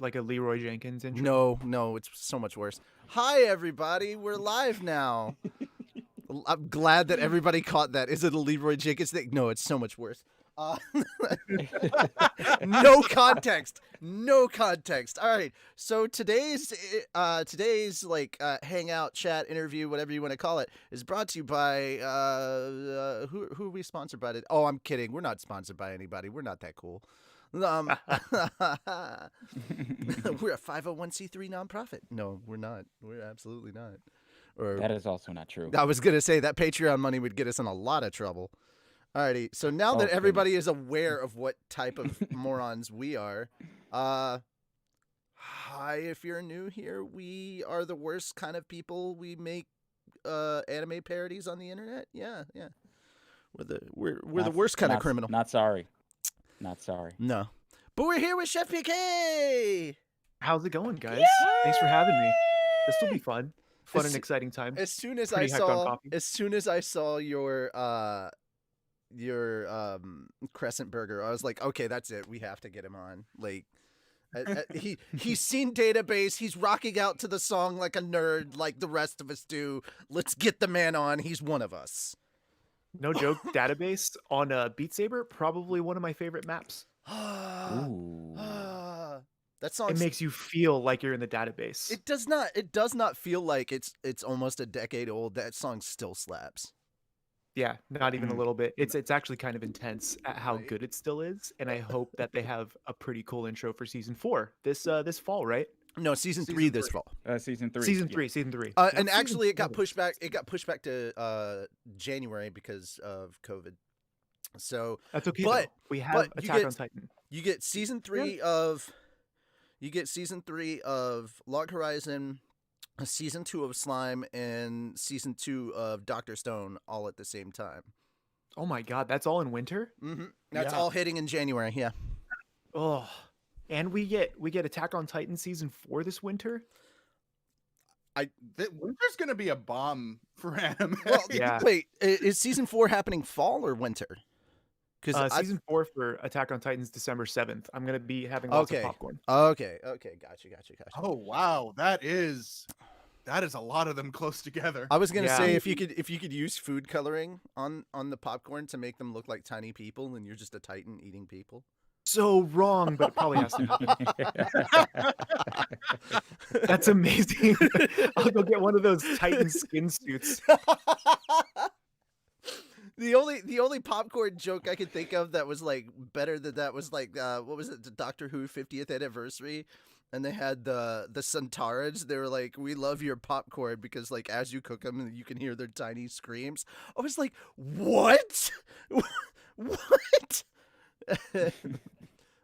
like a Leroy Jenkins intro? No, it's so much worse. Hi, everybody. We're live now. I'm glad that everybody caught that. Is it a Leroy Jenkins thing? No, it's so much worse. No context. No context. All right. So today's like hangout, chat, interview, whatever you want to call it, is brought to you by who are we sponsored by? Oh, I'm kidding. We're not sponsored by anybody. We're not that cool. We're a 501c3 nonprofit. No, we're not. We're absolutely not. Or That is also not true. I was gonna say that Patreon money would get us in a lot of trouble. Alrighty, so now that everybody is aware of what type of morons we are, hi, if you're new here, we are the worst kind of people. We make anime parodies on the internet. Yeah. We're the worst kind of criminal. Not sorry. No. But we're here with ChefPK! How's it going, guys? Yay! Thanks for having me. This will be fun. Fun and exciting time. As soon as I saw your crescent burger, I was like, okay, that's it. We have to get him on. Like, he's seen Database. He's rocking out to the song like a nerd, like the rest of us do. Let's get the man on. He's one of us. No joke. Database on Beat Saber, probably one of my favorite maps. Ooh. That song. It makes you feel like you're in the database. It does not feel like it's almost a decade old. That song still slaps. Yeah, not even a little bit. It's actually kind of intense at how good it still is, and I hope that they have a pretty cool intro for season 4 this fall, right? No, season 3 this fall. Season 3. Season 3. And actually, it got pushed back. It got pushed back to January because of COVID. So that's okay. But we have Attack on Titan. You get season 3 of. You get season 3 of Log Horizon, season 2 of Slime, and season 2 of Dr. Stone all at the same time. Oh my god, that's all in winter? Mm-hmm. That's all hitting in January, yeah. Oh, and we get Attack on Titan season 4 this winter. Winter's gonna be a bomb for anime. Well, yeah. Wait, is season 4 happening fall or winter? Because season 4 for Attack on Titan's December 7th. I'm gonna be having lots of popcorn. Okay, gotcha. Oh wow, that is a lot of them close together. I was gonna say if you could use food coloring on the popcorn to make them look like tiny people, and you're just a Titan eating people. So wrong, but it probably has to happen. That's amazing. I'll go get one of those Titan skin suits. The only popcorn joke I could think of that was like better than that was like what was it, the Doctor Who 50th anniversary, and they had the Centaurids. They were like, "We love your popcorn because like as you cook them, you can hear their tiny screams." I was like, "What? What?"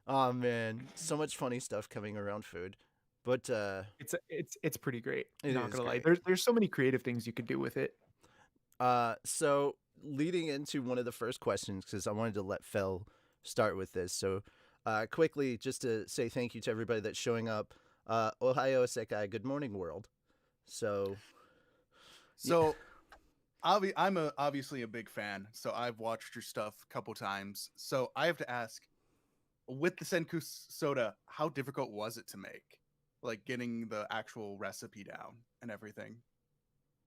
Oh man, so much funny stuff coming around food, but it's pretty great. Not gonna lie, there's so many creative things you could do with it. So leading into one of the first questions, because I wanted to let Fel start with this. So quickly, just to say thank you to everybody that's showing up. Ohio Sekai, good morning world. So yeah. I'm obviously a big fan, so I've watched your stuff a couple times. So I have to ask, with the Senku soda, how difficult was it to make? Like getting the actual recipe down and everything?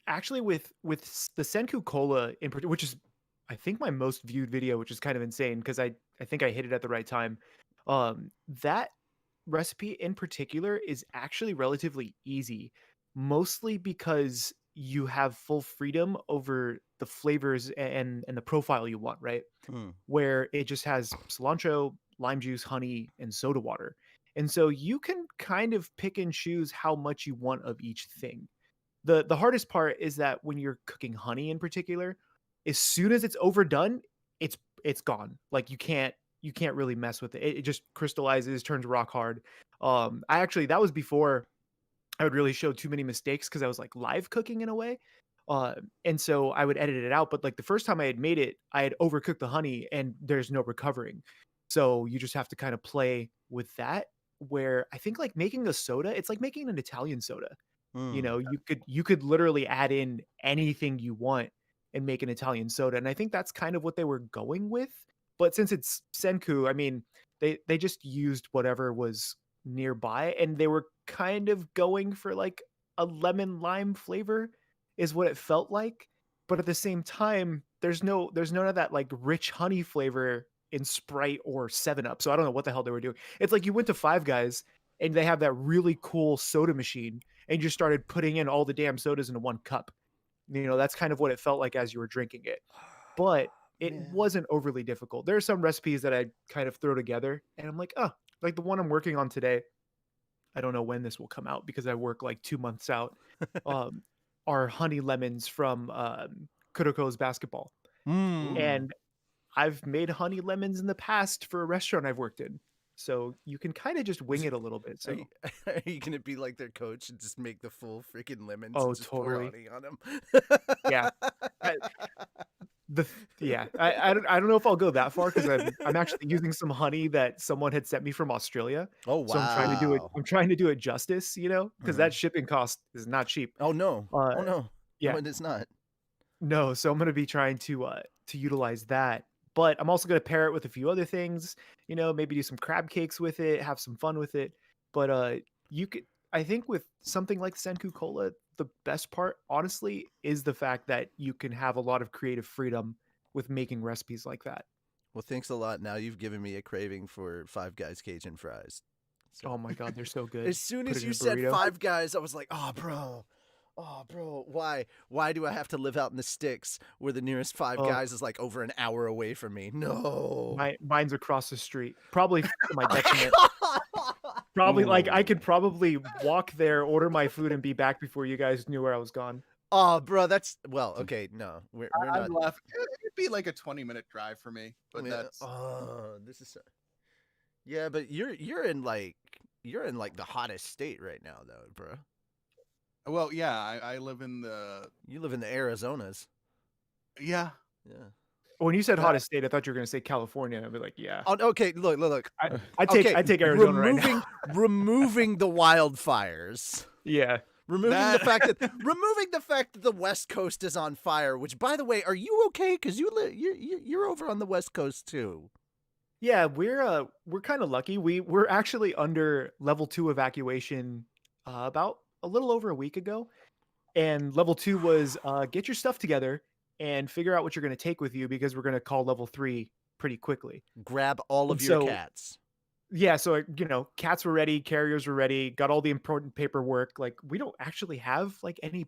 Actually, with the Senku Cola in particular, which is I think my most viewed video, which is kind of insane because I think I hit it at the right time. That recipe in particular is actually relatively easy, mostly because you have full freedom over the flavors and the profile you want, right? Where it just has cilantro, lime juice, honey, and soda water. And so you can kind of pick and choose how much you want of each thing. The hardest part is that when you're cooking honey in particular, as soon as it's overdone, it's gone. Like you can't really mess with it. It just crystallizes, turns rock hard. That was before I would really show too many mistakes because I was like live cooking in a way. And so I would edit it out. But like the first time I had made it, I had overcooked the honey and there's no recovering. So you just have to kind of play with that, where I think like making a soda, it's like making an Italian soda. You know, you could literally add in anything you want and make an Italian soda. And I think that's kind of what they were going with. But since it's Senku, I mean, they just used whatever was nearby, and they were kind of going for like a lemon lime flavor is what it felt like. But at the same time, there's none of that like rich honey flavor in Sprite or 7 Up. So I don't know what the hell they were doing. It's like you went to Five Guys and they have that really cool soda machine and you just started putting in all the damn sodas into one cup. That's kind of what it felt like as you were drinking it. But it Man. wasn't overly difficult. There are some recipes that I kind of throw together and I'm like, oh, like the one I'm working on today. I don't know when this will come out because I work like 2 months out. Are honey lemons from Kuroko's basketball. And I've made honey lemons in the past for a restaurant I've worked in. So you can kind of just wing it a little bit. So Are you gonna be like their coach and just make the full freaking lemons Oh, and just pour totally. honey on them? Yeah. I don't know if I'll go that far because I'm actually using some honey that someone had sent me from Australia. Oh So I'm trying to do it. wow. I'm trying to do it justice, because that shipping cost is not cheap. Oh no. Uh, Oh no. yeah. No, it's not. No, so I'm gonna be trying to utilize that. But I'm also gonna pair it with a few other things, maybe do some crab cakes with it, have some fun with it. But you could I think with something like Senku Cola, the best part, honestly, is the fact that you can have a lot of creative freedom with making recipes like that. Well, thanks a lot. Now you've given me a craving for Five Guys Cajun fries. So Oh my god, they're so good. as soon Put as it in you a said burrito. Five Guys, I was like, oh bro, why? Why do I have to live out in the sticks where the nearest Five Oh. Guys is like over an hour away from me? No. Mine's across the street. Probably to my detriment. Probably like I could probably walk there, order my food, and be back before you guys knew where I was gone. Oh, bro, that's okay. No, we're not. I'm laughing. It'd be like a 20-minute drive for me, but Yeah, that's oh, this is. Yeah, but you're in like the hottest state right now, though, bro. well, yeah. I live in the You live in the Arizonas. yeah. Yeah. When you said hottest state, I thought you were gonna say California. I'd be like, yeah. Oh, okay. Look. I Okay, take Arizona right now. removing the wildfires. Yeah. Removing That- the fact that the West Coast is on fire. Which, by the way, are you okay? Because you're over on the West Coast too. Yeah, we're kind of lucky. We're actually under level 2 evacuation about a little over a week ago. And level 2 was get your stuff together and figure out what you're going to take with you because we're going to call level 3 pretty quickly. Grab all of And your so- cats. Yeah, so cats were ready, carriers were ready, got all the important paperwork. Like we don't actually have like any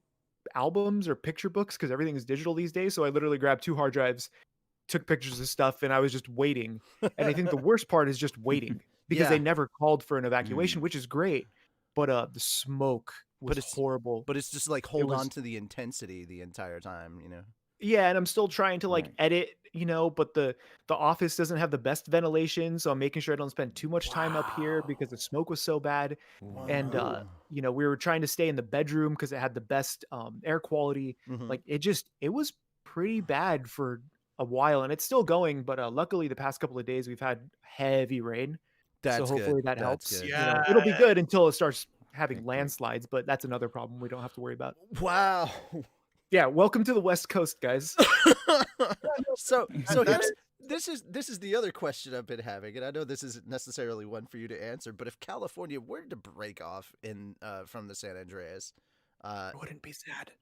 albums or picture books because everything is digital these days. So I literally grabbed 2 hard drives, took pictures of stuff, and I was just waiting. And I think the worst part is just waiting because Yeah. they never called for an evacuation, which is great. But the smoke was it's- horrible. But it's just like hold was- on to the intensity the entire time, you know. Yeah, and I'm still trying to like Right. edit, but the office doesn't have the best ventilation, so I'm making sure I don't spend too much time up here because the smoke was so bad. And Wow. we were trying to stay in the bedroom because it had the best air quality. Mhm. Like it was pretty bad for a while, and it's still going. But luckily, the past couple of days we've had heavy rain, That's so hopefully good. that That's helps. good. It'll be good until it starts having Right. landslides, but that's another problem we don't have to worry about. Wow. Yeah, welcome to the West Coast, guys. so this is the other question I've been having, and I know this isn't necessarily one for you to answer, but if California were to break off in from the San Andreas, Wouldn't be sad.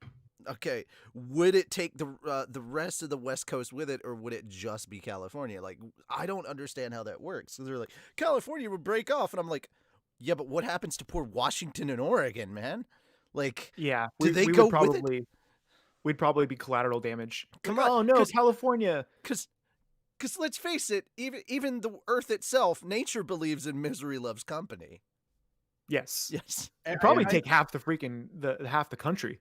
okay, would it take the rest of the West Coast with it, or would it just be California? Like, I don't understand how that works. So they're like, California would break off, and I'm like, yeah, but what happens to poor Washington and Oregon, man? Like, Yeah, Do they we go would with it? probably we'd probably be collateral damage. Come Like, on, oh no, 'cause- California. Because let's face it, even the Earth itself, nature believes in misery loves company. Yes, Yes. it'd And probably I- take half half the country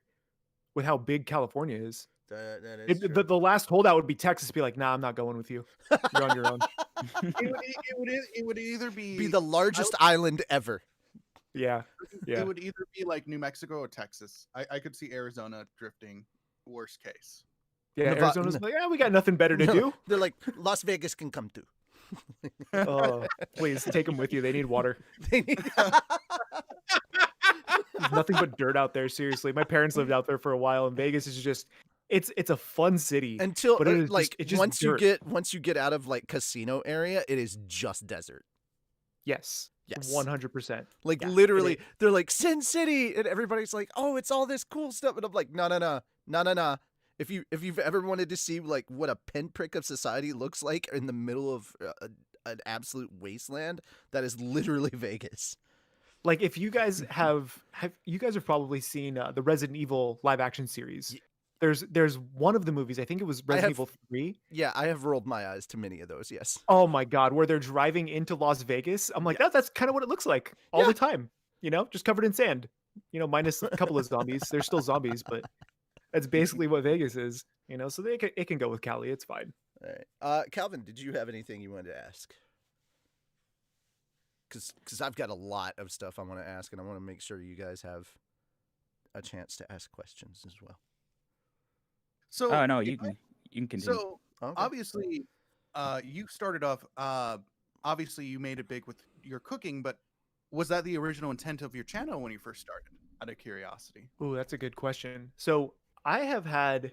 with how big California is. That is The last holdout would be Texas. Be like, nah, I'm not going with you. You're on your own. it would either be the largest island ever. Yeah, yeah. It would either be like New Mexico or Texas. I could see Arizona drifting. Worst case. Yeah, Neva- Arizona's like, yeah, we got nothing better to No, do. They're like, Las Vegas can come too. Oh, please take them with you. They need water. They need- There's nothing but dirt out there. Seriously, my parents lived out there for a while, and Vegas is just it's a fun city. Until But it is like just- it's just once dirt. you get out of like casino area, it is just desert. Yes, Yes. 100%. Like Yeah, literally, they're like Sin City, and everybody's like, "Oh, it's all this cool stuff," and I'm like, "No, no, no, no, no, no." If you've ever wanted to see like what a pinprick of society looks like in the middle of an absolute wasteland, that is literally Vegas. Like if you guys have you guys have probably seen the Resident Evil live action series. Y- There's one of the movies, I think it was I Resident have, Evil 3. yeah, I have rolled my eyes to many of those. Yes. Oh my god, where they're driving into Las Vegas. I'm like, Yeah. that's kind of what it looks like all Yeah. the time. Just covered in sand. Minus a couple of zombies. There's still zombies, but that's basically what Vegas is. So it can go with Cali. It's fine. All right. Calvin, did you have anything you wanted to ask? Because I've got a lot of stuff I want to ask, and I want to make sure you guys have a chance to ask questions as well. So Oh no, you can continue. So Okay. obviously, you started off. Obviously, you made it big with your cooking, but was that the original intent of your channel when you first started? Out of curiosity. Ooh, that's a good question. So I have had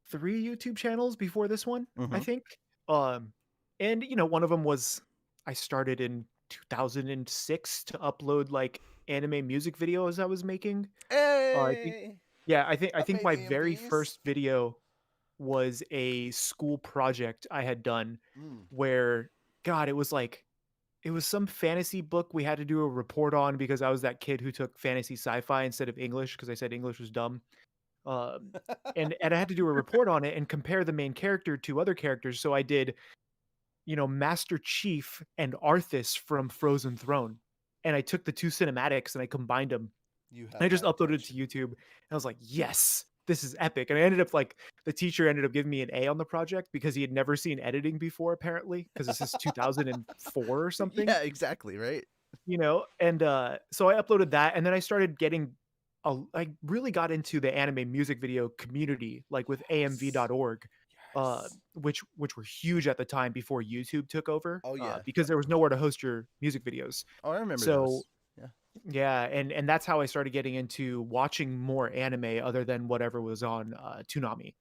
3 YouTube channels before this one, I Mhm. think. And one of them was I started in 2006 to upload like anime music videos I was making. I think Hey, yeah, I think made my very AMVs. first video was a school project I had done where God, it was some fantasy book we had to do a report on because I was that kid who took fantasy sci-fi instead of English because I said English was dumb. Um, and I had to do a report on it and compare the main character to other characters. So I did, Master Chief and Arthas from Frozen Throne, and I took the 2 cinematics and I combined them. You And I have just my uploaded it to attention. YouTube, and I was like, "Yes, this is epic." And I ended up like the teacher ended up giving me an A on the project because he had never seen editing before, apparently, because this is 2004 or something. Yeah, exactly, right? And so I uploaded that, and then I started getting I really got into the anime music video community, like with Yes. amv.org, Yes. which were huge at the time before YouTube took over, Oh yeah. because there was nowhere to host your music videos. Oh, I remember So those. Yeah. yeah, and that's how I started getting into watching more anime other than whatever was on Toonami,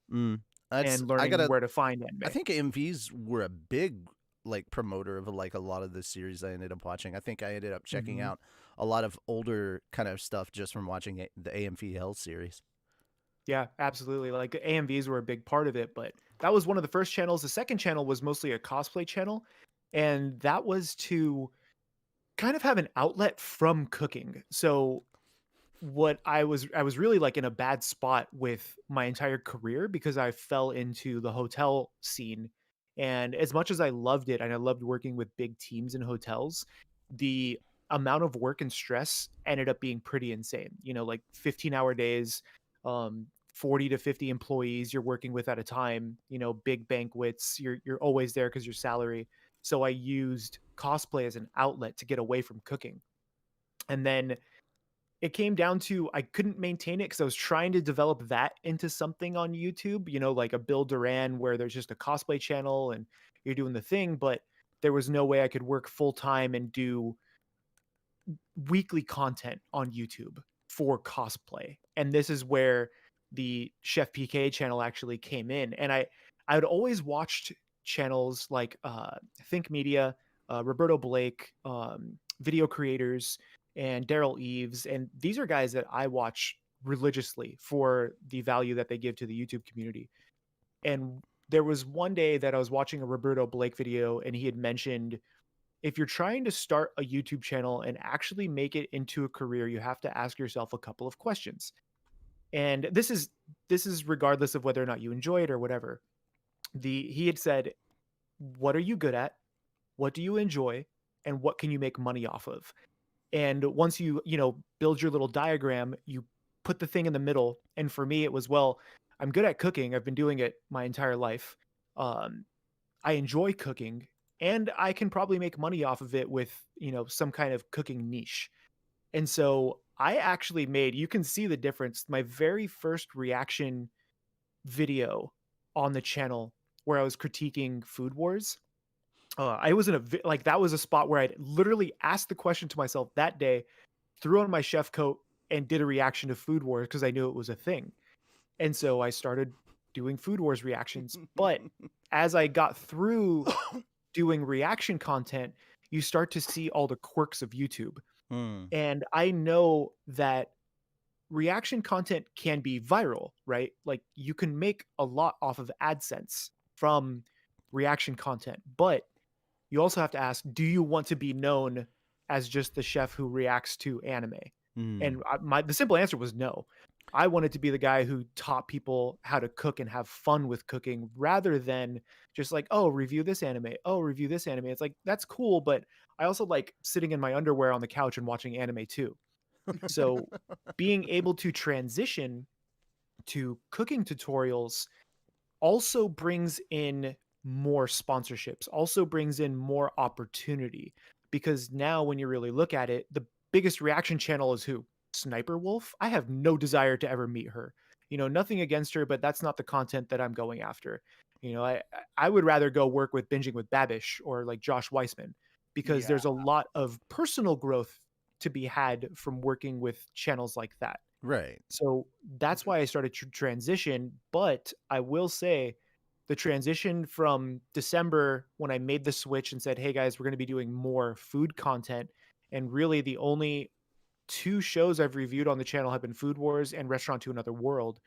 That's and I learning gotta. where to find I anime. think AMVs were a big like promoter of like a lot of the series I ended up watching. I think I ended up checking Mhm. out a lot of older kind of stuff just from watching the AMVL series. Yeah, absolutely. Like AMVs were a big part of it, but that was one of the first channels. The second channel was mostly a cosplay channel, and that was to kind of have an outlet from cooking. So what I was really like in a bad spot with my entire career because I fell into the hotel scene. And as much as I loved it and I loved working with big teams in hotels, the amount of work and stress ended up being pretty insane. Like 15-hour days, 40 to 50 employees you're working with at a time, big banquets, you're always there because your salary. So I used cosplay as an outlet to get away from cooking. And then it came down to I couldn't maintain it because I was trying to develop that into something on YouTube, like a Bill Duran where there's just a cosplay channel and you're doing the thing, but there was no way I could work full time and do weekly content on YouTube for cosplay. And this is where the Chef PK channel actually came in. And I would always watched channels like Think Media, Roberto Blake, video creators, and Daryl Eves. And these are guys that I watch religiously for the value that they give to the YouTube community. And there was one day that I was watching a Roberto Blake video and he had mentioned if you're trying to start a YouTube channel and actually make it into a career, you have to ask yourself a couple of questions. And this is regardless of whether or not you enjoy it or whatever. He had said, "What are you good at? What do you enjoy? And what can you make money off of?" And once you build your little diagram, you put the thing in the middle. And for me, it was, well, I'm good at cooking. I've been doing it my entire life. Um, I enjoy cooking and I can probably make money off of it with, some kind of cooking niche. And so I actually made, you can see the difference. My very first reaction video on the channel where I was critiquing Food Wars. I was in like that was a spot where I'd literally asked the question to myself that day, threw on my chef coat and did a reaction to Food Wars because I knew it was a thing. And so I started doing Food Wars reactions. But as I got through doing reaction content, you start to see all the quirks of YouTube. Hmm. And I know that reaction content can be viral, right? Like you can make a lot off of AdSense from reaction content, but you also have to ask, do you want to be known as just the chef who reacts to anime? Hmm. And the simple answer was no. I wanted to be the guy who taught people how to cook and have fun with cooking rather than just like, oh, review this anime. Oh, review this anime. It's like, that's cool, but I also like sitting in my underwear on the couch and watching anime too. So being able to transition to cooking tutorials also brings in more sponsorships, also brings in more opportunity because now when you really look at it, the biggest reaction channel is who? Sniper Wolf? I have no desire to ever meet her. You know, nothing against her, but that's not the content that I'm going after. You know, I would rather go work with Binging with Babish or like Josh Weissman because Yeah. there's a lot of personal growth to be had from working with channels like that. Right. So that's Mhm. why I started to transition. But I will say the transition from December when I made the switch and said, hey guys, we're going to be doing more food content. And really the only two shows I've reviewed on the channel have been Food Wars and Restaurant to Another World.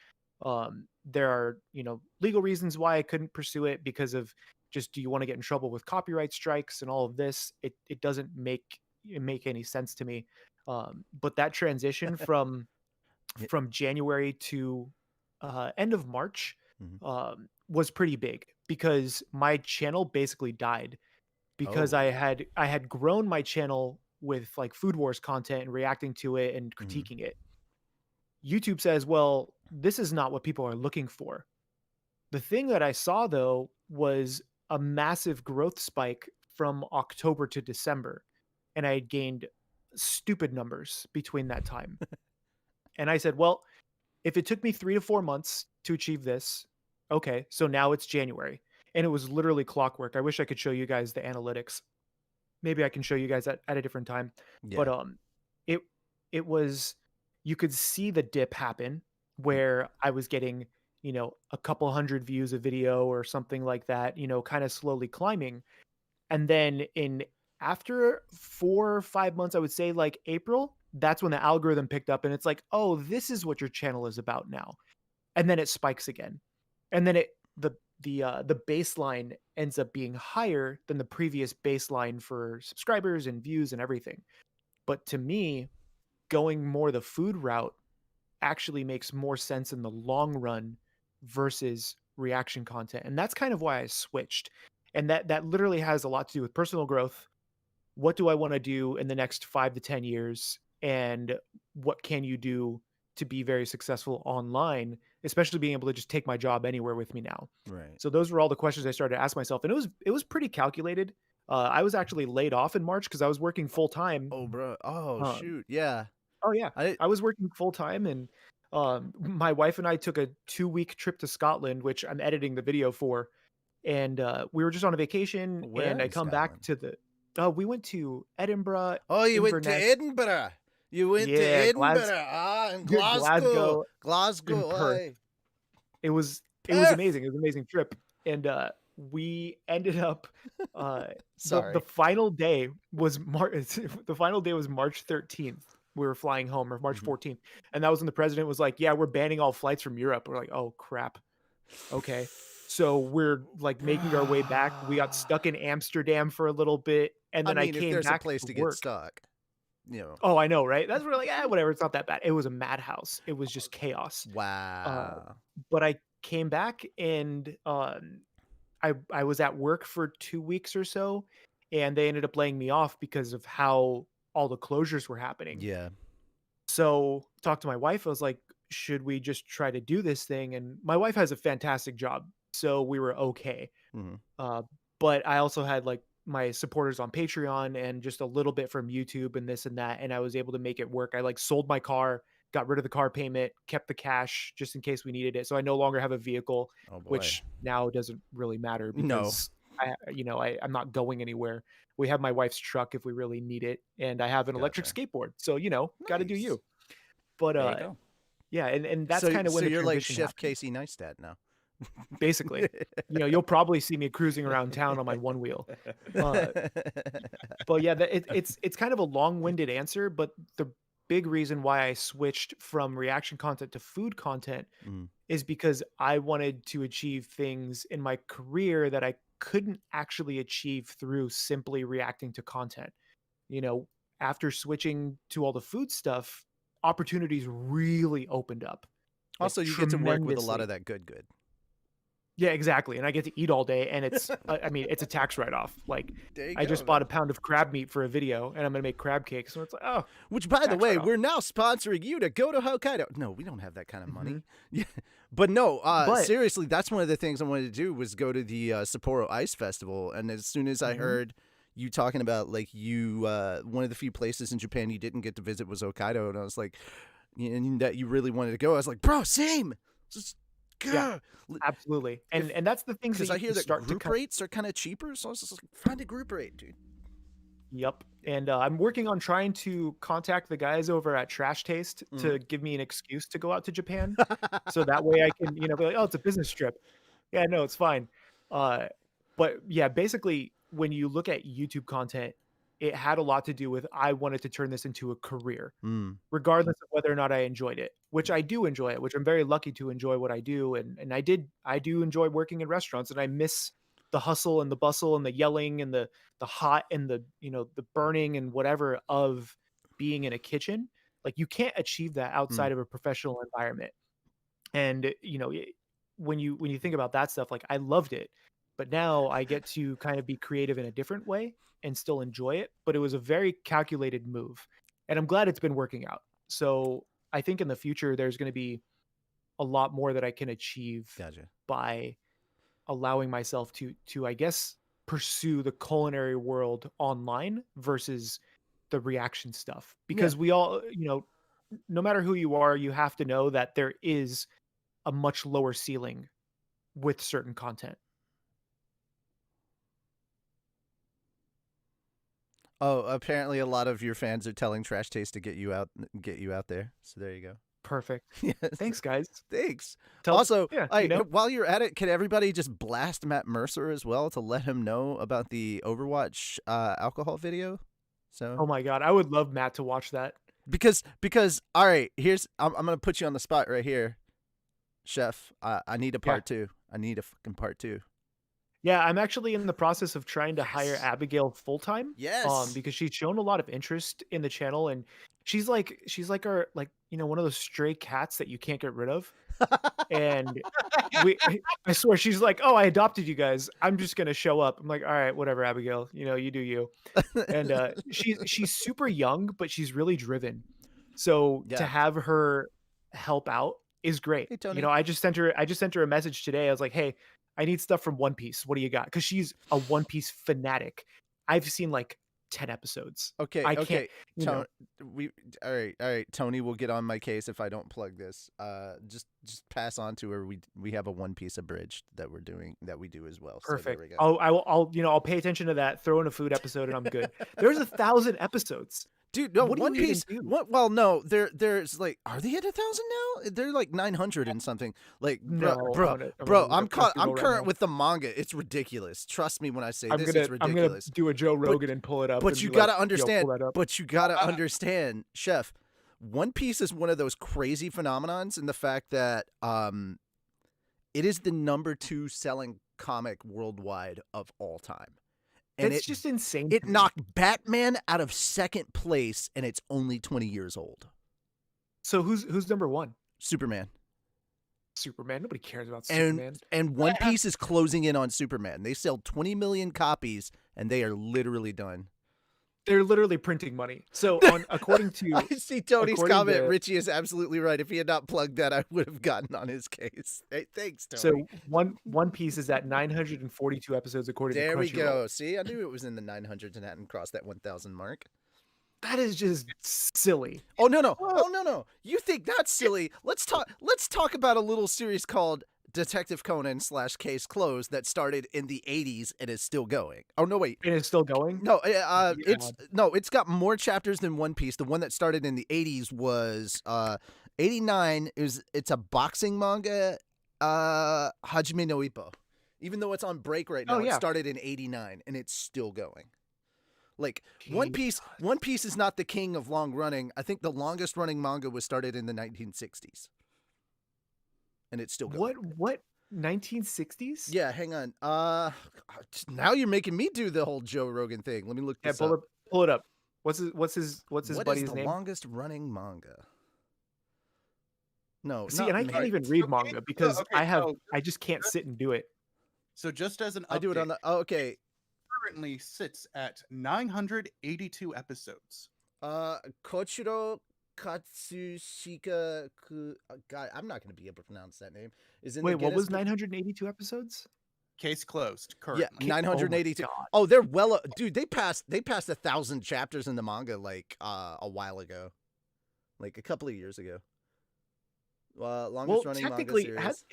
There are, you know, legal reasons why I couldn't pursue it because of just do you want to get in trouble with copyright strikes and all of this? It doesn't make any sense to me. But that transition Yeah. from January to end of March Mhm. was pretty big because my channel basically died because Oh. I had grown my channel with like Food Wars content and reacting to it and Mhm. critiquing it. YouTube says, "Well, this is not what people are looking for." The thing that I saw though was a massive growth spike from October to December, and I had gained stupid numbers between that time. And I said, "Well, if it took me 3 to 4 months to achieve this, okay, so now it's January." And it was literally clockwork. I wish I could show you guys the analytics. Maybe I can show you guys at a different time. But Yeah. it it was you could see the dip happen Mm. where I was getting, you know, a couple hundred views a video or something like that, you know, kind of slowly climbing. And then in after 4 or 5 months, I would say like April, that's when the algorithm picked up and it's like, "Oh, this is what your channel is about now." And then it spikes again. And then the baseline ends up being higher than the previous baseline for subscribers and views and everything. But to me, going more the food route actually makes more sense in the long run versus reaction content. And that's kind of why I switched. And that literally has a lot to do with personal growth. What do I want to do in the next 5 to 10 years and what can you do to be very successful online, especially being able to just take my job anywhere with me now. Right. So those were all the questions I started to ask myself and it was pretty calculated. I was actually laid off in March cuz I was working full time. Oh, bro. Oh, Um, shoot. Yeah. oh yeah, I I was working full time and my wife and I took a 2-week trip to Scotland, which I'm editing the video for. And we were just on a vacation Where and I in come back Scotland? to the we went to Edinburgh, Oh, you went to Inverness, Edinburgh. You went to yeah, Edinburgh. Ah, and Glasgow. Glasgow, and Glasgow. Perth. Aye. It was Perth. amazing. It was an amazing trip. And we ended up uh the Sorry. final day was the final day was March 13th. We were flying home or March Mhm. 14th. And that was when the president was like, "Yeah, we're banning all flights from Europe." We're like, "Oh crap." Okay. So we're like making our way back. We got Bruh. stuck in Amsterdam for a little bit and I then I mean, if came there's a back place to to get work. stuck, you know. Oh, I know, right? That's where like, whatever, it's not that bad. It was a madhouse. It was just chaos. Uh, Wow. but I came back and I was at work for 2 weeks or so and they ended up laying me off because of how all the closures were happening. Yeah. So, talked to my wife. I was like, "Should we just try to do this thing?" And my wife has a fantastic job, so we were okay. Mhm. Uh, but I also had like my supporters on Patreon and just a little bit from YouTube and this and that, and I was able to make it work. I like sold my car, got rid of the car payment, kept the cash just in case we needed it. So I no longer have a vehicle, Oh boy. which now doesn't really matter No. because I'm not going anywhere. We have my wife's truck if we really need it, and I have an electric Gotcha. skateboard. So got to do Nice. you. But There you go. yeah, and that's So kind of so when the you're like transition Chef happened. Casey Neistat now. basically. You'll probably see me cruising around town on my one wheel. Uh, but yeah, it's kind of a long-winded answer, but the big reason why I switched from reaction content to food content Mm. is because I wanted to achieve things in my career that I couldn't actually achieve through simply reacting to content. You know, after switching to all the food stuff, opportunities really opened up, like Also, you get to work with a lot tremendously. of that good. Yeah, exactly. And I get to eat all day, and I mean, it's a tax write-off. Like, There you I go, just bought man. a pound of crab meat for a video, and I'm gonna make crab cakes. So it's like, oh, Which, by the tax way, write-off. we're now sponsoring you to go to Hokkaido. No, we don't have that kind of money. Mhm. Yeah, but no, But seriously, that's one of the things I wanted to do was go to the Sapporo Ice Festival. And as soon as I Mhm. heard you talking about like you, one of the few places in Japan you didn't get to visit was Hokkaido, and I was like, and that you really wanted to go. I was like, bro, same. Just yeah, go. absolutely. And that's the things that Because you I hear can that start to group kind. rates are kind of cheaper, so I was just like, find a group rate, dude. Yep. And I'm working on trying to contact the guys over at Trash Taste Mhm. to give me an excuse to go out to Japan. So that way I can, be like, oh, it's a business trip. Yeah, no, it's fine. Uh, but yeah, basically, when you look at YouTube content, it had a lot to do with I wanted to turn this into a career, Mm. regardless of whether or not I enjoyed it, which I do enjoy it, which I'm very lucky to enjoy what I do. And I do enjoy working in restaurants, and I miss the hustle and the bustle and the yelling and the hot and the, the burning and whatever of being in a kitchen. Like, you can't achieve that outside Mm. of a professional environment. And when you think about that stuff, like, I loved it, but now I get to kind of be creative in a different way and still enjoy it. But it was a very calculated move, and I'm glad it's been working out. So I think in the future there's going to be a lot more that I can achieve Gotcha. by allowing myself to I guess pursue the culinary world online versus the reaction stuff, Yeah. because we all, no matter who you are, you have to know that there is a much lower ceiling with certain content. Oh, apparently a lot of your fans are telling Trash Taste to get you out there. So there you go. Perfect. Yes. Thanks, guys. Thanks. Tell Also, yeah, while you're at it, can everybody just blast Matt Mercer as well to let him know about the Overwatch alcohol video? So oh my god, I would love Matt to watch that. because all right, I'm gonna put you on the spot right here, Chef. I need a Yeah. part two. I need a fucking part two. Yeah, I'm actually in the process of trying to hire Yes. Abigail full time. Yes. Because she's shown a lot of interest in the channel, and she's like our, like, one of those stray cats that you can't get rid of. And I swear, she's like, "Oh, I adopted you guys. I'm just gonna show up." I'm like, "All right, whatever, Abigail. You do you." And she's super young, but she's really driven. So to Yeah. have her help out is great. Hey, Tony. I just sent her a message today. I was like, "Hey, I need stuff from One Piece. What do you got?" Because she's a One Piece fanatic. I've seen like 10 episodes. Okay. I Okay. can't, All right. Tony will get on my case if I don't plug this. Just pass on to her. We have a One Piece abridged that we do as well. perfect. So there we go. I'll pay attention to that. Throw in a food episode, and I'm good. There's 1,000 episodes. Dude, no, What do One you even Piece. do? Well, no, there's like, are they at 1,000 now? They're like 900 and something. Like, No, bro, I'm I'm gonna I'm Google right current now. with the manga. It's ridiculous. Trust me when I say I'm this. gonna It's ridiculous. do a Joe Rogan and pull it up. But and you be like, gotta "Yo, understand. pull that up." But you gotta understand, Chef. One Piece is one of those crazy phenomenons in the fact that it is the #2 selling comic worldwide of all time. And It's just insane. it to me. knocked Batman out of second place, and it's only 20 years old. So who's number one? Superman. Superman. Nobody cares about And Superman. and One Piece is closing in on Superman. They sell 20 million copies, and they are literally done. They're literally printing money. So according to I see Tony's according comment. to- Richie is absolutely right. If he had not plugged that, I would have gotten on his case. Hey, thanks, Tony. so One Piece is at 942 episodes according There to we Crunchyroll. go. See, I knew it was in the 900s and hadn't crossed that 1,000 mark. That is just silly. Oh no! You think that's silly? Let's talk about a little series called Detective Conan / Case Closed that started in the 80s and is still going. Oh no, wait. It is still going. No, Yeah. it's got more chapters than One Piece. The one that started in the 80s was 89. It's a boxing manga, Hajime no Ippo. Even though it's on break right now, Oh, it yeah. started in '89 and it's still going. Like Jeez. One Piece is not the king of long running. I think the longest running manga was started in the 1960s, and it's still going. What 1960s? Yeah, hang on. Now you're making me do the whole Joe Rogan thing. Let me look Yeah, this up. pull it up. What's his What is buddy's the name? longest running manga? No, See, not and I me. can't even read Okay, manga because okay, so I just can't sit and do it. So just as an update, I do it on the. Oh, okay. currently sits at 982 episodes. Kochiro Katsushika. God, I'm not going to be able to pronounce that name. Is in Wait, the what Guinness was Book- 982 episodes? Case closed. Yeah, Currently. 982. Oh my God. Oh, they're well, dude. They passed 1,000 chapters in the manga like a while ago, like a couple of years ago. Longest Well, running manga technically, series.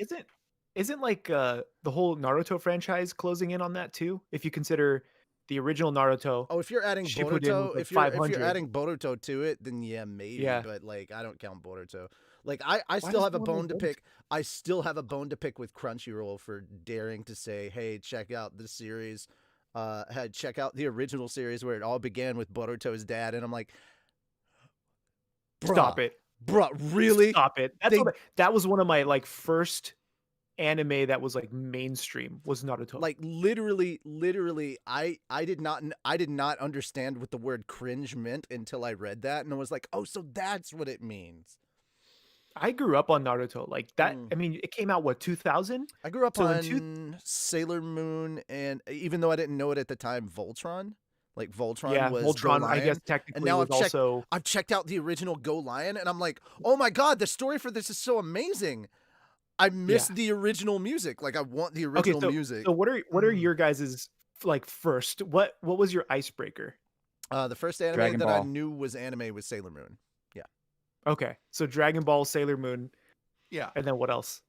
isn't like the whole Naruto franchise closing in on that too? If you consider the original Naruto. Oh, if you're adding Shippuden Boruto, was like if you're 500. adding Boruto to it, then yeah, maybe. Yeah. But like, I don't count Boruto. Like, I still does have a no one bone like to Boruto? pick. I still have a bone to pick with Crunchyroll for daring to say, "Hey, check out this series." Check out the original series where it all began with Boruto's dad, and I'm like, Stop it. bruh, really? Stop it. They- That was one of my like first anime that was like mainstream was Naruto. Like literally, I did not understand what the word cringe meant until I read that, and I was like, oh, so that's what it means. I grew up on Naruto. Like that. Mm. I mean, it came out what 2000? I grew up So in on Sailor Moon, and even though I didn't know it at the time, Voltron. Like Voltron Yeah, was Voltron. Go I Lion. guess technically now was also. I've checked out the original Go Lion, and I'm like, oh my god, the story for this is so amazing. I miss the original music. Like I want the original music. So what are your guys's like first? What was your icebreaker? The first anime Dragon that I Ball. knew was anime was Sailor Moon. Okay, so Dragon Ball, Sailor Moon, Yeah. and then what else?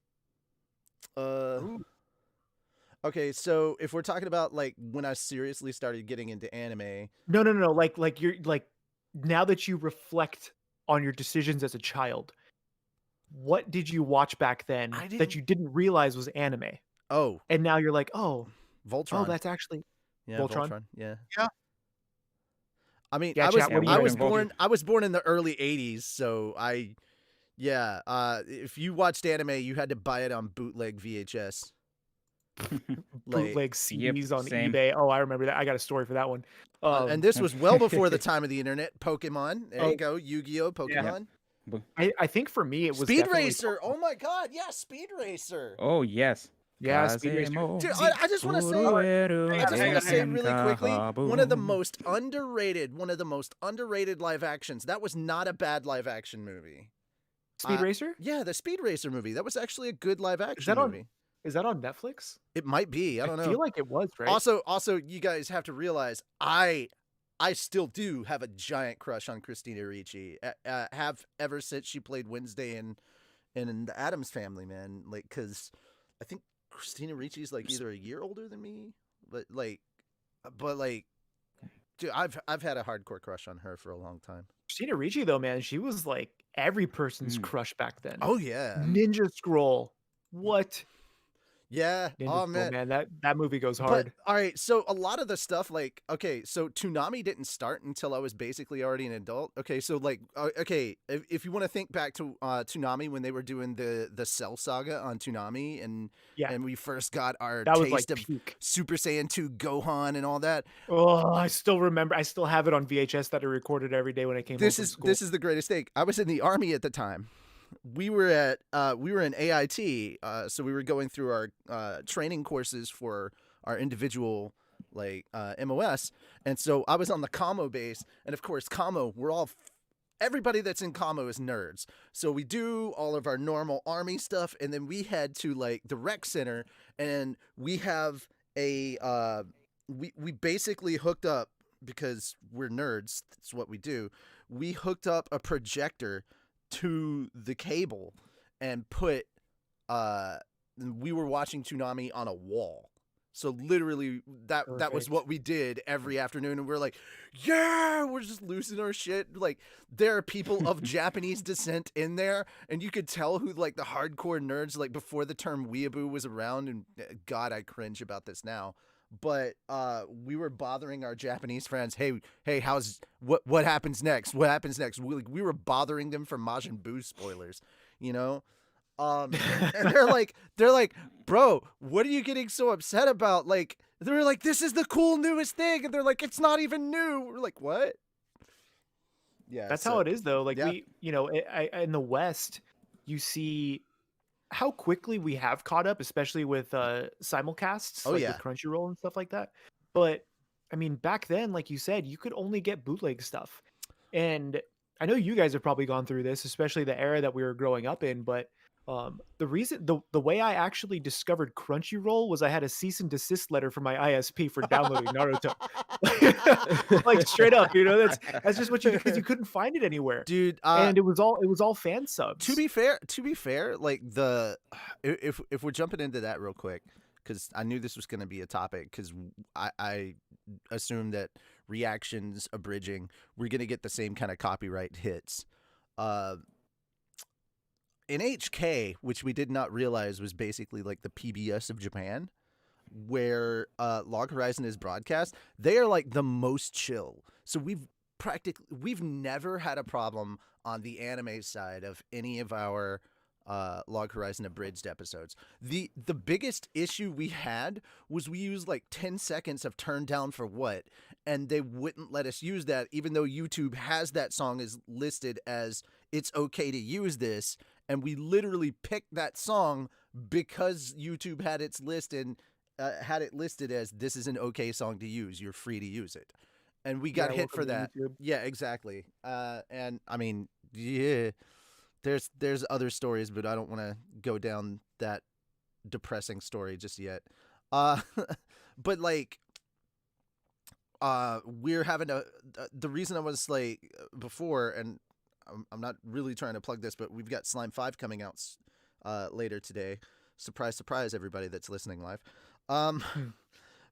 Okay, so if we're talking about like when I seriously started getting into anime, No. Like you're like now that you reflect on your decisions as a child, what did you watch back then that you didn't realize was anime? oh, And now you're like, oh, Voltron. that's actually yeah, Voltron? Yeah. Yeah. I mean, Yeah, chat, what do you I reckon, was Voltron? born in the early '80s, so if you watched anime, you had to buy it on bootleg VHS. bootleg CDs on same. eBay. Oh, I remember that. I got a story for that one. And this was well before the time of the internet. Pokemon, there Oh. you go. Yu-Gi-Oh, Pokemon. I think for me it was Speed definitely- Racer. Oh my God, yeah, Speed Racer. Oh yes. Yeah, Speed Racer. Dude, I just want to say, really quickly, one of the most underrated live actions. That was not a bad live action movie. Speed Racer? Yeah, the Speed Racer movie. That was actually a good live action movie. Is that on Netflix? It might be. I don't know. I feel like it was, right? Also, you guys have to realize I still do have a giant crush on Christina Ricci. Have ever since she played Wednesday in the Addams Family, man. Like, cause I think Christina Ricci's like either a year older than me, but dude, I've had a hardcore crush on her for a long time. Christina Ricci though, man, she was like every person's crush back then. Oh yeah, Ninja Scroll. What? yeah. Ninja Oh Scroll, man. that movie goes hard. But, all right, so a lot of the stuff, like, okay, so Toonami didn't start until I was basically already an adult. Okay, so like, okay, if you want to think back to Toonami when they were doing the Cell Saga on Toonami, and we first got our that was taste like of peak. Super Saiyan 2 Gohan and all that. Oh, I still remember. I still have it on VHS that I recorded every day when I came home from school. This is the greatest thing. I was in the Army at the time. We were in AIT, so we were going through our training courses for our individual like MOS, and so I was on the Kamo base, and of course Kamo, everybody that's in Kamo is nerds, so we do all of our normal Army stuff, and then we head to like the rec center, and we have a we basically hooked up, because we're nerds, that's what we do. We hooked up a projector to the cable and put we were watching Toonami on a wall. So literally that was Perfect. what we did every afternoon, and we're like, yeah, we're just losing our shit. Like there are people of Japanese descent in there, and you could tell who like the hardcore nerds, like before the term weeaboo was around, and God, I cringe about this now. But we were bothering our Japanese friends. Hey, how's what happens next? What happens next? We were bothering them for Majin Buu spoilers, you know. And they're like, bro, what are you getting so upset about? Like, they're like, this is the cool newest thing, and they're like, it's not even new. We're like, what? Yeah, That's so how it is, though. Like yeah. in the West, you see how quickly we have caught up, especially with simulcasts, Oh, like yeah. with Crunchyroll and stuff like that. But I mean, back then, like you said, you could only get bootleg stuff. And I know you guys have probably gone through this, especially the era that we were growing up in. But the way I actually discovered Crunchyroll was I had a cease and desist letter from my ISP for downloading Naruto. Like straight up, that's just what you, because you couldn't find it anywhere. Dude, And it was all fan subs. to be fair, like if we're jumping into that real quick, because I knew this was going to be a topic, because I assumed that reactions, abridging, we're going to get the same kind of copyright hits. In HK, which we did not realize was basically like the PBS of Japan, where Log Horizon is broadcast, they are like the most chill. So we've never had a problem on the anime side of any of our Log Horizon abridged episodes. The biggest issue we had was we used like 10 seconds of Turn Down for What, and they wouldn't let us use that, even though YouTube has that song is listed as it's okay to use this, and we literally picked that song because YouTube had its list and had it listed as this is an okay song to use. You're free to use it. And we got hit for that. YouTube. Yeah, exactly. And I mean, yeah, there's other stories, but I don't want to go down that depressing story just yet. But like, we're having the reason I was like before, and I'm not really trying to plug this, but we've got Slime 5 coming out later today. Surprise, surprise, everybody that's listening live.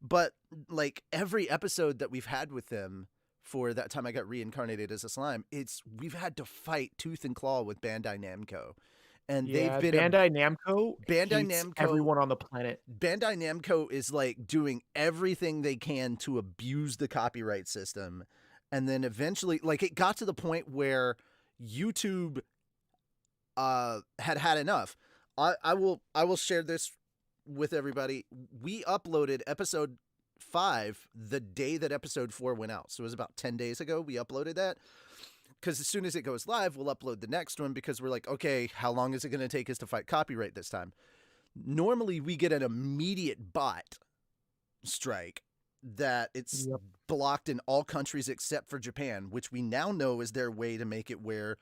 But like every episode that we've had with them for that time I got reincarnated as a slime, we've had to fight tooth and claw with Bandai Namco. And Yeah, they've been Bandai Bandai hates Namco, everyone on the planet. Bandai Namco is like doing everything they can to abuse the copyright system. And then eventually, like, it got to the point where YouTube had enough. I will share this with everybody. We uploaded episode 5 the day that episode 4 went out. So it was about 10 days ago we uploaded that. Because as soon as it goes live, we'll upload the next one, because we're like, okay, how long is it going to take us to fight copyright this time? Normally we get an immediate bot strike that it's blocked in all countries except for Japan, which we now know is their way to make it where,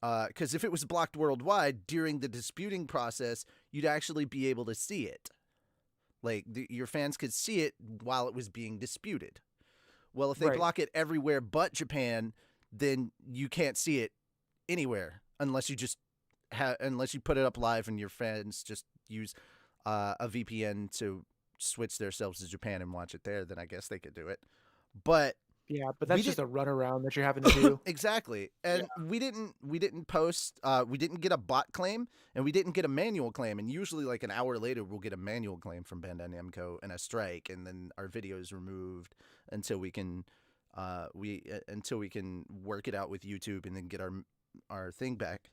because if it was blocked worldwide during the disputing process, you'd actually be able to see it. Like your fans could see it while it was being disputed. Well, if they block it everywhere but Japan, then you can't see it anywhere unless you just unless you put it up live and your fans just use a VPN to switch themselves to Japan and watch it there. Then I guess they could do it. But yeah, but that's just a runaround that you're having to do. Exactly. And we didn't post, we didn't get a bot claim, and we didn't get a manual claim. And usually like an hour later, we'll get a manual claim from Bandai Namco and a strike, and then our video is removed until we can, until we can work it out with YouTube and then get our thing back,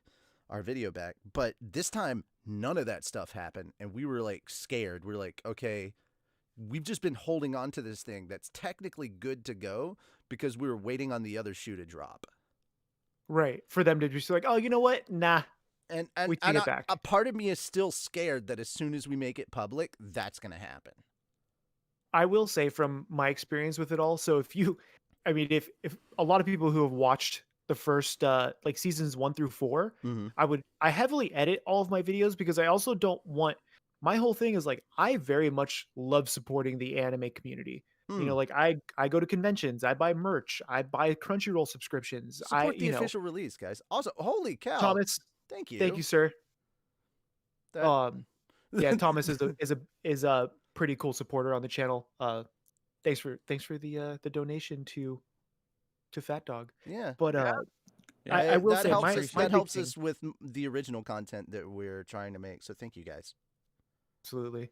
our video back. But this time, none of that stuff happened, and we were like scared. We're like, okay, we've just been holding on to this thing that's technically good to go because we were waiting on the other shoe to drop. Right. For them to just like, oh, you know what? Nah. And we take it back. A part of me is still scared that as soon as we make it public, that's going to happen. I will say from my experience with it all. So if a lot of people who have watched the first like seasons 1 through 4, I heavily edit all of my videos because I also don't want, my whole thing is like, I very much love supporting the anime community. You know, like I go to conventions, I buy merch, I buy Crunchyroll subscriptions. Support the official release, guys. Also, holy cow, Thomas, thank you, sir. Yeah, Thomas is pretty cool supporter on the channel. Thanks for the donation to Fat Dog. Yeah. But Yeah, I will That say helps my us. my That big helps thing, us with the original content that we're trying to make. So thank you guys. absolutely.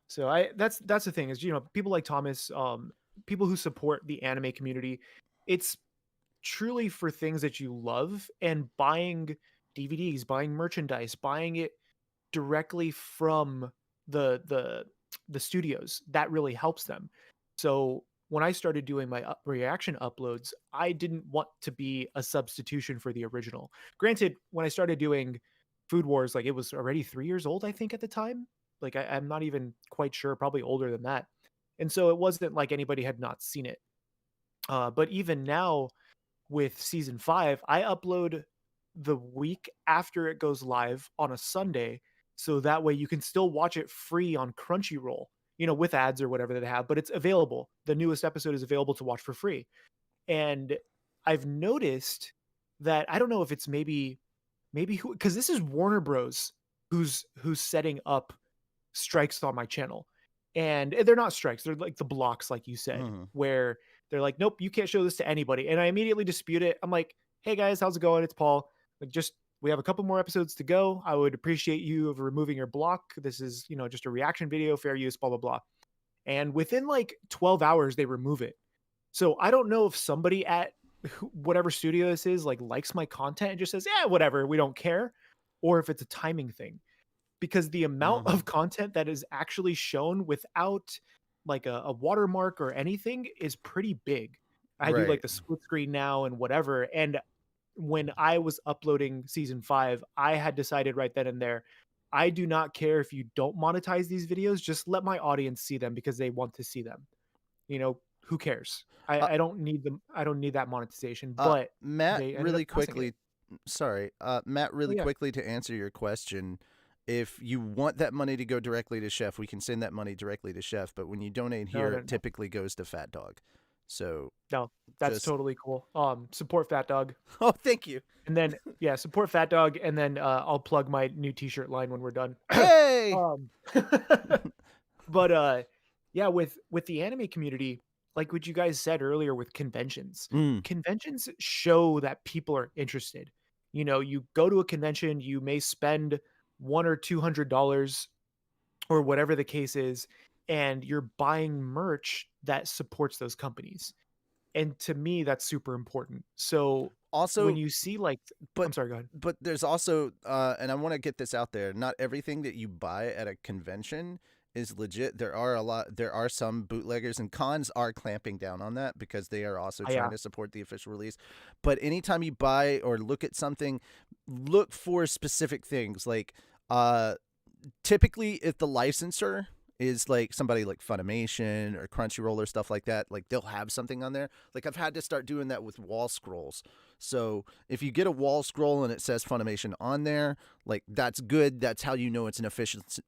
So that's the thing is, people like Thomas, people who support the anime community, it's truly for things that you love, and buying DVDs, buying merchandise, buying it directly from the studios, that really helps them. So when I started doing my reaction uploads, I didn't want to be a substitution for the original. Granted, when I started doing Food Wars, like, it was already 3 years old, I think, at the time. Like, I'm not even quite sure, probably older than that. And so it wasn't like anybody had not seen it. But even now, with season 5, I upload the week after it goes live on a Sunday, so that way you can still watch it free on Crunchyroll, with ads or whatever that they have, but it's available. The newest episode is available to watch for free. And I've noticed that, I don't know if it's maybe who, because this is Warner Bros. Who's setting up strikes on my channel. And they're not strikes, they're like the blocks, like you said, Mhm. where they're like, nope, you can't show this to anybody. And I immediately dispute it. I'm like, hey guys, how's it going? It's Paul. Like, just, we have a couple more episodes to go. I would appreciate you of removing your block. This is, just a reaction video, fair use, blah, blah, blah. And within like 12 hours, they remove it. So I don't know if somebody at whatever studio this is, like, likes my content and just says, yeah, whatever, we don't care, or if it's a timing thing, because the amount Mhm. of content that is actually shown without like a watermark or anything is pretty big. I do like Right. the split screen now and whatever. And when I was uploading season 5, I had decided right then and there, I do not care if you don't monetize these videos, just let my audience see them because they want to see them. Who cares? Uh, I don't need them. I don't need that monetization, but Matt, they ended up really passing it. quickly. Sorry, Matt, Oh really yeah. quickly to answer your question. If you want that money to go directly to Chef, we can send that money directly to Chef. But when you donate No, here, no, it no. typically goes to Fat Dog. So No, that's just totally cool. Support Fat Dog. oh, thank you. And then, yeah, support Fat Dog, and then I'll plug my new T-shirt line when we're done. Yay! um, but yeah, with the anime community, like what you guys said earlier, with conventions, Mm. conventions show that people are interested. You go to a convention, you may spend $100 or $200 or whatever the case is, and you're buying merch that supports those companies. And to me, that's super important. So when Also, you see, like, but I'm sorry, go ahead. but there's also, and I want to get this out there. Not everything that you buy at a convention is legit. There are some bootleggers, and cons are clamping down on that because they are also trying Yeah, to support the official release. But anytime you buy or look at something, look for specific things. Like, typically, if the licensor is like somebody like Funimation or Crunchyroll or stuff like that, like, they'll have something on there. Like, I've had to start doing that with wall scrolls. So if you get a wall scroll and it says Funimation on there, like, that's good. That's how you know it's an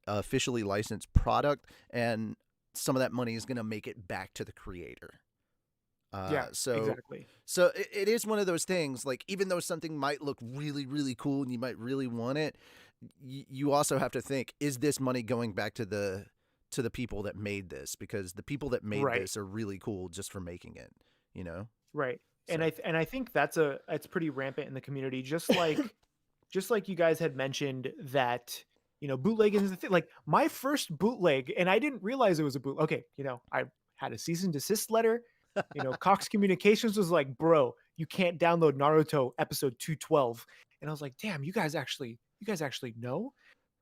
officially licensed product, and some of that money is going to make it back to the creator. yeah, So exactly. it is one of those things. Like, even though something might look really, really cool and you might really want it, you also have to think: is this money going back to the people that made this? Because the people that made Right, this are really cool just for making it. You know. right. And So. I think it's pretty rampant in the community. Just like you guys had mentioned that, bootlegging is the thing. Like, my first bootleg, and I didn't realize it was a boot. Okay, I had a cease and desist letter. Cox Communications was like, bro, you can't download Naruto episode 212. And I was like, damn, you guys actually know.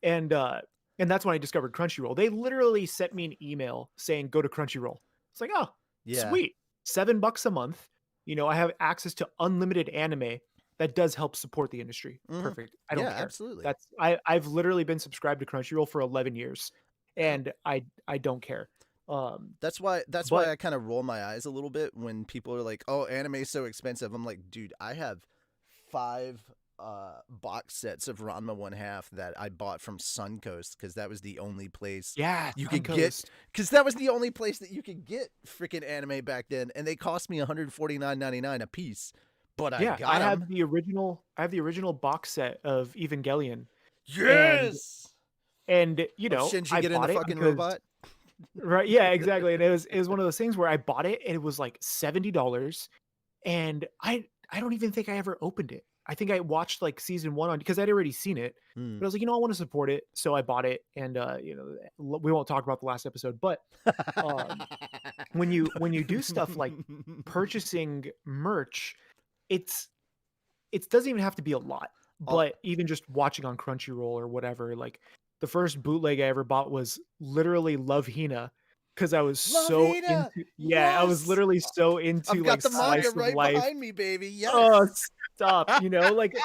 And that's when I discovered Crunchyroll. They literally sent me an email saying, go to Crunchyroll. It's like, oh, Yeah. sweet. $7 a month. I have access to unlimited anime that does help support the industry. Mhm. Perfect. I Yeah. don't care. Absolutely. I've literally been subscribed to Crunchyroll for 11 years, Oh. and I don't care. That's why But I kind of roll my eyes a little bit when people are like, "Oh, anime's so expensive." I'm like, "Dude, I have 5 box sets of Ranma 1/2 that I bought from Suncoast because that was the only place yeah, you could get Suncoast. because that was the only place that you could get freaking anime back then, and they cost me $149.99 a piece, but I Yeah, got them. I have the original box set of Evangelion, and Yes. and Of Shinji I getting the bought it fucking because robot. Right. Yeah, exactly. And it was one of those things where I bought it and it was like $70 and I don't even think I ever opened it. I think I watched like season 1 on because I'd already seen it. Hmm. But I was like, I want to support it, so I bought it and we won't talk about the last episode, but um when you do stuff like purchasing merch, it's it doesn't even have to be a lot, I'll- but even just watching on Crunchyroll or whatever, like the first bootleg I ever bought was literally Love Hina because I was so Lavina! into I was Yes! literally so into I've like got the manga slice of right life. behind me, baby. Yes. Oh, stop! Like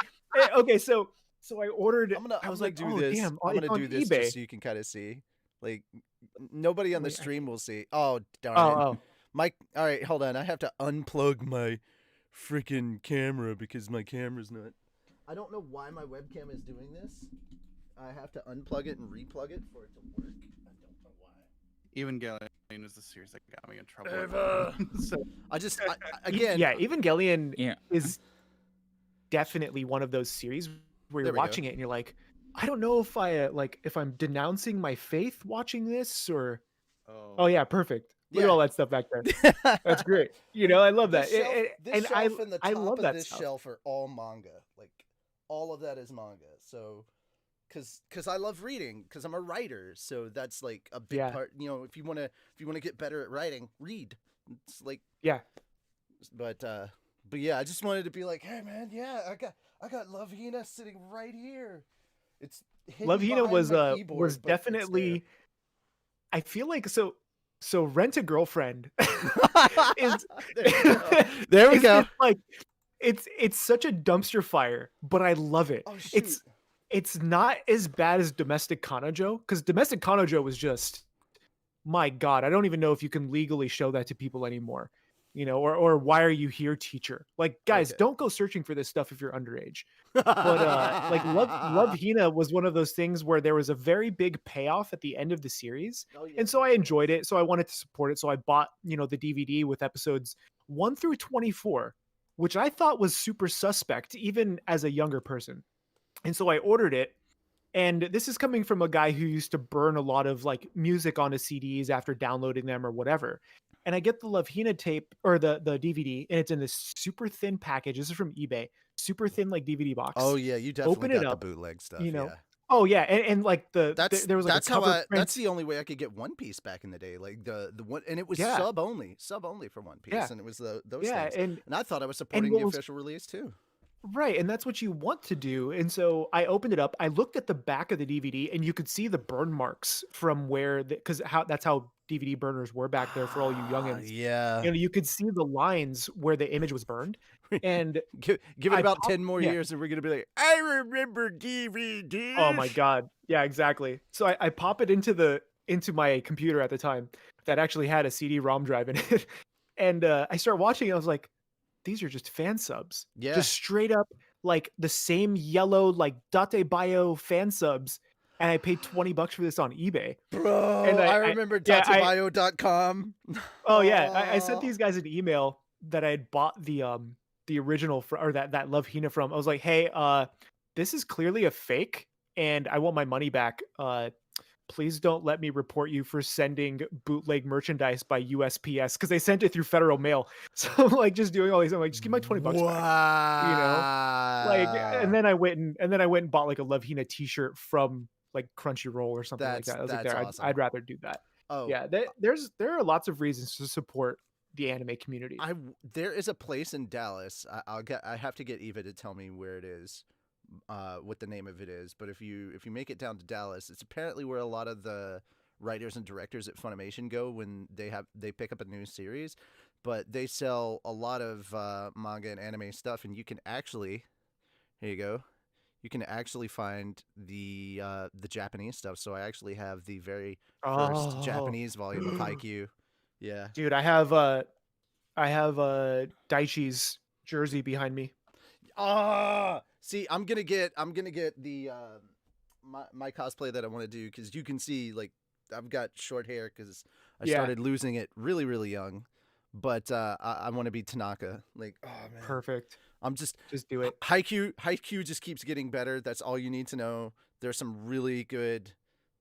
okay, so I ordered. I I'm was gonna like, do oh this. damn, I'm it's gonna on do this eBay. just so you can kind of see. Like nobody on the Wait, stream will see. Oh darn oh it. oh Mike, all right, hold on. I have to unplug my freaking camera because my camera's not. I don't know why my webcam is doing this. I have to unplug it and replug it for it to work. I don't know why. Evangelion is the series that got me in trouble. Eva. So Again. yeah, Evangelion Yeah. is definitely one of those series where There you're we go. watching it and you're like, I don't know if I if I'm denouncing my faith watching this or oh yeah, perfect. Look at Yeah. all that stuff back there. That's great. I love that. This shelf, this And shelf and the I top love of that this stuff. shelf are all manga. Like all of that is manga. So, because I love reading, because I'm a writer. So that's like a big Yeah. part. If you wanna get better at writing, read. It's like Yeah. But yeah, I just wanted to be like, hey man, yeah, I got Love Hina sitting right here. It's hidden Love Hina behind was my keyboard, was but it's definitely I feel like so Rent a Girlfriend is there we go. There we is go. this, like it's such a dumpster fire, but I love it. Oh shoot. It's not as bad as Domestic Kanojo because Domestic Kanojo was just my god. I don't even know if you can legally show that to people anymore. Or why are you here, teacher? Like, guys, Okay. don't go searching for this stuff if you're underage. But like Love Hina was one of those things where there was a very big payoff at the end of the series. Oh, yeah, And so big I time. enjoyed it. So I wanted to support it. So I bought, the DVD with episodes 1 through 24, which I thought was super suspect, even as a younger person. And so I ordered it. And this is coming from a guy who used to burn a lot of like music onto CDs after downloading them or whatever. And I get the Love Hina tape or the DVD, and it's in this super thin package. This is from eBay, super thin like DVD box. Oh yeah, you definitely Open it got up, the bootleg stuff. you know. Yeah. Oh yeah, and like there was like that's a cover how print. that's the only way I could get One Piece back in the day. Like the one, and it was Yeah. sub only for One Piece, Yeah. and it was those Yeah, things. And I thought I was supporting what the was- official release too. Right, and that's what you want to do. And so I opened it up. I looked at the back of the DVD, and you could see the burn marks from where because that's how DVD burners were back there for all you youngins. Yeah. You could see the lines where the image was burned. And Give it I about popped- 10 more yeah. years, and we're gonna be like, I remember DVDs. Oh my god. Yeah, exactly. So I pop it into my computer at the time that actually had a CD-ROM drive in it. And I start watching it. I was like, these are just fan subs. Yeah. Just straight up like the same yellow like Date Bio fan subs. And I paid $20 for this on eBay. Bro, And I remember datebio.com. Oh yeah, I sent these guys an email that I had bought the original or that Love Hina from. I was like, hey, this is clearly a fake, and I want my money back. Please don't let me report you for sending bootleg merchandise by USPS because they sent it through federal mail. So I'm like just doing all these. I'm like, just give my $20 back. Like, and then I went and bought like a Love Hina t-shirt from like Crunchyroll or something like that. I was like, that's awesome. I'd rather do that. Oh Yeah, there are lots of reasons to support the anime community. there is a place in Dallas. I have to get Eva to tell me where it is, what the name of it is. But if you make it down to Dallas, it's apparently where a lot of the writers and directors at Funimation go when they pick up a new series. But they sell a lot of manga and anime stuff, and you can actually, here you go, you can actually find the Japanese stuff. So I actually have the very first Japanese volume of Haikyuu. Yeah, Dude, I have Daichi's jersey behind me. See, I'm gonna get the my cosplay that I want to do because you can see like I've got short hair because I Yeah. started losing it really really young, but I want to be Tanaka. Like, oh man, Perfect. I'm just do it. Haikyuu just keeps getting better. That's all you need to know. There's some really good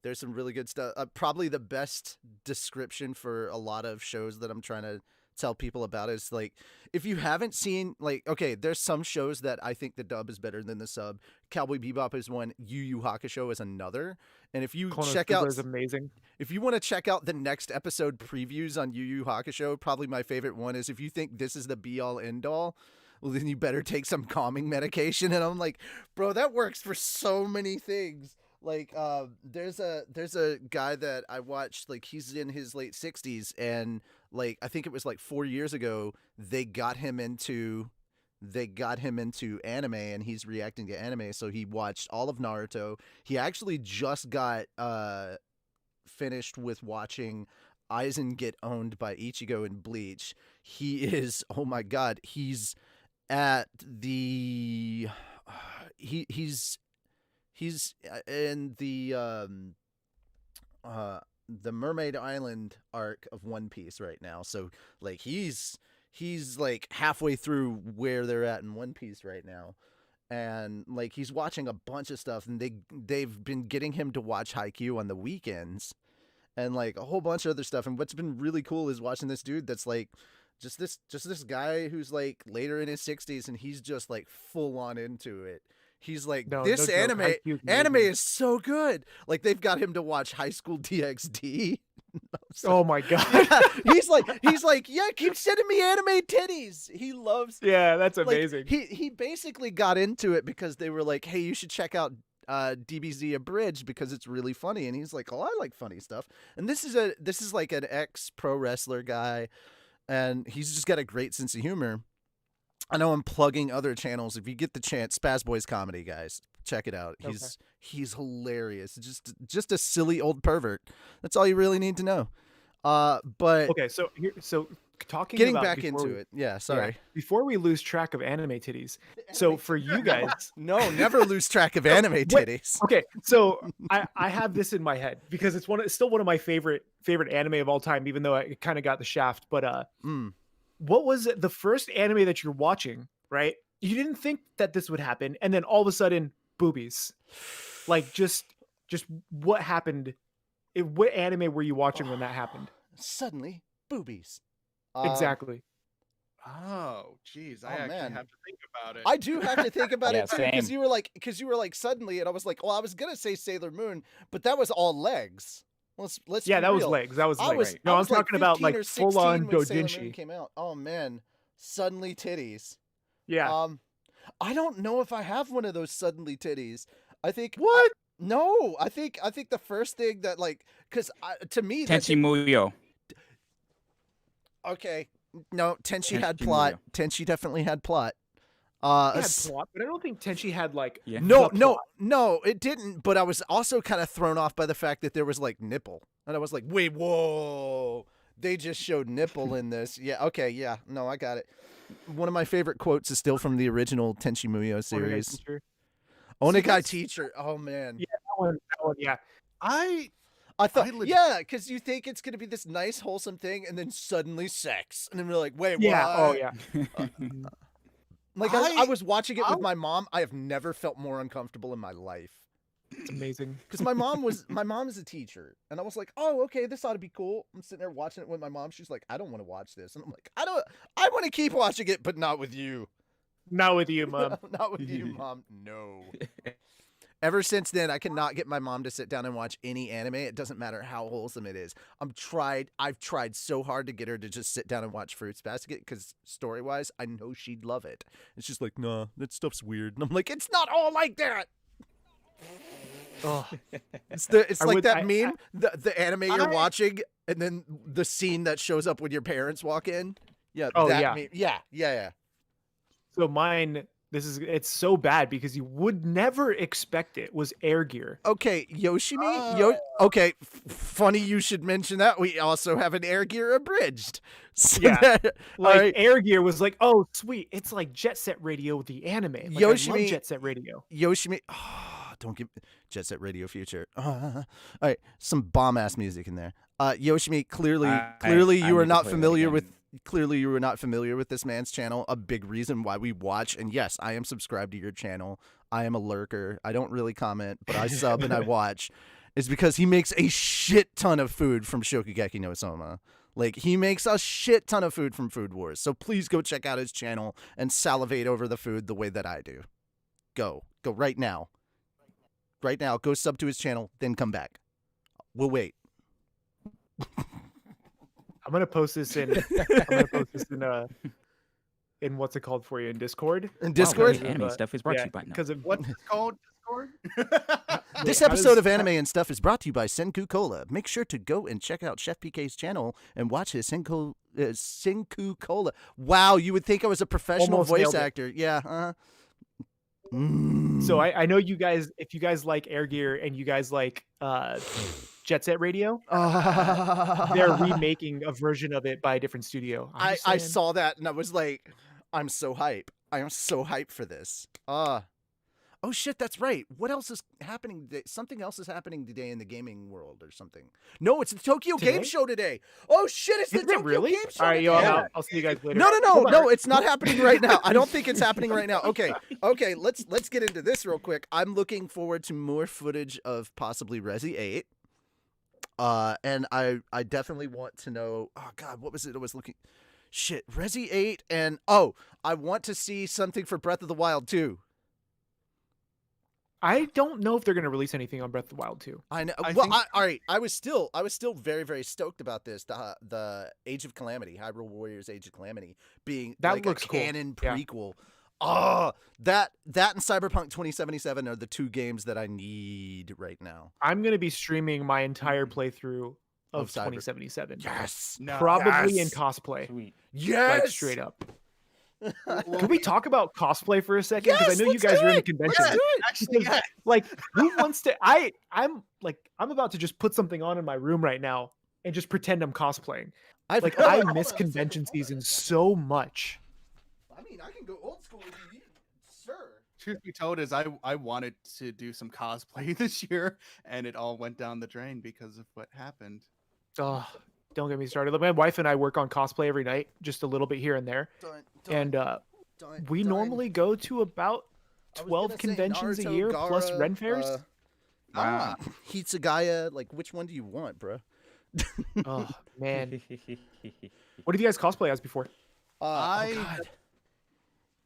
There's some really good stuff. Probably the best description for a lot of shows that I'm trying to tell people about is like, if you haven't seen, like, okay, there's some shows that I think the dub is better than the sub. Cowboy Bebop is one. Yu Yu Hakusho is another. And if you check out, is amazing. if you want to check out the next episode previews on Yu Yu Hakusho, probably my favorite one is if you think this is the be all end all, well, then you better take some calming medication. And I'm like, bro, that works for so many things. Like, there's a guy that I watched, like, he's in his late 60s, and like, I think it was like 4 years ago, they got him into anime, and he's reacting to anime. So he watched all of Naruto. He actually just got finished with watching Aizen get owned by Ichigo in Bleach. He is, oh my god, he's at the he's in the Mermaid Island arc of One Piece right now. So like he's like halfway through where they're at in One Piece right now. And like he's watching a bunch of stuff, and they've been getting him to watch Haikyuu on the weekends and like a whole bunch of other stuff. And what's been really cool is watching this dude that's like just this guy who's like later in his 60s, and he's just like full on into it. He's like, this anime is so good. Like, they've got him to watch High School DxD. Oh my god. he's like, yeah, keep sending me anime titties. He loves. Yeah, that's amazing. Like, he basically got into it because they were like, hey, you should check out DBZ Abridged because it's really funny. And he's like, oh, I like funny stuff. And this is like an ex pro wrestler guy, and he's just got a great sense of humor. I know I'm plugging other channels. If you get the chance, Spaz Boys Comedy, guys, check it out. He's hilarious. Just a silly old pervert. That's all you really need to know. But okay, so talking getting about back into it. Yeah, sorry. Yeah, before we lose track of anime titties. So for you guys, no, never lose track of anime titties. Okay, so I have this in my head because it's still one of my favorite anime of all time, even though I kind of got the shaft. But what was the first anime that you're watching, right? You didn't think that this would happen, and then all of a sudden, boobies. Like, just what happened? What anime were you watching when that happened? Suddenly, boobies. Exactly. Oh, geez. I actually have to think about it. I do have to think about it, too, same. because you were like, suddenly, and I was like, well, I was going to say Sailor Moon, but that was all legs. Let's yeah, be that was real. legs. That was legs. Right. No, I I'm was talking about like full on doujinshi. Came out. Oh man, suddenly titties. Yeah. I don't know if I have one of those suddenly titties. I think what? No, I think the first thing that like, because to me, Tenchi Muyo. Okay, no, Tenchi had plot. Muyo. Tenchi definitely had plot. It had plot, but I don't think Tenchi had like No, it didn't. But I was also kind of thrown off by the fact that there was like nipple, and I was like, wait, whoa, they just showed nipple in this. Yeah, okay, yeah, no, I got it. One of my favorite quotes is still from the original Tenchi Muyo series. Onegai teacher. Oh man. Yeah, that one. Yeah. I thought, because you think it's gonna be this nice wholesome thing, and then suddenly sex, and then we're like, wait, yeah, what? oh yeah. Like I was watching it with my mom. I have never felt more uncomfortable in my life. It's amazing. Because my mom is a teacher, and I was like, oh, okay, this ought to be cool. I'm sitting there watching it with my mom. She's like, I don't want to watch this, and I'm like, I want to keep watching it, but not with you. Not with you, Mom. Not with you, Mom. No. Ever since then, I cannot get my mom to sit down and watch any anime. It doesn't matter how wholesome it is. I've tried so hard to get her to just sit down and watch Fruits Basket because story-wise, I know she'd love it. It's just like, nah, that stuff's weird. And I'm like, it's not all like that. Oh. It's like that meme, the anime you're watching, and then the scene that shows up when your parents walk in. Yeah. Oh, that yeah. meme. Yeah. So mine, it's so bad because you would never expect it, was Air Gear. Okay, Yoshimi. Okay, funny you should mention that. We also have an Air Gear abridged. So yeah, right. Air Gear was like, oh sweet, it's like Jet Set Radio, the anime. Like, Yoshimi, I love Jet Set Radio. Yoshimi. Oh, don't give Jet Set Radio Future. All right, some bomb ass music in there. Yoshimi, clearly you are not familiar with. Clearly, you were not familiar with this man's channel. A big reason why we watch, and yes, I am subscribed to your channel. I am a lurker. I don't really comment, but I sub and I watch. is because he makes a shit ton of food from Shokugeki no Soma. Like, he makes a shit ton of food from Food Wars. So please go check out his channel and salivate over the food the way that I do. Go right now. Right now, go sub to his channel, then come back. We'll wait. I'm gonna post this in. In what's it called for you in Discord? In Wow, Discord? guys, anime stuff is brought to you by now. Because of What's it called? Discord? This how episode does- of Anime and Stuff is brought to you by Senku Cola. Make sure to go and check out ChefPK's channel and watch his Senku Cola. Wow, you would think I was a professional Almost voice nailed it. actor. Yeah, So I know you guys, if you guys like Air Gear and you guys like Jet Set Radio, they're remaking a version of it by a different studio. I'm just I saying. saw that and I was like, I'm so hype. I am so hyped for this. Oh shit, that's right. What else is happening today? Something else is happening today in the gaming world or something. No, it's the Tokyo Game Today? Show today. Oh shit, it's the Is it Tokyo really? Game Show All right, today. yo, I'll see you guys later. No, it's not happening right now. I don't think it's happening right now. Okay, let's get into this real quick. I'm looking forward to more footage of possibly Resi 8. And I definitely want to know, oh god, what was it I was looking, shit, Resi 8, and I want to see something for Breath of the Wild 2. I don't know if they're gonna release anything on Breath of the Wild 2. I know. I Well, think- all right. I was still very, very stoked about this. The Age of Calamity, Hyrule Warriors Age of Calamity, being That like looks a cool. canon Yeah. prequel. Oh, that and Cyberpunk 2077 are the two games that I need right now. I'm gonna be streaming my entire playthrough Of of Cyber- 2077. Yes. No. Probably in Yes. cosplay, Sweet. Yes. like straight up. Well, Can we talk about cosplay for a second? Because Yes, I know you let's guys do are in the it. convention. Let's do it. Actually, Because, yeah. like, who wants to? I'm about to just put something on in my room right now and just pretend I'm cosplaying. Like, I miss convention season so much. I mean, I can go old school with you, sir. Truth be told, is I wanted to do some cosplay this year, and it all went down the drain because of what happened. Oh, don't get me started. My wife and I work on cosplay every night, just a little bit here and there. And we normally go to about 12 conventions a year plus Ren fairs. Wow. Hitsugaya, like, which one do you want, bro? Oh man, what have you guys cosplay as before? I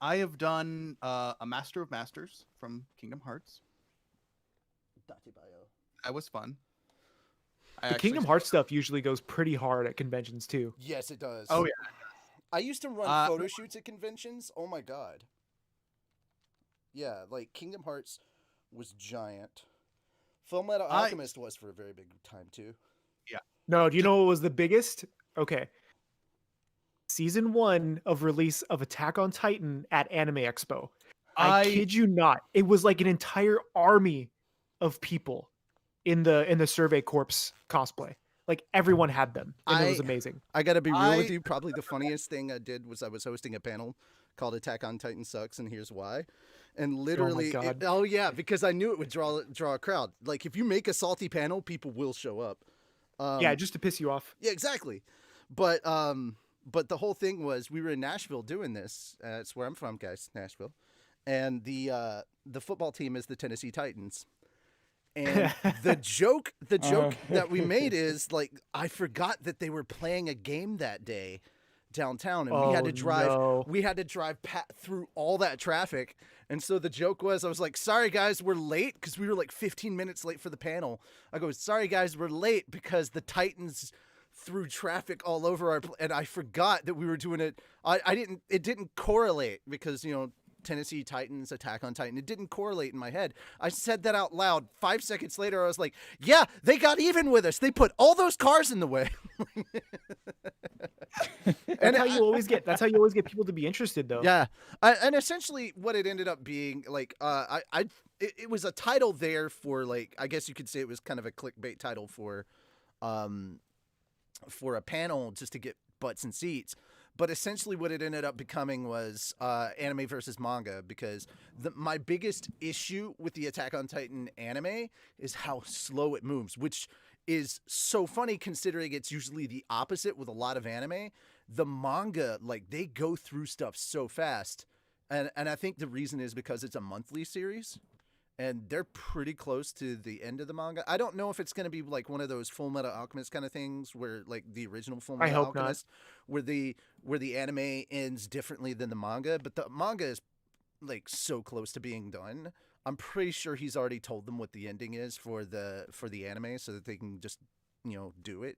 have done a Master of Masters from Kingdom Hearts. That was fun. The Kingdom Hearts stuff usually goes pretty hard at conventions too. Yes, it does. Oh yeah. I used to run photo shoots at conventions. Oh my god. Yeah, like Kingdom Hearts was giant. Fullmetal Alchemist was for a very big time too. No, do you know what was the biggest? Okay. Season 1 of release of Attack on Titan at Anime Expo. I kid you not. It was like an entire army of people in the Survey Corps cosplay. Like everyone had them, and it was amazing. I gotta be real with you. Probably the funniest thing I did was I was hosting a panel called Attack on Titan Sucks, and here's why. And literally, God. yeah, because I knew it would draw a crowd. Like if you make a salty panel, people will show up. Yeah, just to piss you off. Yeah, exactly. But the whole thing was we were in Nashville doing this. It's where I'm from, guys, Nashville. And the football team is the Tennessee Titans. And the joke that we made is like I forgot that they were playing a game that day downtown, and we had to drive through all that traffic. And so the joke was, I was like, sorry guys, we're late, because we were like 15 minutes late for the panel. I go, sorry guys, we're late because the Titans threw traffic all over and I forgot that we were doing it. It didn't correlate because, you know, Tennessee Titans, Attack on Titan. It didn't correlate in my head. I said that out loud. 5 seconds later, I was like, yeah, they got even with us. They put all those cars in the way. That's how you always get people to be interested, though. Yeah. And essentially what it ended up being, like, it was a title there for, like, I guess you could say it was kind of a clickbait title for a panel just to get butts and seats. But essentially what it ended up becoming was anime versus manga, because my biggest issue with the Attack on Titan anime is how slow it moves, which is so funny considering it's usually the opposite with a lot of anime. The manga, like, they go through stuff so fast. And I think the reason is because it's a monthly series. and they're pretty close to the end of the manga. I don't know if it's going to be like one of those Full Metal Alchemist kind of things where like the original Full I Metal hope not. Alchemist where the anime ends differently than the manga, but the manga is like so close to being done. I'm pretty sure he's already told them what the ending is for the anime so that they can just, do it.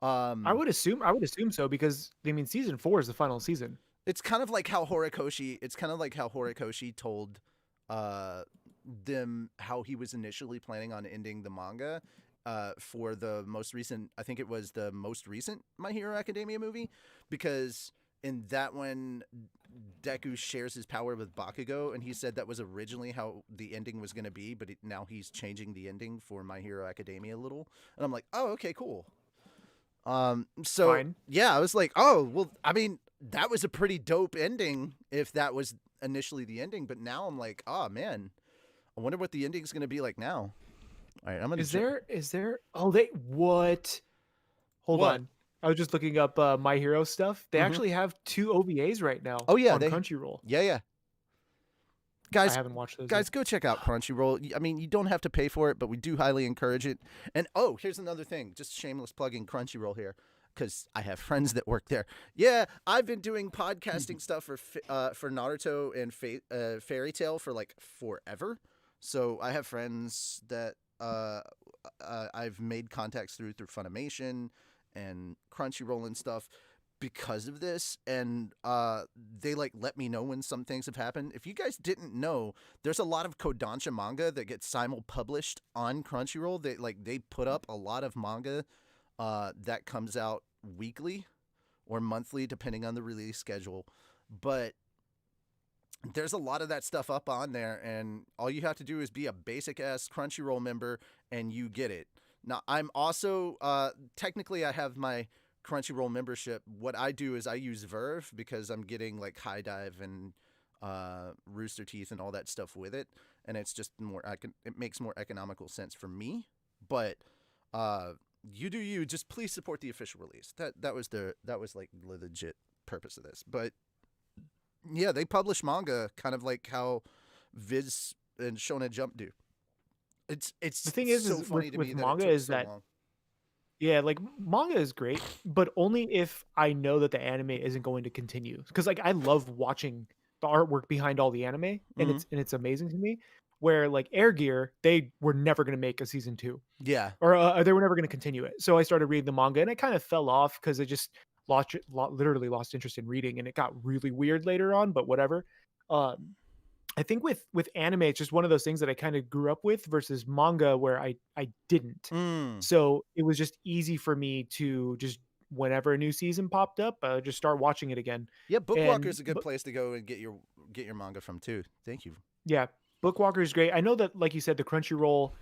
I would assume so because I mean season 4 is the final season. It's kind of like how Horikoshi told them how he was initially planning on ending the manga for the most recent, I think it was the most recent My Hero Academia movie, because in that one Deku shares his power with Bakugo, and he said that was originally how the ending was going to be, but now he's changing the ending for My Hero Academia a little. And I'm like, oh, okay, cool. So Fine. yeah, I was like, oh, well, I mean, that was a pretty dope ending if that was initially the ending, but now I'm like, oh man, I wonder what the ending's going to be like now. All right, I'm going to Is there oh they what? Hold What? on. I was just looking up My Hero stuff. They Mhm. actually have 2 OVAs right now Oh yeah, on Crunchyroll. Yeah. I Guys, haven't watched those yet. go check out Crunchyroll. I mean, you don't have to pay for it, but we do highly encourage it. And oh, here's another thing, just shameless plugging Crunchyroll here, because I have friends that work there. Yeah, I've been doing podcasting stuff for Naruto and Fairy Tail for like forever. So I have friends that I've made contacts through Funimation and Crunchyroll and stuff because of this, and they like let me know when some things have happened. If you guys didn't know, there's a lot of Kodansha manga that gets simul-published on Crunchyroll. They put up a lot of manga that comes out weekly or monthly depending on the release schedule, but there's a lot of that stuff up on there, and all you have to do is be a basic ass Crunchyroll member and you get it. Now I'm also technically I have my Crunchyroll membership. What I do is I use Verve because I'm getting like High Dive and Rooster Teeth and all that stuff with it, and it's just it makes more economical sense for me. But you do you. Just please support the official release. That was like the legit purpose of this. But yeah, they publish manga kind of like how Viz and Shonen Jump do. It's The thing so is funny to with me that manga it took is so that long. yeah, like manga is great, but only if I know that the anime isn't going to continue. Because like I love watching the artwork behind all the anime, and it's amazing to me. Where like Air Gear, they were never going to make a season 2, Yeah. or they were never going to continue it. So I started reading the manga, and I kind of fell off because I just literally lost interest in reading, and it got really weird later on. But whatever. I think with anime, it's just one of those things that I kind of grew up with versus manga where I didn't. Mm. So it was just easy for me to just whenever a new season popped up, just start watching it again. Yeah, Bookwalker is And a good place to go and get your manga from too. Thank you. yeah, Bookwalker is great. I know that, like you said, the Crunchyroll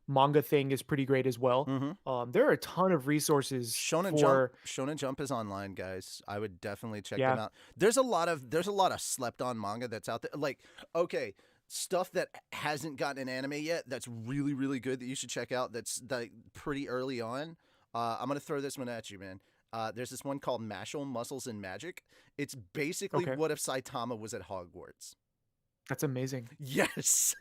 manga thing is pretty great as well. Mm-hmm. There are a ton of resources Shonen Jump is online, guys. I would definitely check them out. There's a lot of slept on manga that's out there. Like, okay, stuff that hasn't gotten an anime yet that's really, really good that you should check out. That's like pretty early on. I'm gonna throw this one at you, man. There's this one called Mashal, Muscles and Magic. It's basically what if Saitama was at Hogwarts. That's amazing. Yes.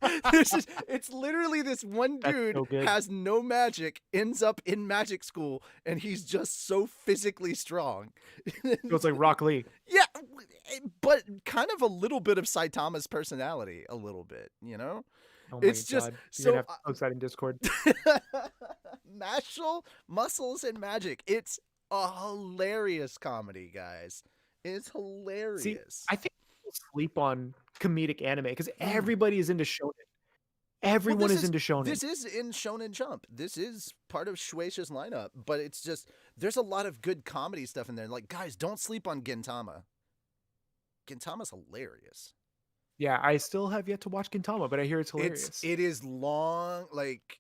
It's literally this one dude so has no magic, ends up in magic school, and he's just so physically strong. So it's like Rock Lee. Yeah, but kind of a little bit of Saitama's personality, a little bit, you know? Oh my It's just God. You're so gonna have to post that in Discord. Mashal, Muscles and Magic. It's a hilarious comedy, guys. It's hilarious. See, I think people sleep on comedic anime because everybody is into shonen. Everyone is into shonen. This is in Shonen Jump. This is part of Shueisha's lineup, but it's just there's a lot of good comedy stuff in there. Like, guys, don't sleep on Gintama. Gintama's hilarious. Yeah, I still have yet to watch Gintama, but I hear it's hilarious. It is long. Like,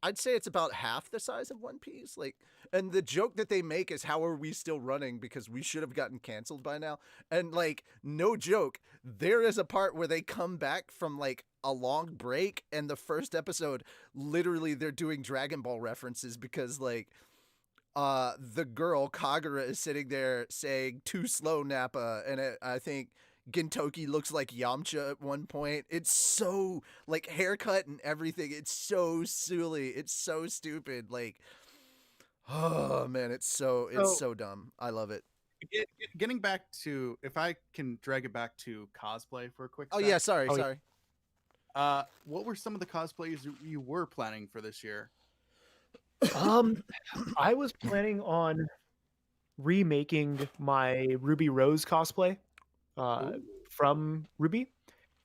I'd say it's about half the size of One Piece. Like, and the joke that they make is, how are we still running? Because we should have gotten canceled by now. And like, no joke, there is a part where they come back from like a long break, and the first episode, literally they're doing Dragon Ball references because like, the girl Kagura is sitting there saying "too slow, Nappa," and I think Gintoki looks like Yamcha at one point. It's so like haircut and everything. It's so silly. It's so stupid. Like, oh man, it's So so dumb. I love it. getting back to, if I can drag it back to cosplay for a quick Oh sec. yeah, sorry. What were some of the cosplays you were planning for this year? I was planning on remaking my Ruby Rose cosplay Ooh. from Ruby,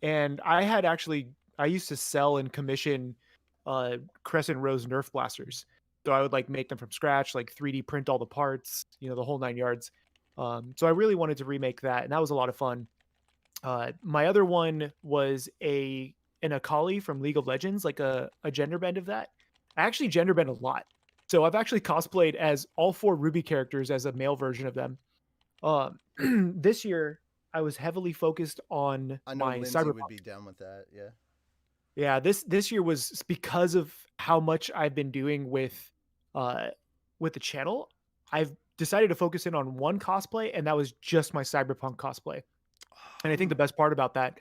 and I used to sell and commission Crescent Rose Nerf blasters. So I would like make them from scratch, like 3D print all the parts, the whole 9 yards. So I really wanted to remake that, and that was a lot of fun. My other one was an Akali from League of Legends, like a gender bend of that. I actually gender bend a lot. So I've actually cosplayed as all 4 Ruby characters as a male version of them. This year I was heavily focused on I know my Lindsay would Cyberpunk. be down with that. Yeah. Yeah, this year was because of how much I've been doing uh with the channel. I've decided to focus in on one cosplay, and that was just my Cyberpunk cosplay. And I think the best part about that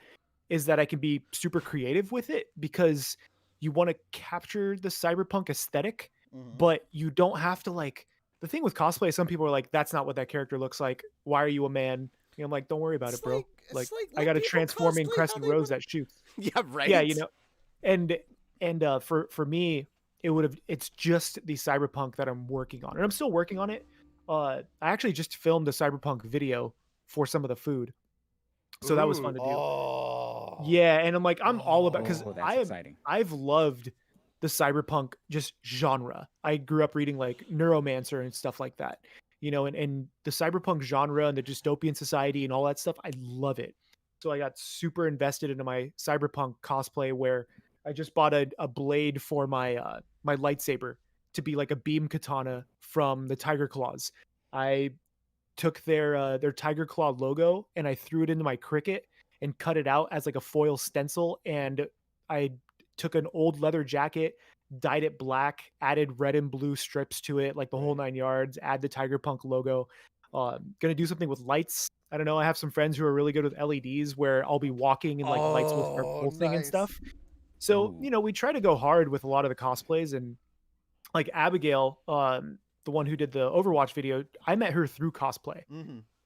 is that I can be super creative with it because you want to capture the cyberpunk aesthetic, but you don't have to like the thing with cosplay. Some people are like, that's not what that character looks like. Why are you a man? I'm like, don't worry about it, bro. Like I got a people transforming cosplay how crescent they rose want. that shoots. Yeah, right. Yeah, and for me, it's just the cyberpunk that I'm working on, and I'm still working on it. I actually just filmed a cyberpunk video for some of the food, so that was fun to do. Oh. Yeah, and I'm like, I'm all about, because Oh, that's exciting. I've loved the cyberpunk just genre. I grew up reading like Neuromancer and stuff like that, and the cyberpunk genre and the dystopian society and all that stuff. I love it. So I got super invested into my cyberpunk cosplay, where I just bought a blade for my lightsaber to be like a beam katana from the Tiger Claws. I took their Tiger Claw logo and I threw it into my Cricut and cut it out as like a foil stencil. And I took an old leather jacket, dyed it black, added red and blue strips to it, like the whole 9 yards, add the Tiger Punk logo. Gonna do something with lights. I don't know. I have some friends who are really good with LEDs where I'll be walking and like lights will start pulsing and Nice. stuff. So, Ooh. we try to go hard with a lot of the cosplays, and like Abigail, the one who did the Overwatch video, I met her through cosplay.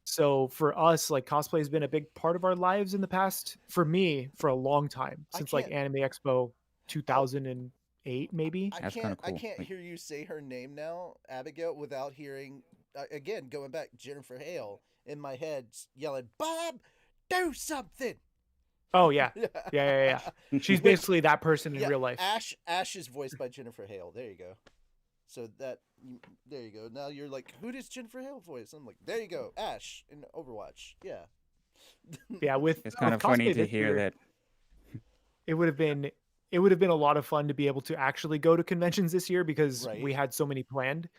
So for us, like cosplay has been a big part of our lives in the past. For me, for a long time, since like Anime Expo 2008, maybe. I That's kinda can't. I cool. can't Like- hear you say her name now, Abigail, without hearing again going back Jennifer Hale in my head yelling, "Bob, do something!" Oh yeah, yeah. She's basically that person in real life. Ash is voiced by Jennifer Hale. There you go. So there you go. Now you're like, who does Jennifer Hale voice? I'm like, there you go, Ash in Overwatch. Yeah. Yeah, with It's kind with of funny cosplay to this hear year, that. it would have been a lot of fun to be able to actually go to conventions this year because Right. we had so many planned.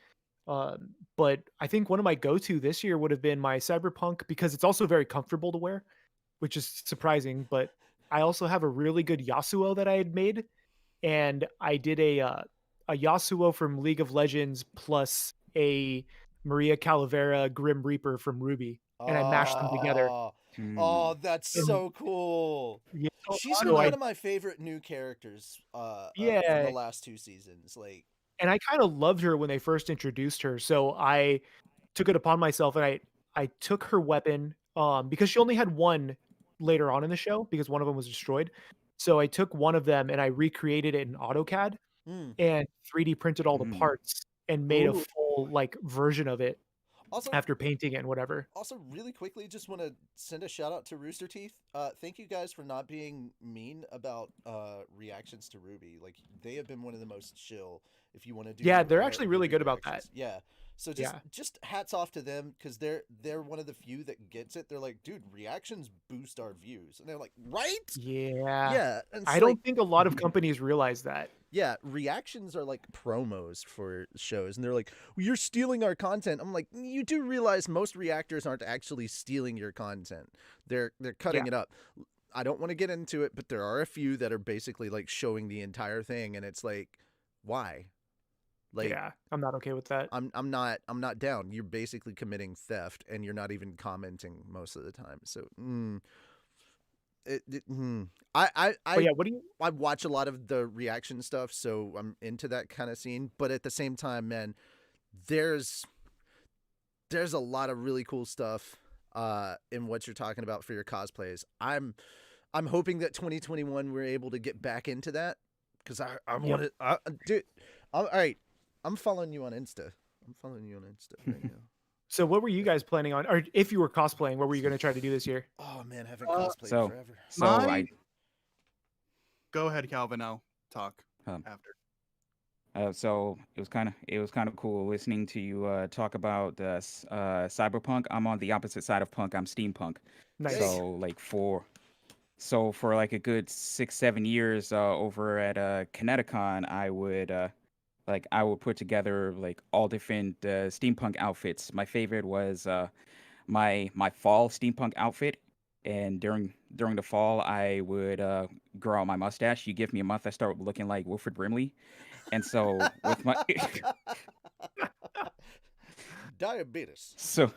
But I think one of my go-to this year would have been my Cyberpunk, because it's also very comfortable to wear, which is surprising. But I also have a really good Yasuo that I had made, and I did a Yasuo from League of Legends plus a Maria Calavera Grim Reaper from Ruby, and I mashed them together. Oh, that's And- so cool. Yeah, She's so been I- one of my favorite new characters from Yeah. the last 2 seasons. Like, and I kind of loved her when they first introduced her. So I took it upon myself, and I took her weapon because she only had one later on in the show because one of them was destroyed. So I took one of them and I recreated it in AutoCAD and 3D printed all the parts and made a full like version of it also after painting it and whatever. Also, really quickly, just want to send a shout out to Rooster Teeth. Thank you guys for not being mean about reactions to Ruby. Like, they have been one of the most chill. If you want to do, Yeah, they're actually really Ruby good about that. reactions. Yeah. So just hats off to them, because they're one of the few that gets it. They're like, dude, reactions boost our views, and they're like, right? Yeah. Yeah. And I don't think a lot of companies realize that. Yeah, reactions are like promos for shows, and they're like, well, "You're stealing our content." I'm like, you do realize most reactors aren't actually stealing your content; they're cutting it up. I don't want to get into it, but there are a few that are basically like showing the entire thing, and it's like, why? Like, Yeah, I'm not okay with that. I'm not down. You're basically committing theft, and you're not even commenting most of the time. So, But yeah, what do you? I watch a lot of the reaction stuff, so I'm into that kind of scene. But at the same time, man, there's a lot of really cool stuff in what you're talking about for your cosplays. I'm hoping that 2021 we're able to get back into that because I want to dude. All right, I'm following you on Insta. Right now. So what were you guys planning on, or if you were cosplaying, what were you going to try to do this year? Oh man, I haven't cosplayed So, forever. so I Go ahead, Calvin. I'll talk Um, after. so it was kind of cool listening to you talk about cyberpunk. I'm on the opposite side of punk. I'm steampunk. Nice. So for like a good 6-7 years over at Kineticon, I would put together like all different steampunk outfits. My favorite was my fall steampunk outfit, and during the fall I would grow out my mustache. You give me a month, I start looking like Wilfred Brimley, and so with my Diabetes. so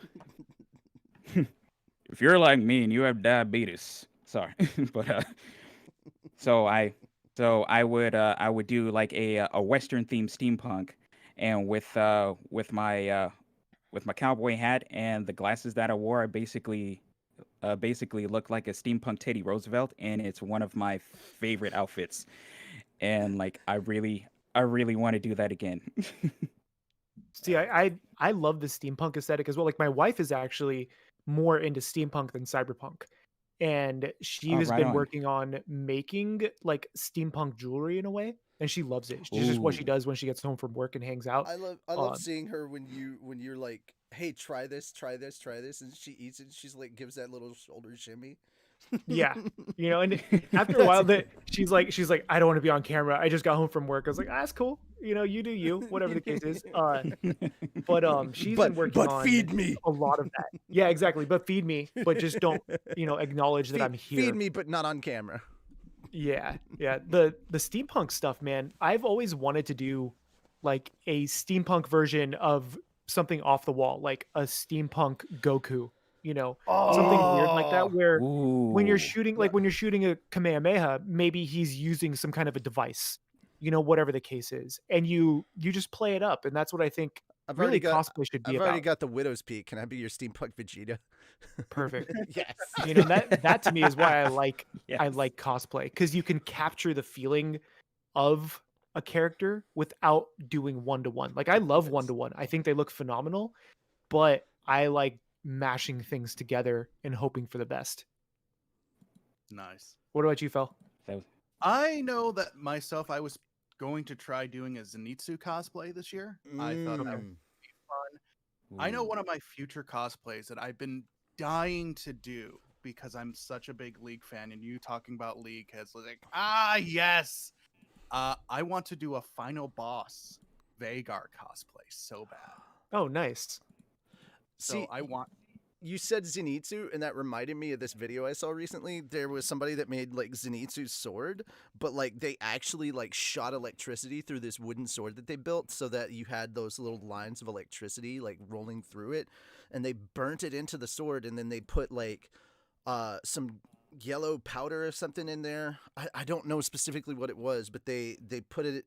if you're like me and you have diabetes, sorry, but so I would do like a Western themed steampunk, and with my cowboy hat and the glasses that I wore, I basically looked like a steampunk Teddy Roosevelt, and it's one of my favorite outfits. And like I really want to do that again. See, I love the steampunk aesthetic as well. Like my wife is actually more into steampunk than cyberpunk. And she Oh, has right been on. working on making like steampunk jewelry in a way, and she loves it. It's just what she Ooh. does when she gets home from work and hangs out. I love Um, seeing her when you're like, hey, try this, and she eats it. And she's like, gives that little shoulder shimmy. yeah, and after a That's while, that she's like, I don't want to be on camera. I just got home from work. I was like, that's cool. You do you, whatever the case is. But she's been working but on feed me. a lot of that. Yeah, exactly. But feed me, but just don't acknowledge that I'm here. Feed me, but not on camera. Yeah, yeah. The steampunk stuff, man. I've always wanted to do like a steampunk version of something off the wall, like a steampunk Goku, something weird like that, Oh, where when you're Ooh. shooting, like when you're shooting a Kamehameha, maybe he's using some kind of a device, whatever the case is, and you just play it up, and that's what I think I've really already got cosplay should be I've already about. got the widow's peak. Can I be your steampunk Vegeta? Perfect. Yes. That to me is why I like Yes. cosplay, because you can capture the feeling of a character without doing one-to-one. Like I love Yes. one-to-one. I think they look phenomenal, but I like mashing things together and hoping for the best. Nice. What about you, Fel? That was, I know that myself. I was going to try doing a Zenitsu cosplay this year. I thought that would be fun. I know ooh. one of my future cosplays that I've been dying to do because I'm such a big League fan, and you talking about League has like, yes. I want to do a final boss Vagar cosplay so bad. Oh, nice. So See, I want. you said Zenitsu, and that reminded me of this video I saw recently. There was somebody that made like Zenitsu's sword, but like they actually like shot electricity through this wooden sword that they built, so that you had those little lines of electricity like rolling through it, and they burnt it into the sword, and then they put like some yellow powder or something in there. I don't know specifically what it was, but they put it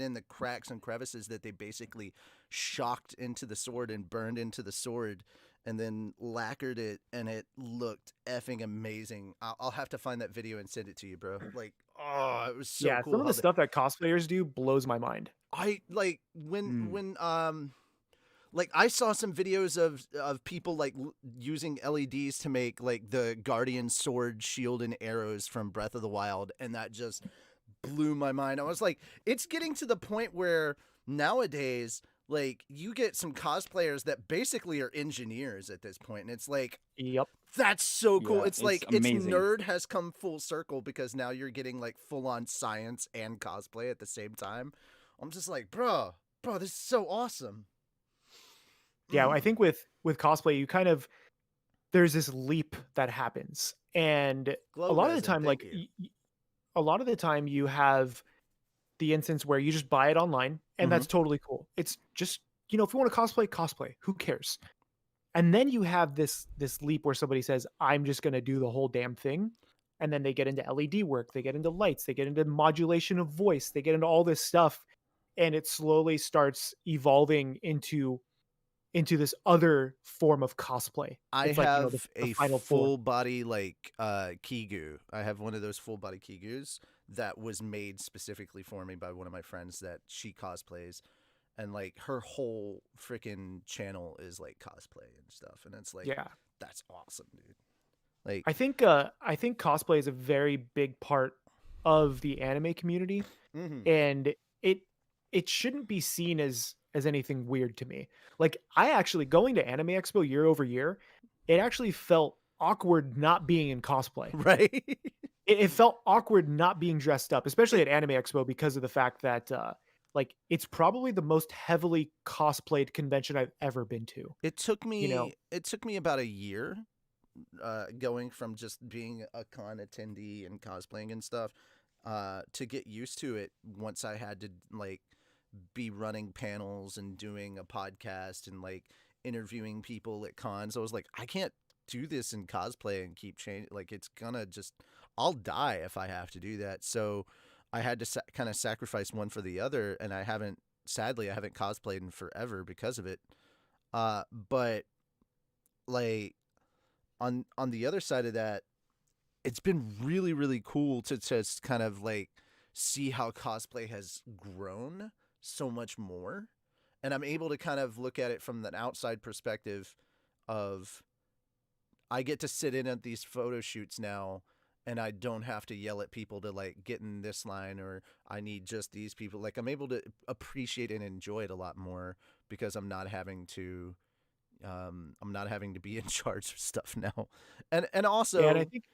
in the cracks and crevices that they basically shocked into the sword and burned into the sword, and then lacquered it, and it looked effing amazing. I'll have to find that video and send it to you, bro. Like, oh, it was so Yeah, cool. some of the stuff that cosplayers do blows my mind. I like when like I saw some videos of people like using LEDs to make like the Guardian sword, shield, and arrows from Breath of the Wild, and that just blew my mind. I was like, it's getting to the point where nowadays, like, you get some cosplayers that basically are engineers at this point, and it's like, Yep. that's so cool. Yeah, It's it's like amazing. nerd has come full circle because now you're getting like full on science and cosplay at the same time. I'm just like, bro, this is so awesome. Yeah, I think with cosplay, you kind of there's this leap that happnisand a lot of the Glow time, resin, like thank you. a lot of the time, you have the instance where you just buy it online, and that's totally cool. It's just if you want to cosplay. Who cares? And then you have this leap where somebody says, "I'm just going to do the whole damn thing," and then they get into LED work, they get into lights, they get into modulation of voice, they get into all this stuff, and it slowly starts evolving into this other form of cosplay. I It's like, have the a final form. full body like Kigu. I have one of those full body Kigus that was made specifically for me by one of my friends that she cosplays, and like her whole freaking channel is like cosplay and stuff, and it's like Yeah. that's awesome, dude. Like I think cosplay is a very big part of the anime community, mhm. and it it shouldn't be seen as anything weird to me. Like, I actually going to Anime Expo year over year, it actually felt awkward not being in cosplay. Right? It felt awkward not being dressed up, especially at Anime Expo because of the fact that like it's probably the most heavily cosplayed convention I've ever been to. It took You know, me about a year going from just being a con attendee and cosplaying and stuff to get used to it once I had to like be running panels and doing a podcast and like interviewing people at cons. I was like, I can't do this in cosplay and keep changing. Like, it's gonna just, I'll die if I have to do that. So I had to kind of sacrifice one for the other, and sadly, I haven't cosplayed in forever because of it. But like on the other side of that, it's been really, really cool to just kind of like see how cosplay has grown so much more. And I'm able to kind of look at it from an outside perspective of I get to sit in at these photo shoots now, and I don't have to yell at people to like get in this line, or I need just these people. Like, I'm able to appreciate and enjoy it a lot more because I'm not having to be in charge of stuff now. And and I also think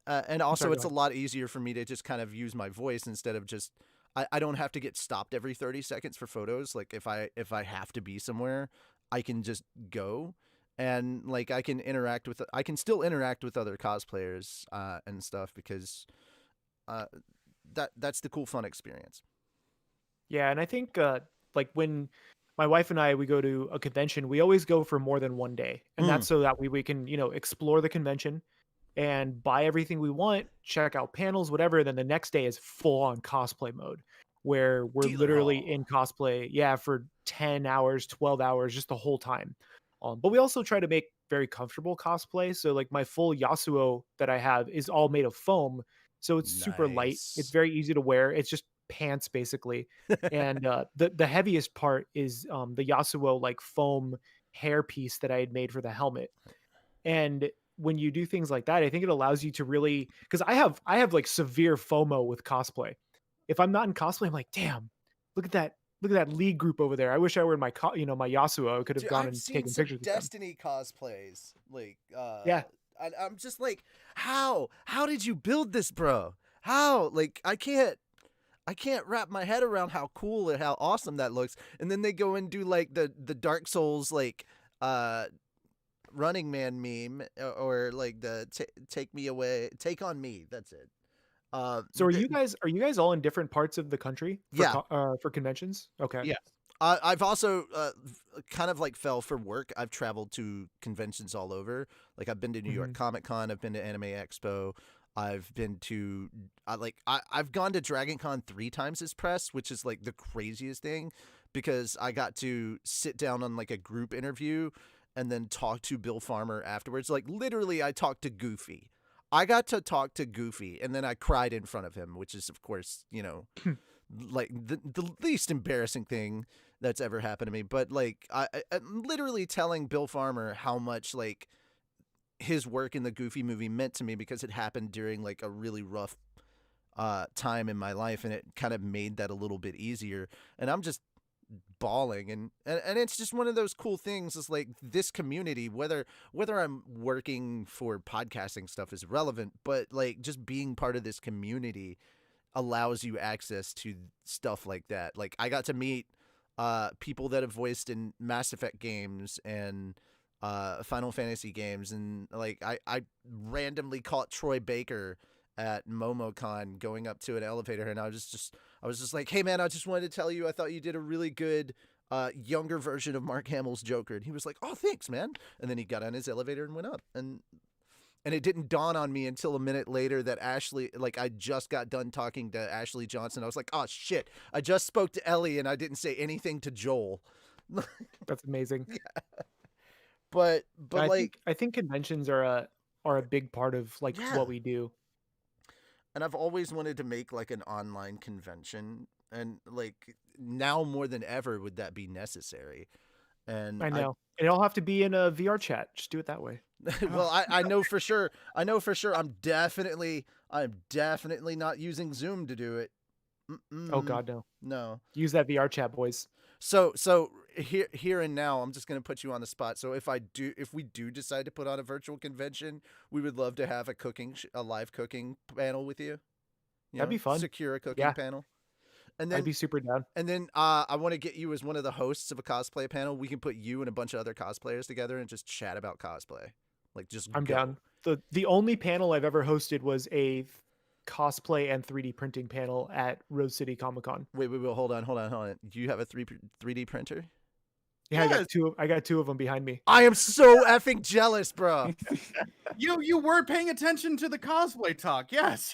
and I'm also sorry, go it's a ahead. lot easier for me to just kind of use my voice instead of just I don't have to get stopped every 30 seconds for photos. Like, if I have to be somewhere, I can just go, and like I can still interact with other cosplayers and stuff because uh that's the cool fun experience. Yeah, and I think like when my wife and I we go to a convention, we always go for more than one day, and Mm, that's so that we can explore the convention and buy everything we want, check out panels, whatever. And then the next day is full on cosplay mode, where we're dealer literally hall. in cosplay, yeah, for 10 hours, 12 hours, just the whole time. But we also try to make very comfortable cosplay. So like my full Yasuo that I have is all made of foam. So it's super light. It's Nice. very easy to wear. It's just pants basically. And the heaviest part is the Yasuo like foam hair piece that I had made for the helmet. And when you do things like that, I think it allows you to really, because I have like severe FOMO with cosplay. If I'm not in cosplay, I'm like, damn, look at that, look at that league group over there. I wish I were in my my Yasuo. I could have Dude, gone I've and seen taken some pictures with them. Destiny cosplays. Like, Yeah. I'm just like, how did you build this, bro? How? Like, I can't wrap my head around how cool and how awesome that looks. And then they go and do like the Dark Souls like uh Running Man meme, or like the take me away, take on me. That's it. Uh, So th- are you guys all in different parts of the country yeah, for conventions? Okay. Yes. I've also kind of like fell for work. I've traveled to conventions all over. Like, I've been to New York Hmm. Comic Con. I've been to Anime Expo. I've been to I've gone to Dragon Con 3 times as press, which is like the craziest thing because I got to sit down on like a group interview and then talk to Bill Farmer afterwards. Like, literally, I talked to Goofy. I got to talk to Goofy, and then I cried in front of him, which is, of course, like the least embarrassing thing that's ever happened to me. But like, I'm literally telling Bill Farmer how much like his work in the Goofy movie meant to me because it happened during like a really rough time in my life, and it kind of made that a little bit easier. And I'm just bawling, and it's just one of those cool things is like this community, whether I'm working for podcasting stuff is relevant, but like just being part of this community allows you access to stuff like that. Like, I got to meet people that have voiced in Mass Effect games and Final Fantasy games, and like I randomly caught Troy Baker at MomoCon going up to an elevator, and I was just like, hey man, I just wanted to tell you I thought you did a really good younger version of Mark Hamill's Joker. And he was like, oh, thanks, man. And then he got on his elevator and went up. And And it didn't dawn on me until a minute later that Ashley, like I just got done talking to Ashley Johnson. I was like, oh shit, I just spoke to Ellie and I didn't say anything to Joel. That's amazing. But I like, think conventions are a big part of like Yeah. what we do. and I've always wanted to make like an online convention, and like now more than ever would that be necessary. And I know. It'll have to be in a VR chat. Just do it that way. well, I know for sure. I know for sure. I'm definitely not using Zoom to do it. Oh God, no. No. Use that VR chat, boys. So here and now, I'm just gonna put you on the spot. So if we do decide to put on a virtual convention, we would love to have a live cooking panel with you. That'd be fun. Secure a cooking Yeah. panel. And then I'd be super down. I want to get you as one of the hosts of a cosplay panel. We can put you and a bunch of other cosplayers together and just chat about cosplay. Like just I'm go. down. The only panel I've ever hosted was a cosplay and 3D printing panel at Rose City Comic Con. Wait, hold on. Do you have a 3D printer? Yeah, Yes. I got two of them behind me. I am so effing jealous, bro. You were paying attention to the cosplay talk. Yes.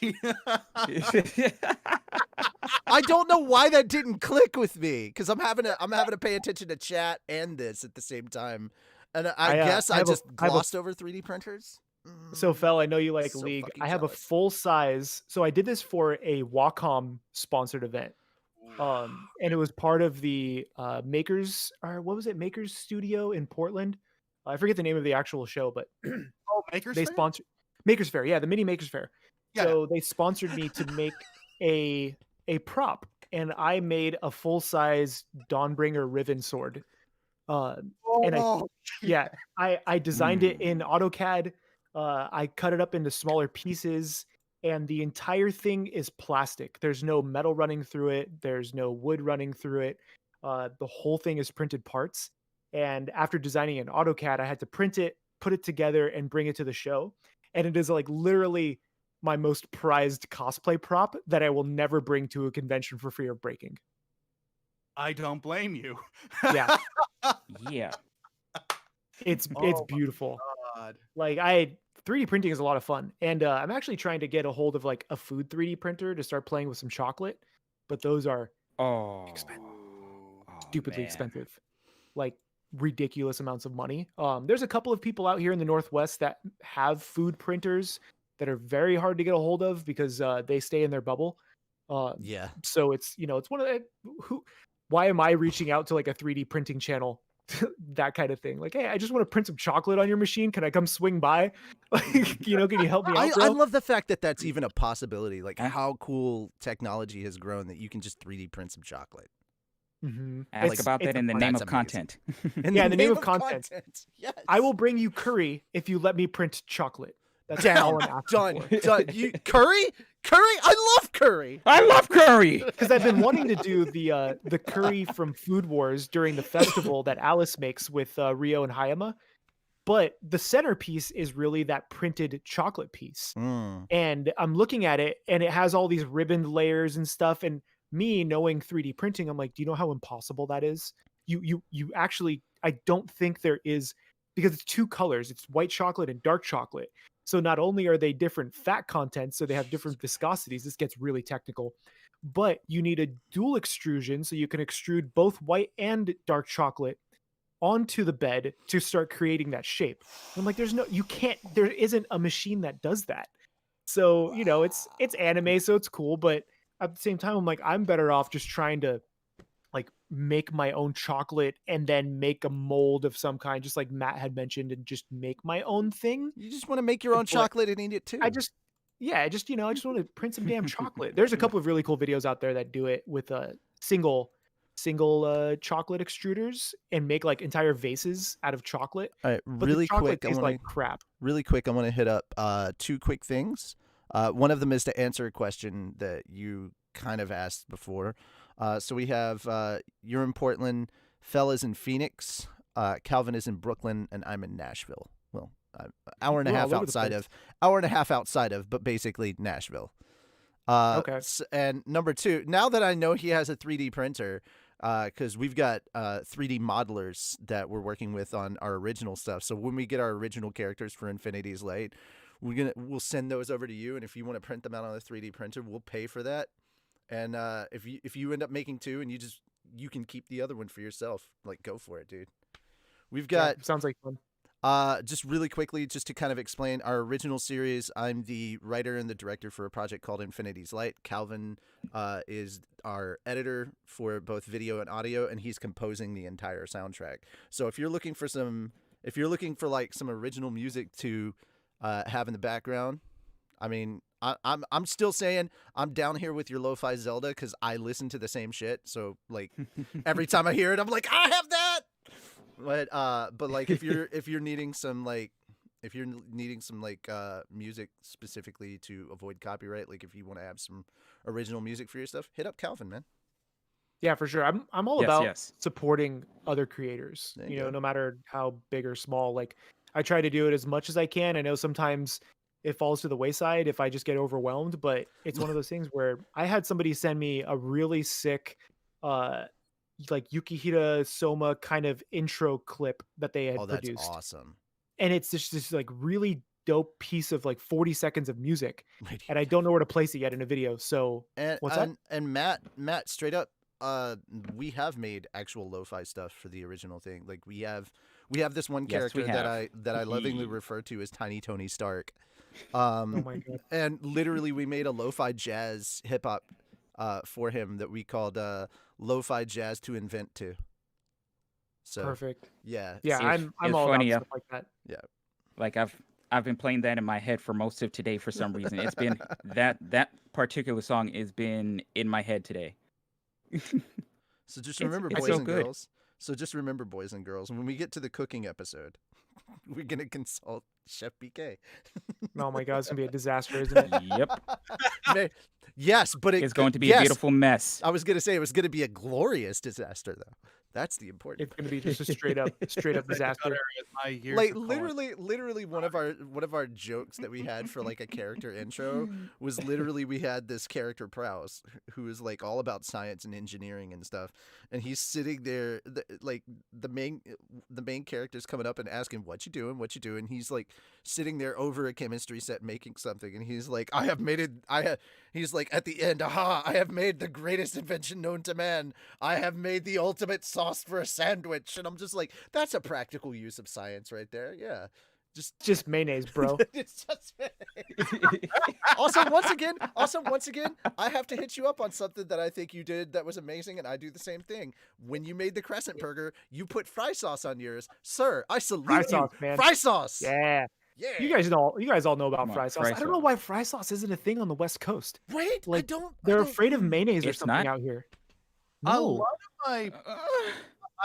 I don't know why that didn't click with me, because I'm having to pay attention to chat and this at the same time, and I guess I just glossed over 3D printers. So, Fel, I know you like So League. fucking I have a jealous. full size. So I did this for a Wacom sponsored event. And it was part of the Makers, or what was it? Makers Studio in Portland. I forget the name of the actual show, but Oh, Makers they Fair? sponsored Makers Fair. Yeah, the mini Makers Fair. Yeah. So they sponsored me to make a prop, and I made a full size Dawnbringer Riven sword. And Oh, I designed it in AutoCAD. I cut it up into smaller pieces, and the entire thing is plastic. There's no metal running through it. There's no wood running through it. The whole thing is printed parts. And after designing it in AutoCAD, I had to print it, put it together, and bring it to the show. And it is like literally my most prized cosplay prop that I will never bring to a convention for fear of breaking. I don't blame you. Yeah, Yeah. it's Oh my beautiful. God. Like 3D printing is a lot of fun, and I'm actually trying to get a hold of like a food 3D printer to start playing with some chocolate, but those are Oh. stupidly man. expensive, like ridiculous amounts of money. There's a couple of people out here in the Northwest that have food printers that are very hard to get a hold of because they stay in their bubble. Yeah. So it's it's one of the why am I reaching out to like a 3D printing channel? That kind of thing. Like, hey, I just want to print some chocolate on your machine. Can I come swing by? Like, can you help me out, bro? I love the fact that that's even a possibility. Like how cool technology has grown that you can just 3D print some chocolate. Mhm. Ask about that in the name that's of amazing. content. In Yeah, in the name of content. Yes. I will bring you curry if you let me print chocolate. That's Down. all I'm asking for. Done. You curry? I love curry. I love curry. Because I've been wanting to do the curry from Food Wars during the festival that Alice makes with Rio and Hayama, but the centerpiece is really that printed chocolate piece. And I'm looking at it, and it has all these ribboned layers and stuff. And me knowing 3D printing, I'm like, do you know how impossible that is? You actually, I don't think there is, because it's two colors. It's white chocolate and dark chocolate. So not only are they different fat content, so they have different viscosities. This gets really technical, but you need a dual extrusion so you can extrude both white and dark chocolate onto the bed to start creating that shape. I'm like, there isn't a machine that does that. So, it's anime, so it's cool, but at the same time, I'm like, I'm better off just trying to like make my own chocolate and then make a mold of some kind, just like Matt had mentioned, and just make my own thing. You just want to make your own chocolate and eat it too. I just want to print some damn chocolate. There's a couple of really cool videos out there that do it with a single chocolate extruders and make like entire vases out of chocolate. All right, But really the chocolate quick, I tastes want like crap. to hit up two quick things. One of them is to answer a question that you kind of asked before. So we have you're in Portland, Fel is in Phoenix, Calvin is in Brooklyn, and I'm in Nashville. Well, hour and a half outside of, but basically Nashville. Okay. And number two, now that I know he has a 3D printer, because we've got 3D modelers that we're working with on our original stuff. So when we get our original characters for Infinity's Light, we'll send those over to you, and if you want to print them out on a 3D printer, we'll pay for that. And if you end up making two, and you can keep the other one for yourself, like go for it, dude. We've Yeah, got sounds like fun. just really quickly, just to kind of explain our original series. I'm the writer and the director for a project called Infinity's Light. Calvin is our editor for both video and audio, and he's composing the entire soundtrack. So if you're looking for like some original music to have in the background, I mean, I'm still saying I'm down here with your lo-fi Zelda because I listen to the same shit. So like every time I hear it, I'm like, I have that. But like if you're needing some music specifically to avoid copyright, like if you want to have some original music for your stuff, hit up Calvin, man. Yeah, for sure. I'm all Yes, about yes. supporting other creators, There you go. no matter how big or small. Like I try to do it as much as I can. I know sometimes it falls to the wayside if I just get overwhelmed, but it's one of those things where I had somebody send me a really sick like Yukihira Soma kind of intro clip that they had Oh, that's produced. awesome. And it's just this like really dope piece of like 40 seconds of music. Radio. And I don't know where to place it yet in a video. So And what's that? and Matt, straight up, we have made actual lo-fi stuff for the original thing. Like we have this one Yes, we character that have. I lovingly refer to as Tiny Tony Stark. Oh my God. And literally we made a lo-fi jazz hip hop for him that we called lo-fi jazz to invent to. So Perfect. yeah. Yeah, It's- I'm it's all funny, about stuff like that. Like I've been playing that in my head for most of today for some reason. It's been that particular song has been in my head today. So just It's- remember, it's boys so and good. girls. So just remember, boys and girls, when we get to the cooking episode, we're gonna consult Chef PK. Oh my God, it's gonna be a disaster, isn't it? Yep. Yes, but It's going to be yes, a beautiful mess. I was gonna say it was gonna be a glorious disaster, though. That's the important. It's gonna be just a straight up disaster. My ears Like are calling. literally one of our jokes that we had for like a character intro was literally we had this character Prowse who is like all about science and engineering and stuff, and he's sitting there like the main character's coming up and asking what you doing. He's like sitting there over a chemistry set making something, and he's like, he's like at the end, aha, I have made the greatest invention known to man. I have made the ultimate sauce for a sandwich. And I'm just like, that's a practical use of science right there. Yeah. Just mayonnaise, bro. It's just also once again, I have to hit you up on something that I think you did that was amazing, and I do the same thing. When you made the crescent burger, you put fry sauce on yours. Sir, I salute Fry you. sauce, man. Fry sauce. Yeah. Yeah. You guys all know about Come on, fry sauce. fry I don't know sauce. why fry sauce isn't a thing on the West Coast. Wait, Like, I don't They're afraid of mayonnaise or It's something not? out here. A No. lot of my,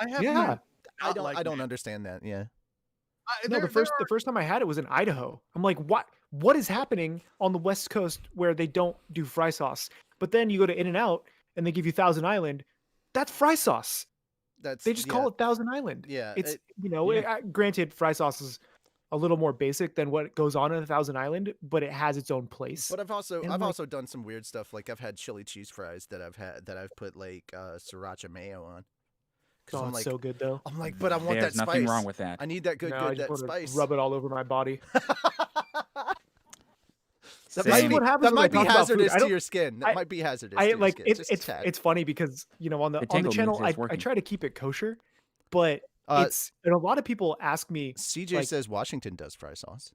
I have Yeah. my, I don't like I don't it. understand that. Yeah. No, the first time I had it was in Idaho. I'm like, what is happening on the West Coast where they don't do fry sauce? But then you go to In-N-Out and they give you Thousand Island. That's fry sauce. That's They just call it Thousand Island. Yeah. It's yeah. Granted, fry sauce is a little more basic than what goes on in a Thousand Island, but it has its own place. But I've also And, like- also done some weird stuff. Like I've had chili cheese fries that I've put like sriracha mayo on. Oh, I'm it's like, so good though. I'm like, but I want There's that nothing spice. wrong with that. I need that No, I just that want to spice. rub it all over my body. That Same. might be, what happens that when I might be talk about food. hazardous I to don't- your skin. That I- might be hazardous. I to your like skin. it's Just a it's tad. it's funny because on the tingle channel means it's I working. try to keep it kosher, but Uh, it's and a lot of people ask me, CJ like- says Washington does fry sauce.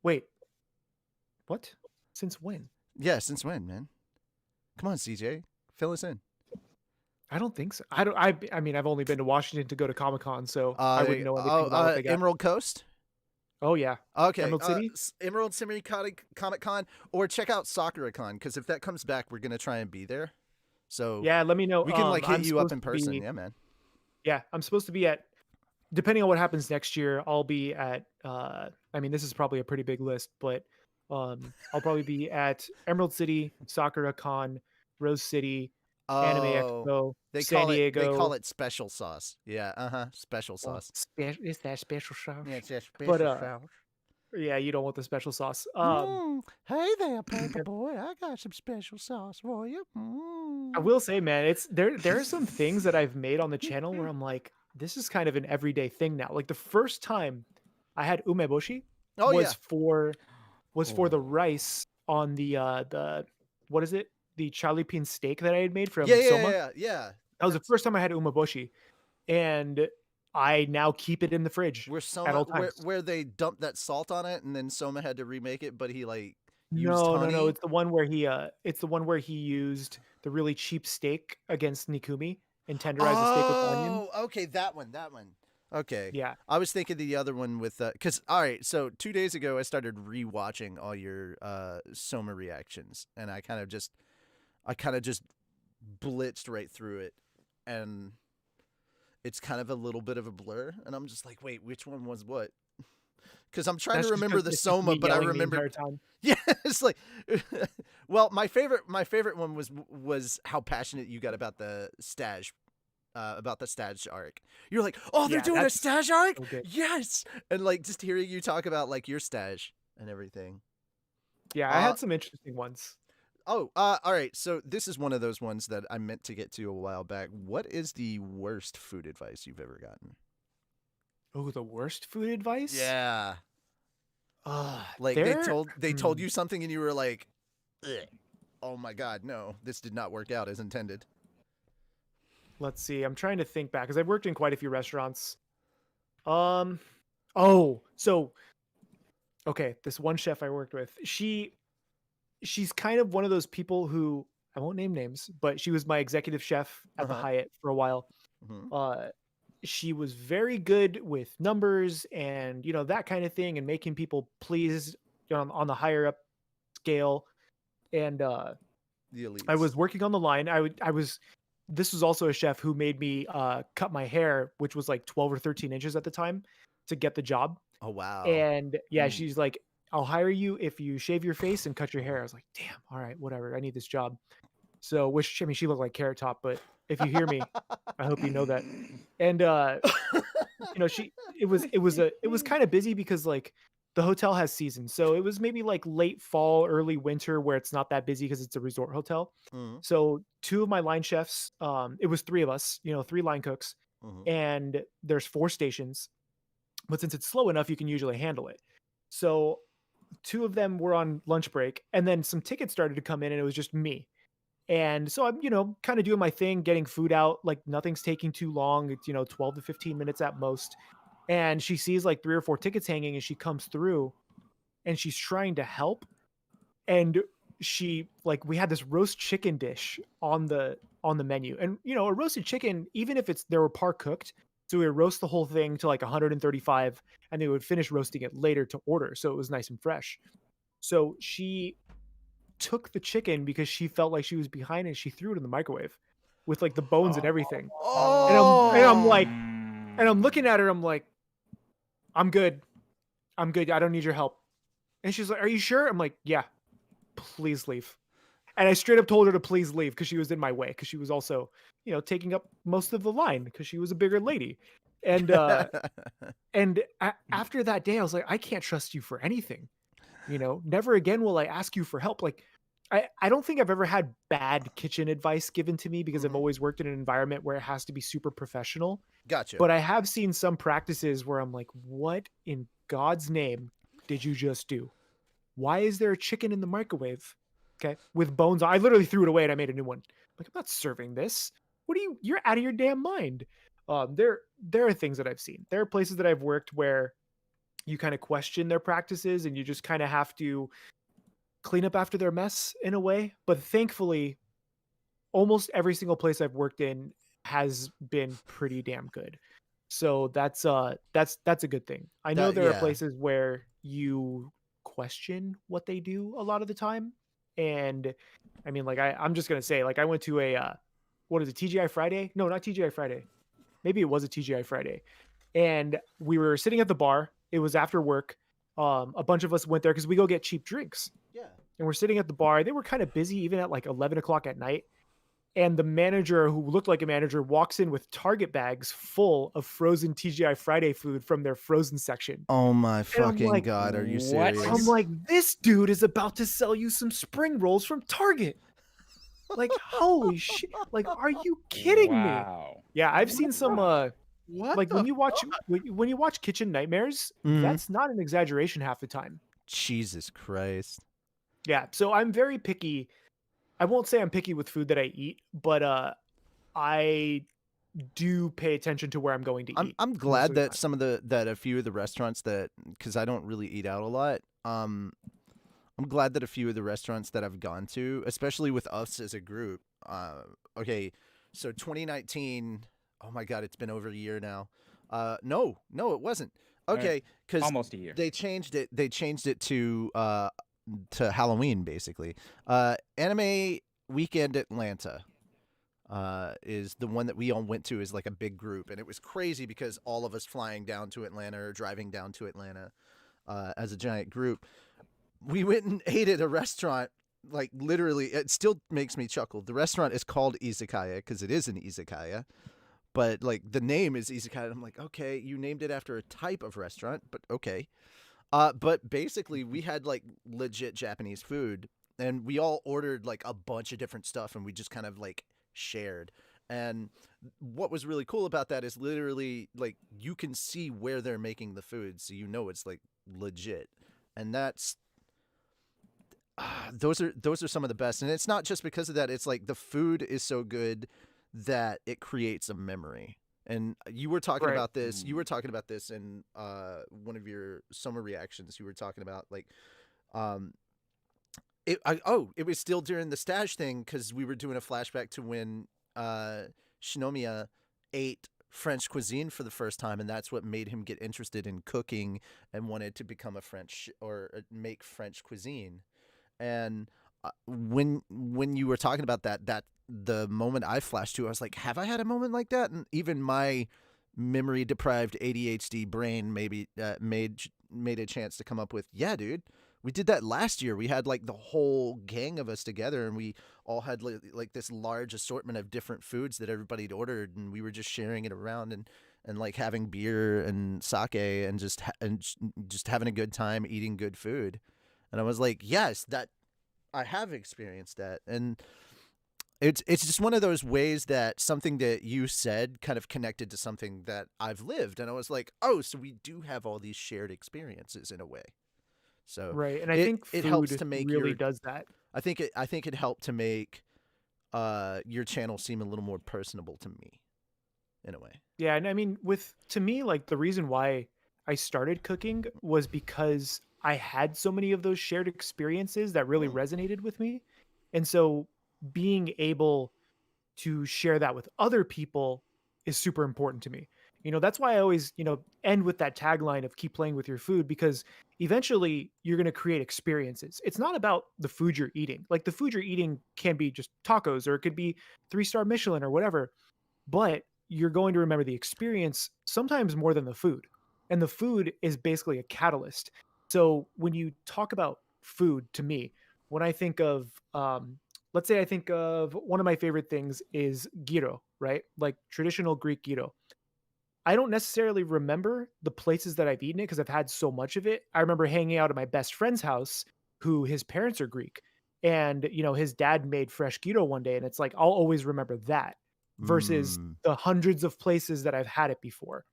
wait, what? Since when? Yeah, since when, man? Come on, CJ, fill us in. I don't think so. I mean, I've only been to Washington to go to Comic-Con, so I wouldn't know anything about what they got. Emerald Coast. Oh yeah, Okay, Emerald City? Emerald City Comic Con, or check out SakuraCon, because if that comes back, we're gonna try and be there. So yeah. Let me know. we can like hit I'm you up supposed in to be- person. Yeah, man. Yeah, I'm supposed to be at. Depending on what happens next year, I'll be at. I mean, this is probably a pretty big list, but I'll probably be at Emerald City, SakuraCon, Rose City, Anime Expo, They San call Diego. it they call it special sauce. Yeah, special sauce. Is that special sauce? Yeah, it's just But, special sauce. Yeah, you don't want the special sauce. Hey there, paper boy. I got some special sauce for you. I will say, man, it's there are some things that I've made on the channel where I'm like, this is kind of an everyday thing now. Like the first time I had umeboshi, Oh yeah. was for the Oh. rice on the what is it? The Charlie steak that I had made Yeah, from Soma. yeah. That was the That's first time I had umaboshi, and I now keep it in the fridge where at Soma all times. where they dumped that salt on it and then Soma had to remake it, but he like used No, no, no. honey. It's the one where he used the really cheap steak against Nikumi and tenderized the steak with onion. Oh, okay, that one. Okay. Yeah. I was thinking the other one with cuz all right, so 2 days ago I started rewatching all your Soma reactions and I kind of just blitzed right through it and it's kind of a little bit of a blur and I'm just like, "Wait, which one was what?" Cuz I'm trying That's to just remember 'cause the it's just Soma, me but I yelling the remember entire time. yeah, it's like well, my favorite one was how passionate you got about the stage arc. You're like, "Oh, they're Yeah, doing a that's stage arc? so good. Yes!" And like just hearing you talk about like your stage and everything. Yeah, I Uh had some interesting ones. all right. So this is one of those ones that I meant to get to a while back. What is the worst food advice you've ever gotten? Oh, the worst food advice? Yeah. Like There they told you something and you were like, "Ugh. Oh my god, no. This did not work out as intended." let's see. I'm trying to think back because I've worked in quite a few restaurants. Um, oh, so okay, this one chef I worked with, she's kind of one of those people who I won't name names, but she was my executive chef at the Uh-huh. Hyatt for a while. Mhm. She was very good with numbers and that kind of thing and making people pleased on the higher up scale. And The I was elites. working on the line. I was this was also a chef who made me cut my hair, which was like 12 or 13 inches at the time, to get the job. Oh wow. And yeah, Mm. she's like, I'll hire you if you shave your face and cut your hair. I was like, damn, all right, whatever. I need this job. So, which I mean, she looked like Carrot Top, but if you hear me, I hope you know that. And she it was kind of busy because like the hotel has seasons. So it was maybe like late fall, early winter where it's not that busy because it's a resort hotel. Mhm. So two of my line chefs, it was three of us, three line cooks, Mhm. and there's four stations. But since it's slow enough, you can usually handle it. So two of them were on lunch break, and then some tickets started to come in, and it was just me. And so I'm, kind of doing my thing, getting food out, like nothing's taking too long. It's, 12 to 15 minutes at most. And she sees like three or four tickets hanging and she comes through and she's trying to help. And we had this roast chicken dish on the menu. And a roasted chicken, even if they were par cooked, so we would roast the whole thing to like 135 and they would finish roasting it later to order. So it was nice and fresh. So she took the chicken because she felt like she was behind and she threw it in the microwave with like the bones and everything. And I'm like, and I'm looking at her, I'm like, I'm good. I'm good. I don't need your help. And she's like, are you sure? I'm like, yeah, please leave. And I straight up told her to please leave because she was in my way because she was also, taking up most of the line because she was a bigger lady. And after that day, I was like, I can't trust you for anything. Never again will I ask you for help. Like, I don't think I've ever had bad kitchen advice given to me because I've Mhm. always worked in an environment where it has to be super professional. Gotcha. But I have seen some practices where I'm like, what in God's name did you just do? Why is there a chicken in the microwave? Okay. With bones. I literally threw it away and I made a new one. Like, I'm not serving this. You're out of your damn mind. There are things that I've seen. There are places that I've worked where you kind of question their practices and you just kind of have to clean up after their mess in a way. But thankfully, almost every single place I've worked in has been pretty damn good. So that's a good thing. I know there are Yeah. places where you question what they do a lot of the time. And I mean, like I'm just gonna say, like I went to a what is it, TGI Friday? No, not TGI Friday. Maybe it was a TGI Friday. And we were sitting at the bar. It was after work. A bunch of us went there because we go get cheap drinks. Yeah. And we're sitting at the bar. They were kind of busy even at like 11 o'clock at night. And the manager, who looked like a manager, walks in with Target bags full of frozen TGI Friday food from their frozen section. Oh my And fucking god, are you What? serious? I'm like, this dude is about to sell you some spring rolls from Target. Like, holy shit. Like, are you kidding me? Wow. Yeah, I've seen some What Like the? when you watch Kitchen Nightmares, Mhm. that's not an exaggeration half the time. Jesus Christ. Yeah, so I'm very picky. I won't say I'm picky with food that I eat, but I do pay attention to where I'm going to I'm eat I'm most glad of the that time. a few of the restaurants that, because I don't really eat out a lot. I'm glad that a few of the restaurants that I've gone to, especially with us as a group. Okay, so 2019. Oh my God, it's been over a year now. No, it wasn't. Uh, Okay, because Almost a year. they changed it. They changed it to Halloween basically. Anime Weekend Atlanta is the one that we all went to as like a big group, and it was crazy because all of us flying down to Atlanta or driving down to Atlanta as a giant group. We went and ate at a restaurant. Like literally, it still makes me chuckle. The restaurant is called Izakaya because it is an izakaya, but like the name is izakaya. I'm like, okay, you named it after a type of restaurant, but okay. But basically, we had like legit Japanese food, and we all ordered like a bunch of different stuff, and we just kind of like shared. And what was really cool about that is literally like you can see where they're making the food, so you know it's like legit. And that's those are some of the best. And it's not just because of that. It's like the food is so good that it creates a memory. And you were talking Right. about this. You were talking about this in one of your summer reactions. You were talking about like um, it was still during the stage thing because we were doing a flashback to when Shinomiya ate French cuisine for the first time, and that's what made him get interested in cooking and wanted to become a French or make French cuisine. And when you were talking about that the moment I flashed to, I was like, have I had a moment like that? And even my memory deprived ADHD brain maybe made a chance to come up with, yeah, dude, we did that last year. We had like the whole gang of us together, and we all had like this large assortment of different foods that everybody'd ordered, and we were just sharing it around and like having beer and sake and just having a good time eating good food. And I was like, yes, that I have experienced that. And it's just one of those ways that something that you said kind of connected to something that I've lived. And I was like, oh, so we do have all these shared experiences in a way. So Right. And I it think it helps food to make really your does that. I think it helped to make your channel seem a little more personable to me in a way. Yeah, and I mean, with to me, like the reason why I started cooking was because I had so many of those shared experiences that really resonated with me. And so being able to share that with other people is super important to me. That's why I always, end with that tagline of keep playing with your food because eventually you're going to create experiences. It's not about the food you're eating. Like the food you're eating can be just tacos or it could be 3-star Michelin or whatever, but you're going to remember the experience sometimes more than the food. And the food is basically a catalyst. So when you talk about food to me, when I think of, let's say I think of one of my favorite things is gyro, right? Like traditional Greek gyro. I don't necessarily remember the places that I've eaten it because I've had so much of it. I remember hanging out at my best friend's house, who his parents are Greek, and his dad made fresh gyro one day, and it's like I'll always remember that versus Mm. the hundreds of places that I've had it before.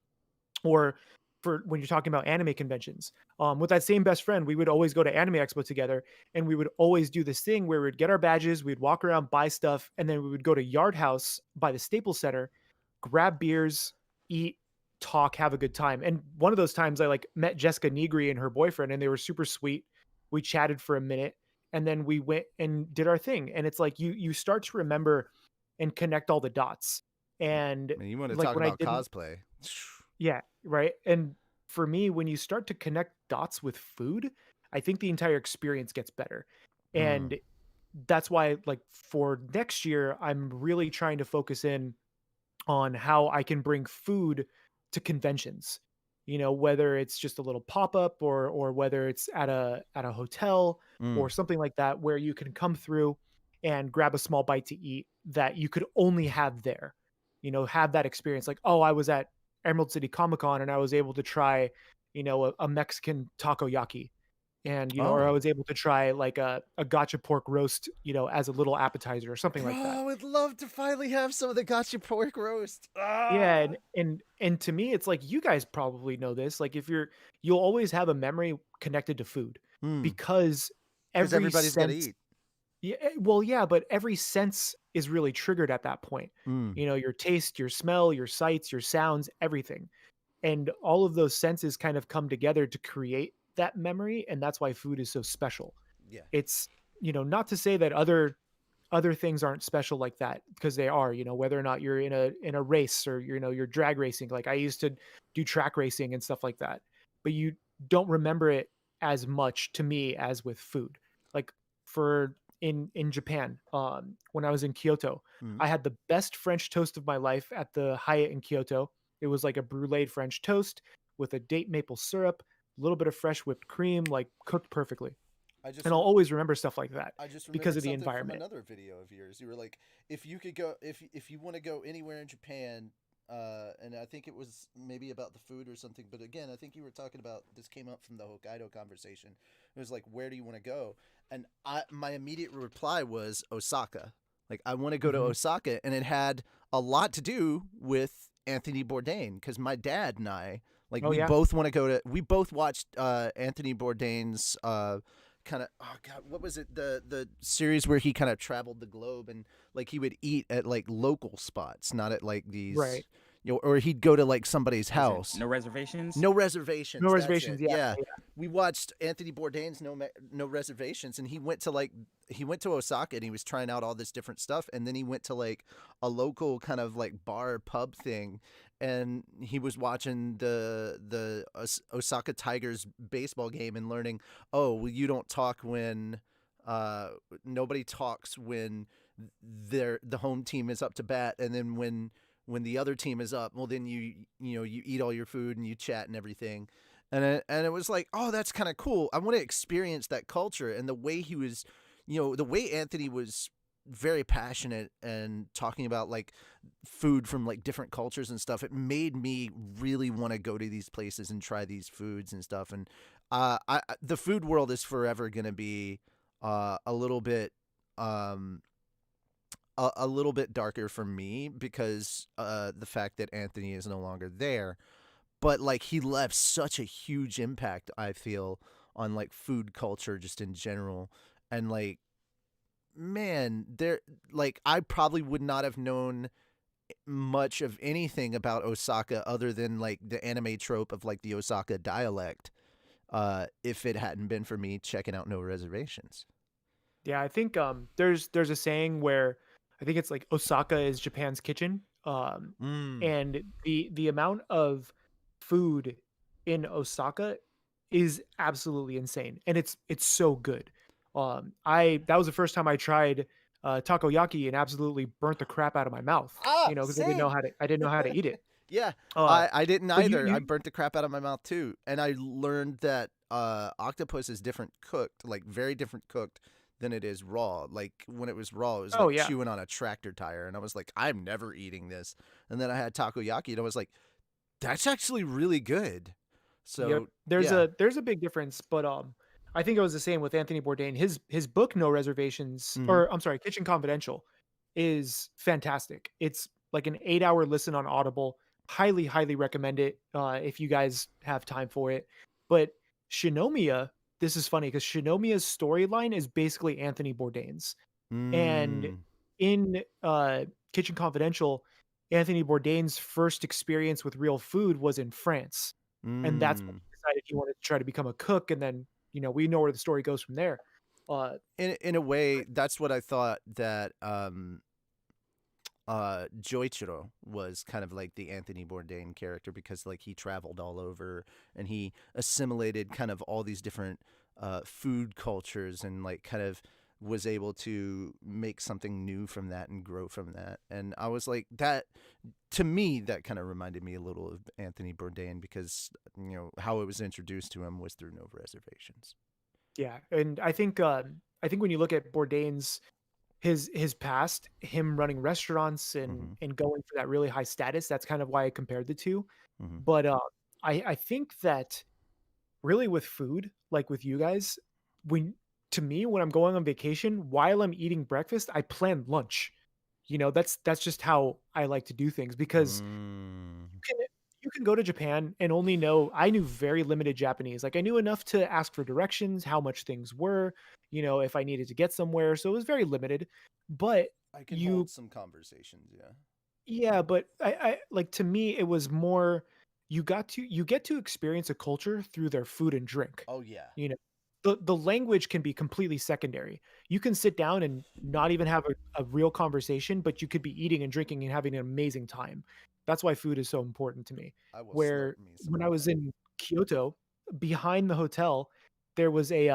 Or for when you're talking about anime conventions, with that same best friend, we would always go to Anime Expo together, and we would always do this thing where we'd get our badges, we'd walk around, buy stuff, and then we would go to Yard House by the Staples Center, grab beers, eat, talk, have a good time. And one of those times I like met Jessica Negri and her boyfriend, and they were super sweet. We chatted for a minute, and then we went and did our thing. And it's like you start to remember and connect all the dots. And Man, you want to like talk when I about didn't, cosplay? yeah, right. And for me, when you start to connect dots with food, I think the entire experience gets better. Mm. And that's why, like, for next year, I'm really trying to focus in on how I can bring food to conventions. Whether it's just a little pop-up or whether it's at a hotel Mm. or something like that where you can come through and grab a small bite to eat that you could only have there. Have that experience like, "Oh, I was at Emerald City Comic Con and I was able to try, a Mexican takoyaki." and or I Oh, was able to try like a gotcha pork roast, as a little appetizer or something bro, like that. I would love to finally have some of the gotcha pork roast. Yeah, Ah, and to me, it's like you guys probably know this. Like if you'll always have a memory connected to food hmm. because Because every everybody's got to sense. eat. Yeah, well, yeah, but every sense is really triggered at that point. Hmm. Your taste, your smell, your sights, your sounds, everything. And all of those senses kind of come together to create that memory, and that's why food is so special. Yeah. It's, not to say that other things aren't special like that because they are, whether or not you're in a race or you're drag racing. Like I used to do track racing and stuff like that. But you don't remember it as much to me as with food. Like for in Japan, when I was in Kyoto, Hmm. I had the best French toast of my life at the Hyatt in Kyoto. It was like a brulee French toast with a date maple syrup, a little bit of fresh whipped cream, like cooked perfectly. I just And I'll always remember stuff like that I just because remembered of the something from environment. another video of yours. You were like, if you could go, if you want to go anywhere in Japan, and I think it was maybe about the food or something. But again, I think you were talking about this came up from the Hokkaido conversation. It was like, where do you want to go? And my immediate reply was Osaka. Like, I want to go to Mhm. Osaka, and it had a lot to do with Anthony Bourdain because my dad and I, like, Oh we yeah. both want to go to. We both watched Anthony Bourdain's kind of oh god what was it the series where he kind of traveled the globe and like he would eat at like local spots, not at like these, Right. or he'd go to like somebody's Was it house. No Reservations? No No reservations, that's it. reservations. Yeah. Yeah, Yeah. we watched Anthony Bourdain's No Reservations, and he went to Osaka and he was trying out all this different stuff, and then he went to like a local kind of like bar pub thing, and he was watching the Osaka Tigers baseball game and learning, oh well, you don't talk when uh nobody talks when the home team is up to bat, and then when the other team is up, well then you eat all your food and you chat and everything. And it was like, oh, that's kind of cool. I want to experience that culture. And the way he was, the way Anthony was very passionate and talking about like food from like different cultures and stuff, it made me really want to go to these places and try these foods and stuff. And the food world is forever going to be a little bit um a little bit darker for me because the fact that Anthony is no longer there. But like he left such a huge impact, I feel, on like food culture just in general. And like, man, there like I probably would not have known much of anything about Osaka other than like the anime trope of like the Osaka dialect, if it hadn't been for me checking out No Reservations. Yeah, I think there's a saying where I think it's like Osaka is Japan's kitchen. Mm. And the amount of food in Osaka is absolutely insane, and it's so good. I That was the first time I tried takoyaki and absolutely burnt the crap out of my mouth. Ah, Because same. I didn't know how to eat it. Yeah, Uh, I didn't but either. I burnt the crap out of my mouth too, and I learned that octopus is different cooked, like very different cooked than it is raw. Like when it was raw, it was oh like yeah. chewing on a tractor tire, and I was like, I'm never eating this. And then I had takoyaki, and I was like, that's actually really good. Yep. So There's yeah. a big difference, but I think it was the same with Anthony Bourdain. His book No Reservations, Hmm. or I'm sorry, Kitchen Confidential, is fantastic. It's like an 8-hour listen on Audible. Highly, highly recommend it if you guys have time for it. But Shinomiya, this is funny because Shinomiya's storyline is basically Anthony Bourdain's. And Mm. in Kitchen Confidential, Anthony Bourdain's first experience with real food was in France, and that's when Mm. he decided he wanted to try to become a cook. And then we know where the story goes from there. Uh, In a way, that's what I thought that Joichiro was kind of like the Anthony Bourdain character because like he traveled all over and he assimilated kind of all these different food cultures and like kind of was able to make something new from that and grow from that. And I was like that, to me that kind of reminded me a little of Anthony Bourdain because how it was introduced to him was through No Reservations. yeah, and I think when you look at Bourdain's his past, him running restaurants and Mm-hmm. going for that really high status, that's kind of why I compared the two. Mm-hmm. But I think that really with food, like with you guys, when to me, when I'm going on vacation, while I'm eating breakfast, I plan lunch. That's just how I like to do things because Mm. you can go to Japan and only know I knew very limited Japanese. Like I knew enough to ask for directions, how much things were, if I needed to get somewhere. So it was very limited. But I can you hold some conversations, yeah. yeah, but I like to me it was more you get to experience a culture through their food and drink. Oh yeah. You know, the language can be completely secondary. You can sit down and not even have a real conversation, but you could be eating and drinking and having an amazing time. That's why food is so important to me. I will slurp Where me some when I was ramen. in Kyoto, behind the hotel, there was a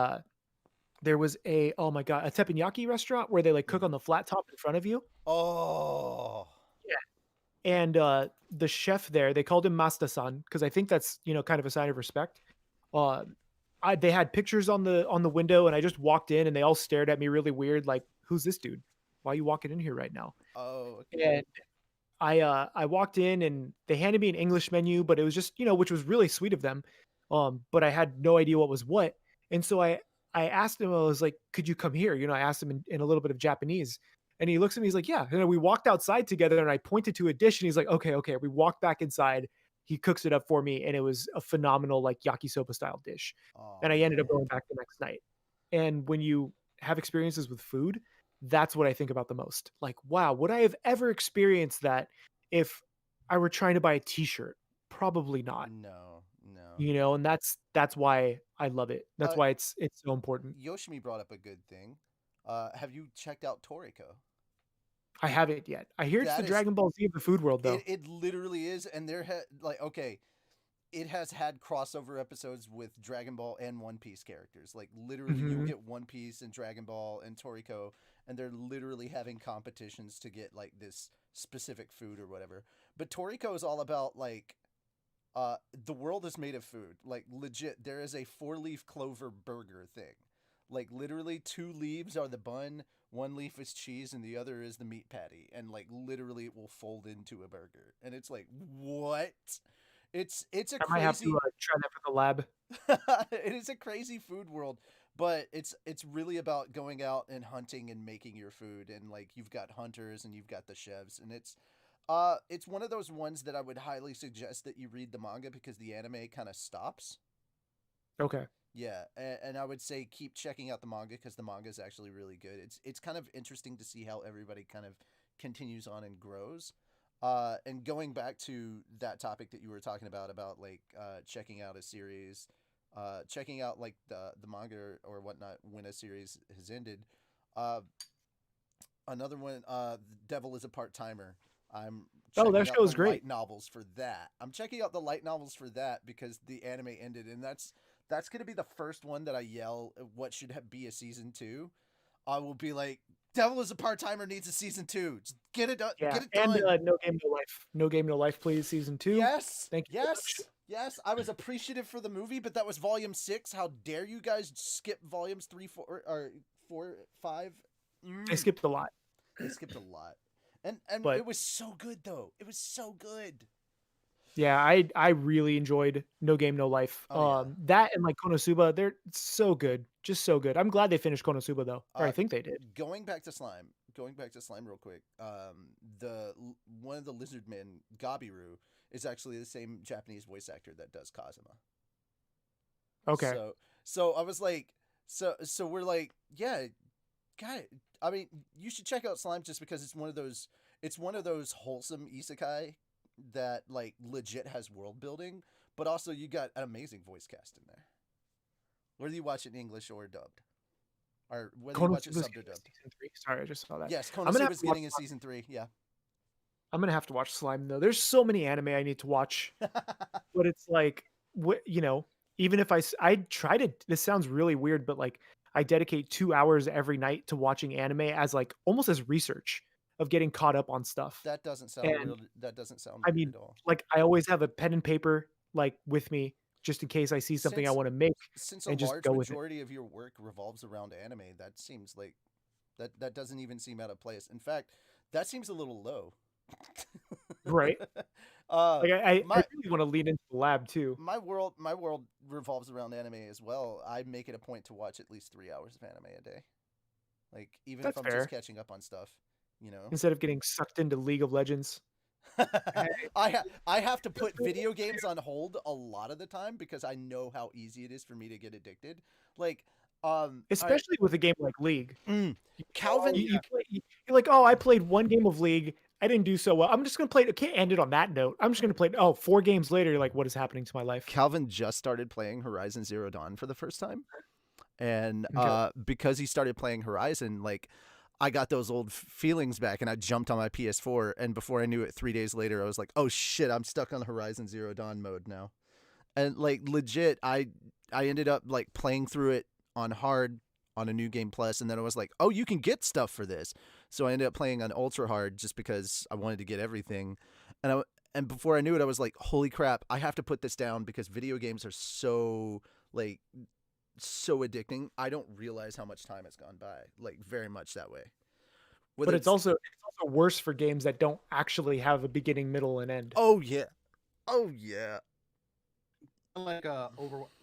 oh my god, a teppanyaki restaurant where they like cook Mhm. on the flat top in front of you. Oh. And, the chef there, they called him Masta-san because I think that's, kind of a sign of respect. Um, they had pictures on the window, and I just walked in, and they all stared at me really weird, like, "Who's this dude? Why are you walking in here right now?" Oh, okay. And I walked in, and they handed me an English menu, but it was just, which was really sweet of them. But I had no idea what was what, and so I asked him, I was like, "Could you come here?" I asked him in a little bit of Japanese, and he looks at me, he's like, "Yeah." And then we walked outside together, and I pointed to a dish, and he's like, "Okay, okay." We walked back inside. He cooks it up for me, and it was a phenomenal like yakisoba style dish. Oh And I ended up man. going back the next night. And when you have experiences with food, that's what I think about the most. Like, wow, would I have ever experienced that if I were trying to buy a t-shirt? Probably not. No, no. And that's why I love it. That's Uh, why it's so important. Yoshimi brought up a good thing. Have you checked out Toriko? I haven't yet. I hear it's the That is Dragon Ball Z of the food world though. it literally is, and like okay, it has had crossover episodes with Dragon Ball and One Piece characters. Like literally you'll Mhm. get One Piece and Dragon Ball and Toriko, and they're literally having competitions to get like this specific food or whatever. But Toriko is all about like the world is made of food. Like legit, there is a 4-leaf clover burger thing. Like literally 2 leaves are the bun, 1 leaf is cheese, and the other is the meat patty. And like literally it will fold into a burger. And it's like, what? It's a I might have to crazy try that for the lab. it is a crazy food world, but it's really about going out and hunting and making your food, and like you've got hunters and you've got the chefs, and it's one of those ones that I would highly suggest that you read the manga because the anime kind of stops. Okay. Yeah, and I would say keep checking out the manga because the manga is actually really good. It's kind of interesting to see how everybody kind of continues on and grows. And going back to that topic that you were talking about like checking out a series, checking out like the manga or whatnot when a series has ended. Uh, Another one, The Devil is a Part Timer. I'm Oh, checking that out show the is great. light novels for that. I'm checking out the light novels for that because the anime ended, and that's gonna be the first one that I yell. What should be a season two? I will be like, "Devil is a Part Timer needs a season two. Just get it done. Yeah. Get it And done." No Game No Life. No Game No Life, please, season 2. Yes, Thank you so much. yes, yes. I was appreciative for the movie, but that was volume 6. How dare you guys skip volumes 3, 4, or 4, 5? I skipped a lot, They skipped a lot, and but it was so good though. It was so good. yeah, I really enjoyed No Game No Life. Oh yeah. That and like Konosuba, they're so good, just so good. I'm glad they finished Konosuba though, or I Uh, think they did. Going back to slime. Going back to slime real quick. One of the lizard men, Gabiru, is actually the same Japanese voice actor that does Kazuma. Okay. So I was like, so we're like, yeah, guy. I mean, you should check out Slime just because it's one of those wholesome isekai that like legit has world building, but also you got an amazing voice cast in there. Whether you watch it in English or dubbed, or whether you watch it Konosuba's subbed or getting a dubbed. season 3. Sorry, I just saw that. Yes, I'm gonna have Konosuba's to watch. getting in season 3. Yeah. I'm gonna have to watch Slime though. There's so many anime I need to watch, but it's like, what even if I try to. This sounds really weird, but like I dedicate 2 hours every night to watching anime as like almost as research of getting caught up on stuff. That doesn't sound And weird. That doesn't sound I weird mean, at all. like I always have a pen and paper like with me just in case I see something I Since want to make since a and just large go with it. majority of your work revolves around anime, that seems like that doesn't even seem out of place. In fact, that seems a little low. Right. Uh, Like I my really want to lean into the lab too. my world revolves around anime as well. I make it a point to watch at least 3 hours of anime a day. Like even if That's I'm just fair. catching up on stuff, you know. Instead of getting sucked into League of Legends. Hey, I have to put video games on hold a lot of the time because I know how easy it is for me to get addicted. Like, I Especially with a game like League. mm, You, Calvin. you're like, oh, I played one game of League. I didn't do so well. I'm just gonna play it. I can't end it on that note. I'm just gonna play it. Oh, 4 games later, you're like, what is happening to my life? Calvin just started playing Horizon Zero Dawn for the first time, and Okay. because he started playing Horizon, like I got those old feelings back, and I jumped on my PS4, and before I knew it, 3 days later, I was like, oh shit, I'm stuck on Horizon Zero Dawn mode now, and like legit, I ended up like playing through it on hard on a new game plus, and then I was like, oh, you can get stuff for this, so I ended up playing on ultra hard just because I wanted to get everything, and and before I knew it, I was like, holy crap, I have to put this down because video games are so like so addicting. I don't realize how much time has gone by, like very much that way. But Whether it's it's also worse for games that don't actually have a beginning, middle, and end. oh yeah, oh yeah, like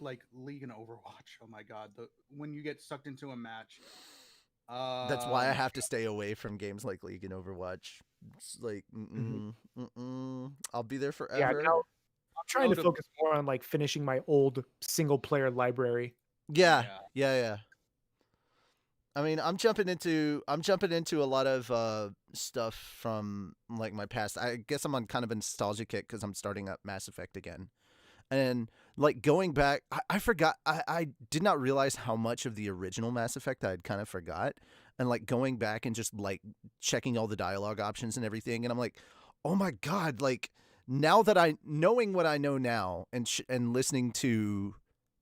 like League and Overwatch. Oh my god, when you get sucked into a match. that's why I My have to stay away from games like League and Overwatch. It's like, I'll be there Yeah, I mean, forever. I'm trying to to focus more on like finishing my old single player library. Yeah, yeah. yeah. I mean, I'm jumping into a lot of stuff from like my past. I guess I'm on kind of a nostalgia kick because I'm starting up Mass Effect again, and like going back, I forgot. I did not realize how much of the original Mass Effect I'd kind of forgot, and like going back and just like checking all the dialogue options and everything, and I'm like, oh my god, like now that knowing what I know now and listening to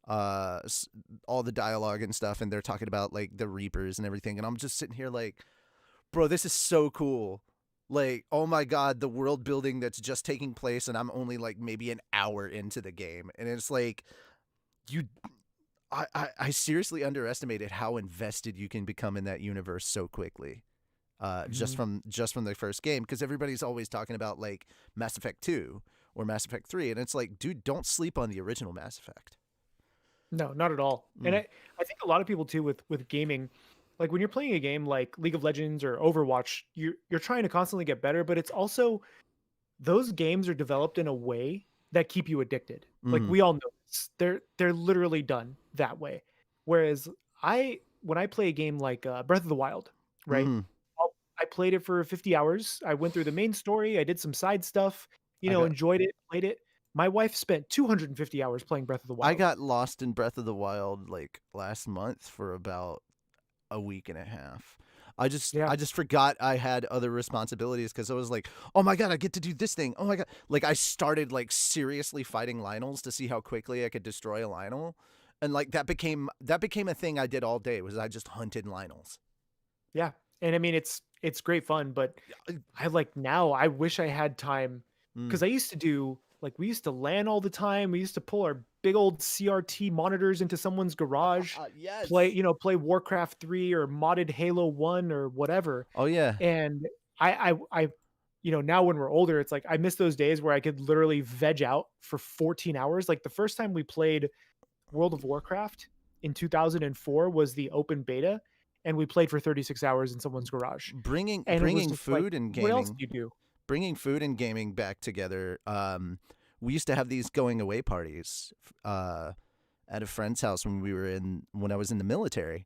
uh all the dialogue and stuff, and they're talking about like the Reapers and everything, and I'm just sitting here like, bro, this is so cool. Like, oh my god, the world building that's just taking place, and I'm only like maybe an hour into the game, and it's like you I seriously underestimated how invested you can become in that universe so quickly. Just Mhm. from the first game, because everybody's always talking about like Mass Effect 2 or Mass Effect 3, and it's like, dude, don't sleep on the original Mass Effect. No, not at all. And Mm. I think a lot of people too with gaming, like when you're playing a game like League of Legends or Overwatch, you're trying to constantly get better, but it's also those games are developed in a way that keep you addicted. Like Mm. we all know this. They're literally done that way. Whereas when I play a game like Breath of the Wild, right? Mm. I played it for 50 hours. I went through the main story. I did some side stuff. I got Enjoyed it, played it. My wife spent 250 hours playing Breath of the I Wild. got lost in Breath of the Wild like last month for about a week and a half. Yeah. I just forgot I had other responsibilities because I was like, oh my god, I get to do this thing. Oh my god, like I started like seriously fighting Lionels to see how quickly I could destroy a Lionel, and like that became a thing I did all day. Was I just hunted Lionels? Yeah. And I mean it's great fun, but I like now I wish I had time Mm. because I used to do like we used to LAN all the time. We used to pull our big old CRT monitors into someone's garage, play, Yes. play Warcraft 3 or modded Halo 1 or whatever. Oh yeah. And I now when we're older, it's like I miss those days where I could literally veg out for 14 hours. Like the first time we played World of Warcraft in 2004 was the open beta, and we played for 36 hours in someone's garage. Bringing And it was bringing just like, food and what else gaming do you do? bringing food and gaming back together. We used to have these going away parties at a friend's house when I was in the military.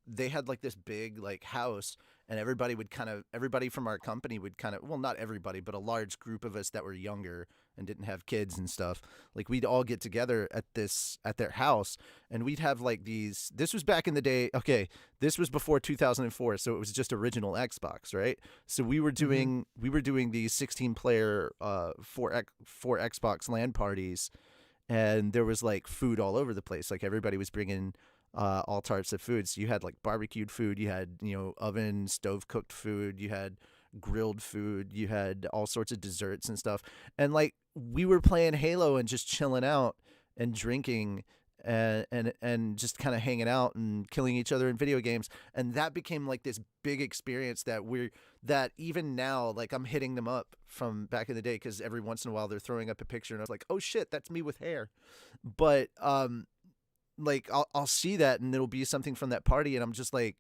They had like this big like house, and everybody from our company would kind of, well, not everybody, but a large group of us that were younger and didn't have kids and stuff. Like we'd all get together at their house, and we'd have like these. This was back in the day. Okay, this was before 2004, so it was just original Xbox, right? So we were Mhm. doing these 16-player four Xbox LAN parties, and there was like food all over the place. Like everybody was bringing all types of foods. You had like barbecued food, you had oven stove cooked food, you had grilled food, you had all sorts of desserts and stuff. And like we were playing Halo and just chilling out and drinking and just kind of hanging out and killing each other in video games. And that became like this big experience that even now, like, I'm hitting them up from back in the day, because every once in a while they're throwing up a picture and I was like, oh shit, that's me with hair. But like I'll see that and it'll be something from that party and I'm just like,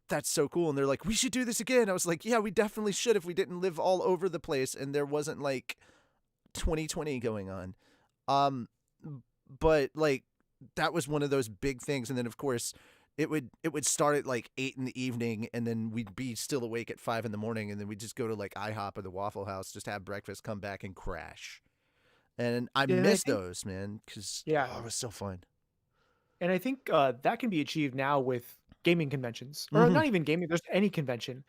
that's so cool. And they're like, we should do this again. I was like, yeah, we definitely should if we didn't live all over the place and there wasn't like 2020 going on. But like that was one of those big things. And then of course it would start at like 8 in the evening and then we'd be still awake at 5 in the morning and then we'd just go to like IHOP or the Waffle House, just have breakfast, come back and crash. And I miss those, man, because it was so fun. And I think that can be achieved now with gaming conventions, or not even gaming, there's any convention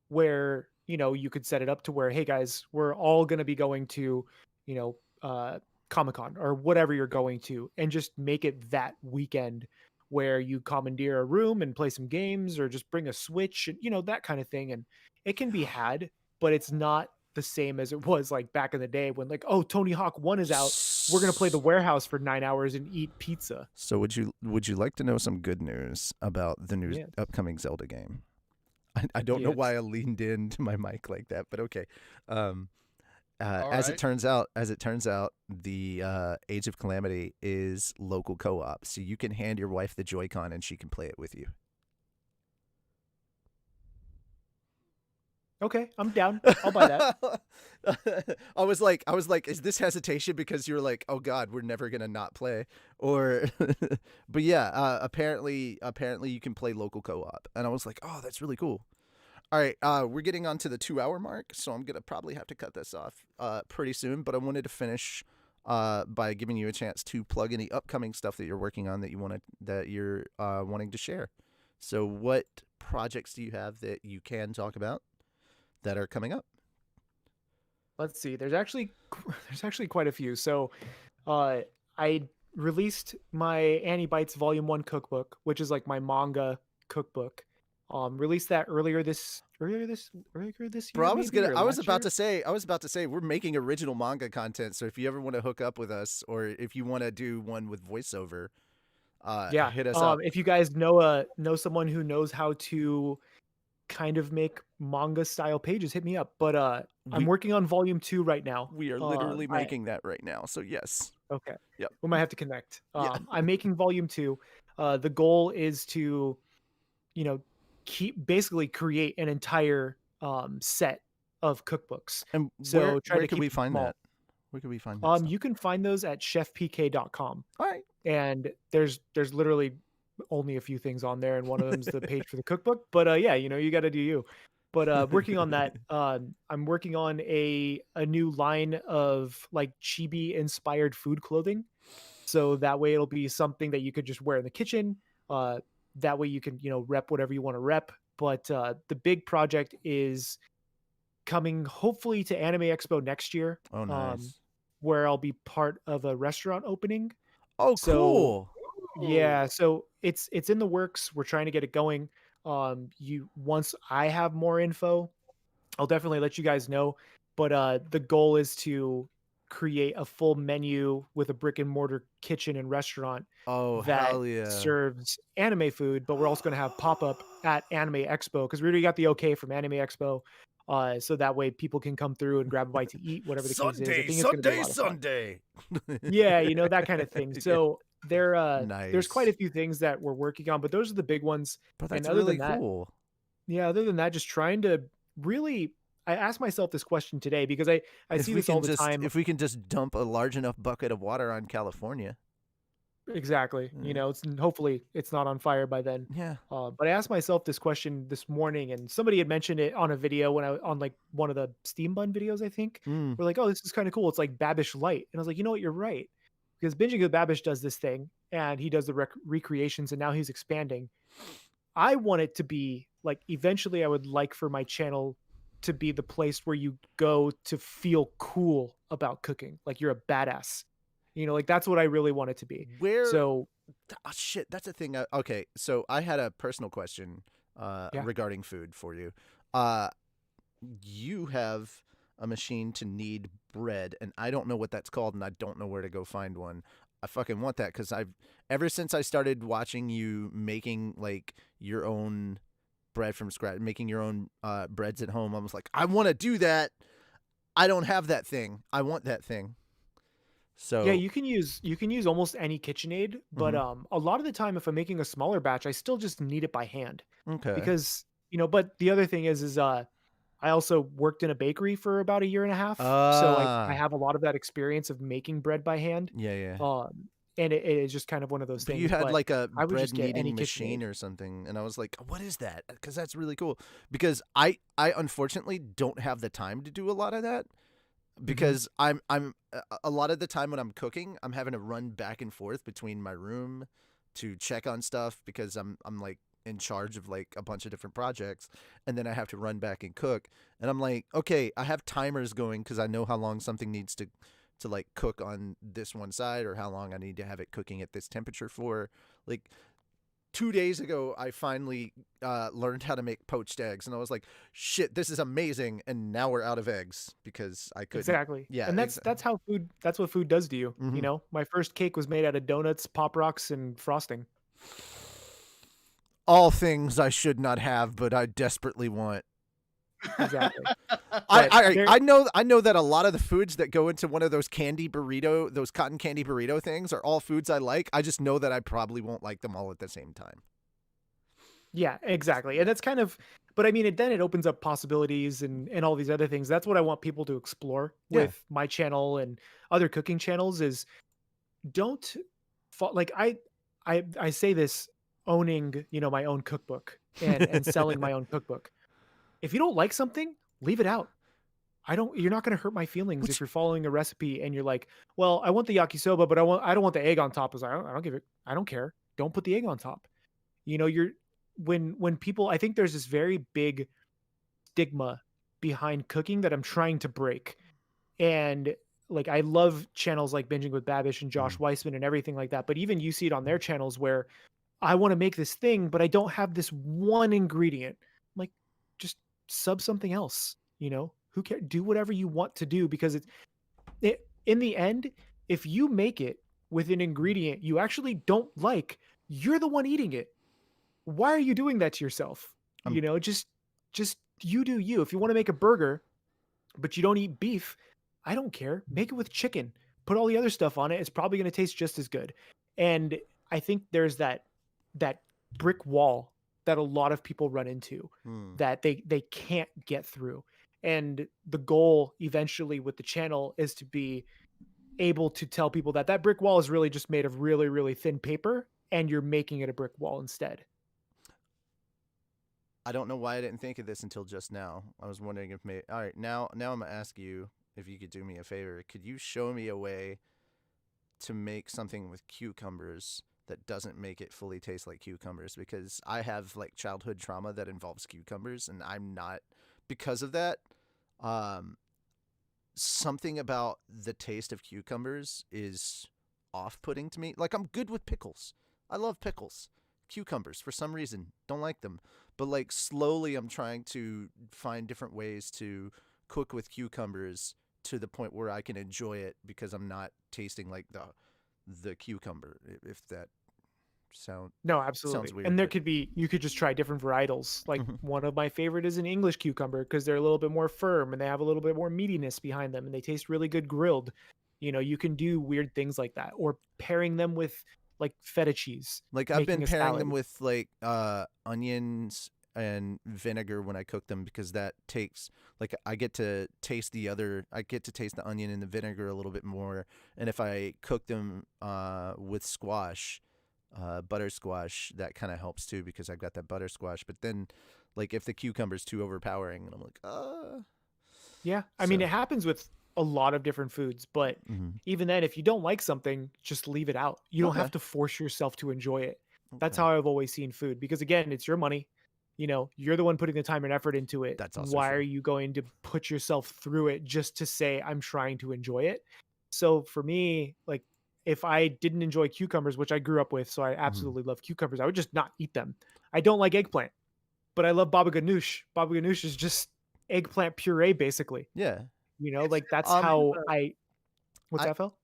where, you know, you could set it up to where, hey guys, we're all going to be going to, you know, Comic-Con or whatever you're going to, and just make it that weekend where you commandeer a room and play some games or just bring a Switch, and, you know, that kind of thing. And it can be had, but it's not the same as it was like back in the day when like, oh, Tony Hawk 1 is out. We're going to play the warehouse for 9 hours and eat pizza. So would you like to know some good news about the new upcoming Zelda game? I don't know why I leaned into my mic like that, but okay. As it turns out, the Age of Calamity is local co-op, so you can hand your wife the Joy-Con and she can play it with you. Okay, I'm down. I'll buy that. I was like, is this hesitation because you're like, oh God, we're never gonna not play? Or, but yeah, apparently you can play local co-op, and I was like, oh, that's really cool. All right, we're getting on to the 2-hour mark, so I'm gonna probably have to cut this off pretty soon. But I wanted to finish by giving you a chance to plug any upcoming stuff that you're working on that you're wanting to share. So, what projects do you have that you can talk about that are coming up? Let's see. There's actually quite a few. So, I released my Annie Bites Volume 1 cookbook, which is like my manga cookbook. Released that earlier this year. Bro, I was about to say we're making original manga content. So if you ever want to hook up with us, or if you want to do one with voiceover, hit us up. If you guys know someone who knows how to kind of make manga style pages, hit me up. But I'm working on Volume 2 right now. We are literally making that right now. So yes. Okay. Yep. We might have to connect. I'm making Volume 2. The goal is to, you know, create an entire set of cookbooks. And so where can we find that? Where can we find that? You can find those at chefpk.com. All right. And there's literally only a few things on there, and one of them's the page for the cookbook. But yeah, you know, you got to do you. But working on that, I'm working on a new line of like chibi inspired food clothing. So that way it'll be something that you could just wear in the kitchen. That way you can, you know, rep whatever you want to rep. But the big project is coming hopefully to Anime Expo next year. Oh, nice. Where I'll be part of a restaurant opening. Oh, cool. Yeah, so it's in the works. We're trying to get it going. Once I have more info, I'll definitely let you guys know. But the goal is to create a full menu with a brick and mortar kitchen and restaurant that serves anime food, but we're also going to have pop-up at Anime Expo because we already got the okay from Anime Expo. So that way people can come through and grab a bite to eat, whatever the case is. I think it's going to be a lot of fun. Yeah, you know, that kind of thing. So there's quite a few things that we're working on, but those are the big ones. But that's really cool. Yeah, other than that, just trying to really, I asked myself this question today because I see this all the time. If we can just dump a large enough bucket of water on California. Exactly. You know, hopefully it's not on fire by then. Yeah. But I asked myself this question this morning, and somebody had mentioned it on a video on like one of the Steam Bun videos, I think. We're like, oh, this is kind of cool. It's like Babish Light. And I was like, you know what? You're right. Because Binging with Babish does this thing, and he does the recreations, and now he's expanding. I want it to be like, eventually I would like for my channel to be the place where you go to feel cool about cooking. Like you're a badass. You know, like that's what I really want it to be. Shit, that's a thing. Okay, so I had a personal question regarding food for you. You have a machine to knead bread, and I don't know what that's called, and I don't know where to go find one. I fucking want that because ever since I started watching you making like your own bread from scratch, making your own breads at home, I was like, I want to do that. I don't have that thing. I want that thing. Yeah, So you can use almost any KitchenAid, but Mhm. a lot of the time if I'm making a smaller batch, I still just knead it by hand Okay. because, but the other thing is I also worked in a bakery for about a year and a half, so I Ah, have a lot of that experience of making bread by hand. yeah, yeah. Um, and it is just kind of one of those But you things, had but like a I would bread just get any kneading KitchenAid. machine or something, and I was like, "What is that?" Because that's really cool. Because I unfortunately don't have the time to do a lot of that. Mhm. Because I'm a lot of the time when I'm cooking, I'm having to run back and forth between my room to check on stuff because I'm like in charge of like a bunch of different projects, and then I have to run back and cook. And I'm like, okay, I have timers going because I know how long something needs to like cook on this one side or how long I need to have it cooking at this temperature for. Like 2 days ago, I finally learned how to make poached eggs, and I was like, "Shit, this is amazing!" And now we're out of eggs because I couldn't. Exactly. Yeah, And that's how that's what food does to you, hmm My first cake was made out of donuts, Pop Rocks, and frosting. All things I should not have, but I desperately want. Exactly. I, But I there I know I know that a lot of the foods that go into one of those candy burrito, those cotton candy burrito things, are all foods I like. I just know that I probably won't like them all at the same time. Yeah, exactly. And that's kind of but I mean then it opens up possibilities and all these other things. That's what I want people to explore Yeah. with my channel and other cooking channels is don't like I say this owning, my own cookbook and selling my own cookbook. If you don't like something, leave it out. You're not going to hurt my feelings if Which you're following a recipe and you're like, "Well, I want the yakisoba, but I don't want the egg on top." I don't give it. I don't care. Don't put the egg on top. You're when people I think there's this very big stigma behind cooking that I'm trying to break. And like I love channels like Binging with Babish and Josh Mm. Weissman and everything like that. But even you see it on their channels where I want to make this thing, but I don't have this one ingredient. Like, just sub something else, Who cares? Do whatever you want to do because in the end, if you make it with an ingredient you actually don't like, you're the one eating it. Why are you doing that to yourself? I'm Just you do you. If you want to make a burger, but you don't eat beef, I don't care. Make it with chicken. Put all the other stuff on it. It's probably going to taste just as good. And I think there's that brick wall that a lot of people run into mm. that they can't get through. And the goal eventually with the channel is to be able to tell people that that brick wall is really just made of really really thin paper and you're making it a brick wall instead. I don't know why I didn't think of this until just now. I was wondering if maybe. All right, now I'm gonna ask you if you could do me a favor. Could you show me a way to make something with cucumbers that doesn't make it fully taste like cucumbers? Because I have like childhood trauma that involves cucumbers, and I'm not because of that. Um, Something about the taste of cucumbers is off-putting to me. Like I'm good with pickles. I love pickles. Cucumbers for some reason don't like them. But like slowly I'm trying to find different ways to cook with cucumbers to the point where I can enjoy it because I'm not tasting like the cucumber if that sound No, sounds absolutely. And weird there but could be you could just try different varietals. Like Mhm. one of my favorite is an English cucumber because they're a little bit more firm and they have a little bit more meatiness behind them and they taste really good grilled. You can do weird things like that or pairing them with like feta cheese, Like I've been making a pairing them salad. with like onions and vinegar when I cook them because that takes like I get to taste the onion and the vinegar a little bit more. And if I cook them with squash, butter squash, that kind of helps too because I've got that butter squash. But then like if the cucumber's too overpowering and I'm like, Yeah. I mean, so it happens with a lot of different foods, but mhm. even then, if you don't like something, just leave it out. You don't have Okay. to force yourself to enjoy it. That's Okay. how I've always seen food because again, it's your money. You're the one putting the time and effort into it. That's also Why are true. you going to put yourself through it just to say I'm trying to enjoy it? So for me, like if I didn't enjoy cucumbers, which I grew up with, so I Mhm. absolutely love cucumbers, I would just not eat them. I don't like eggplant, but I love baba ganoush. Baba ganoush is just eggplant puree basically. Yeah. Like that's Um how I what's I that, Phil?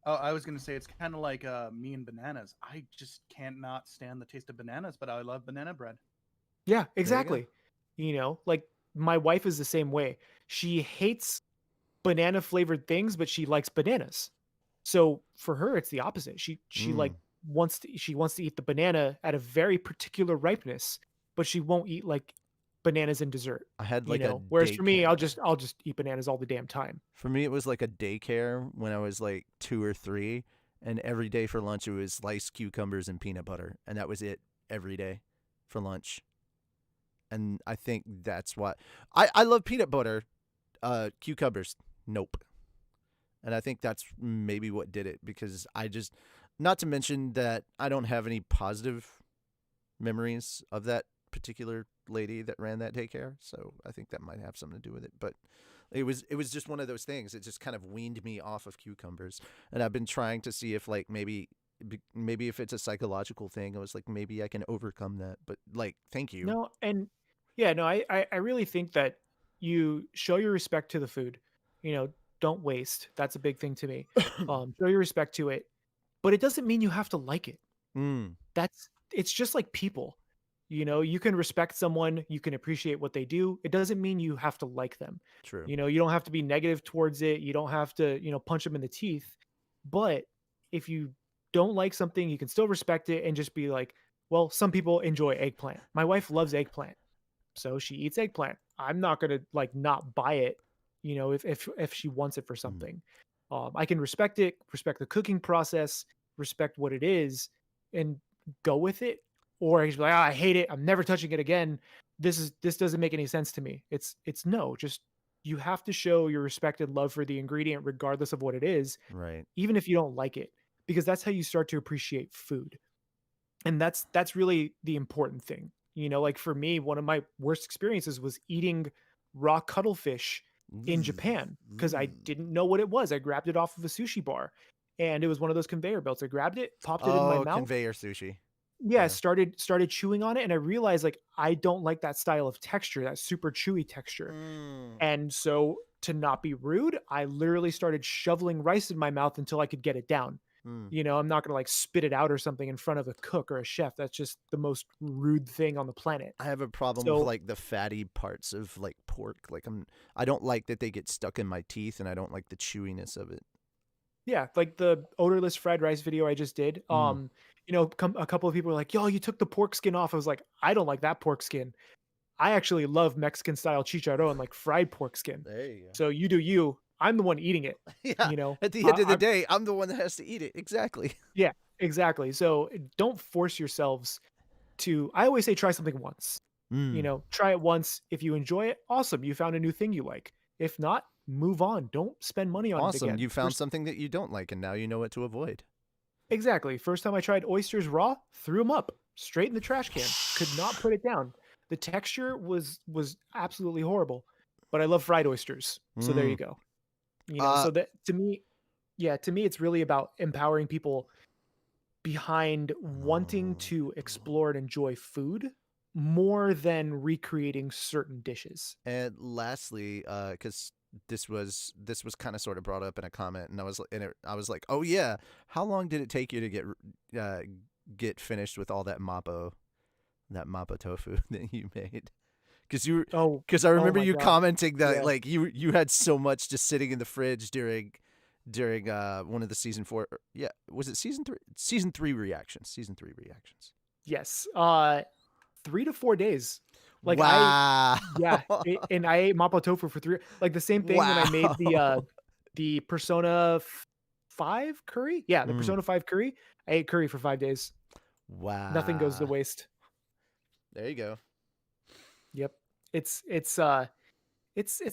Oh, I was gonna say it's kind of like me and bananas. I just can't not stand the taste of bananas, but I love banana bread. Yeah, There you go. exactly. Like my wife is the same way. She hates banana flavored things, but she likes bananas. So for her, it's the opposite. She like Mm. wants to eat the banana at a very particular ripeness, but she won't eat like bananas in dessert. I had like a Whereas for me, daycare. I'll just eat bananas all the damn time. For me, it was like a daycare when I was like 2 or 3, and every day for lunch it was sliced cucumbers and peanut butter, and that was it every day for lunch. And I think that's why I love peanut butter. Cucumbers, nope. And I think that's maybe what did it, because I just, not to mention that I don't have any positive memories of that particular lady that ran that daycare, so I think that might have something to do with it. But it was just one of those things. It just kind of weaned me off of cucumbers, and I've been trying to see if like maybe if it's a psychological thing. I was like, maybe I can overcome that. But like, thank you. No, and yeah, no, I really think that you show your respect to the food. You know, don't waste. That's a big thing to me. Show your respect to it, but it doesn't mean you have to like it. Mm, It's just like people. You can respect someone, you can appreciate what they do. It doesn't mean you have to like them. true. You don't have to be negative towards it. You don't have to, punch them in the teeth. But if you don't like something, you can still respect it and just be like, well, some people enjoy eggplant. My wife loves eggplant, so she eats eggplant. I'm not gonna like not buy it, if she wants it for Mm, something. I can respect it, respect the cooking process, respect what it is, and go with it. Or I can just be like, I hate it. I'm never touching it again. This doesn't make any sense to me. It's no, just you have to show your respect and love for the ingredient, regardless of what it is, right. even if you don't like it, because that's how you start to appreciate food. And that's really the important thing. Like for me, one of my worst experiences was eating raw cuttlefish in Japan because I Mm. didn't know what it was. I grabbed it off of a sushi bar, and it was one of those conveyor belts. I grabbed it, popped it in my Oh, mouth. conveyor sushi. Yeah, Yeah. started chewing on it, and I realized like I don't like that style of texture, that super chewy texture. Mm. And so to not be rude, I literally started shoveling rice in my mouth until I could get it down. Mm. I'm not going to like spit it out or something in front of a cook or a chef. That's just the most rude thing on the planet. I have a problem with So, like the fatty parts of like pork. Like I don't like that they get stuck in my teeth, and I don't like the chewiness of it. yeah, like the odorless fried rice video I just did. Mm. A couple of people were like, "Yo, you took the pork skin off." I was like, "I don't like that pork skin. I actually love Mexican style chicharron, like fried pork skin. There you go. So you do you. I'm the one eating it, Yeah. you know. At the end of the I day, I'm the one that has to eat it. Exactly. Yeah, exactly. So don't force yourselves to. I always say try something once. Mm. Try it once. If you enjoy it, awesome. You found a new thing you like. If not, move on. Don't spend money on it Awesome. again. You found something that you don't like, and now you know what to avoid. Exactly. First time I tried oysters raw, threw them up straight in the trash can. Could not put it down. The texture was absolutely horrible. But I love fried oysters. So there Mm. you go. Uh, So that to me it's really about empowering people behind wanting to explore and enjoy food more than recreating certain dishes. And lastly, because this was kind of sort of brought up in a comment, and I was like, oh yeah, how long did it take you to get finished with all that mappo tofu that you made? Oh, Because I oh remember my you god. commenting that Yeah. like you had so much just sitting in the fridge during one of the season 4, yeah, was it season 3 reactions, Yes. 3 to 4 days. Like wow. yeah, and I ate mapo tofu for 3, like the same thing when I made Wow. the Persona 5 curry. Yeah, the Mm, Persona 5 curry. I ate curry for 5 days. Nothing goes to wow. waste. There you go. Yep. It's it's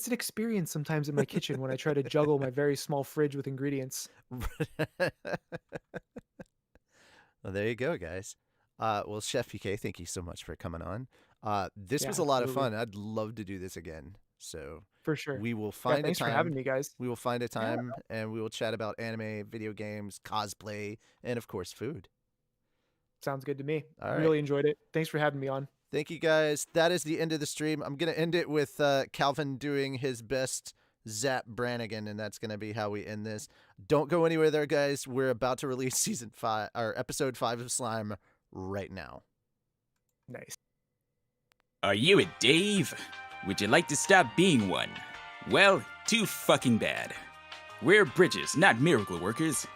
an experience sometimes in my kitchen when I try to juggle my very small fridge with ingredients. Well, there you go, guys. Well, Chef PK, thank you so much for coming on. This Yeah, was a lot of absolutely. fun. I'd love to do this again. So For sure. we will Yeah, find a thanks for having time. me, guys. We will find a Yeah, time, and we will chat about anime, video games, cosplay, and of course, food. sounds good to me. All right. Really enjoyed it. Thanks for having me on. Thank you, guys. That is the end of the stream. I'm gonna end it with Calvin doing his best Zap Brannigan, and that's going to be how we end this. Don't go anywhere there, guys. We're about to release season 5 or episode 5 of Slime right now. Nice. Are you a Dave? Would you like to stop being one? Well, too fucking bad. We're bridges, not miracle workers.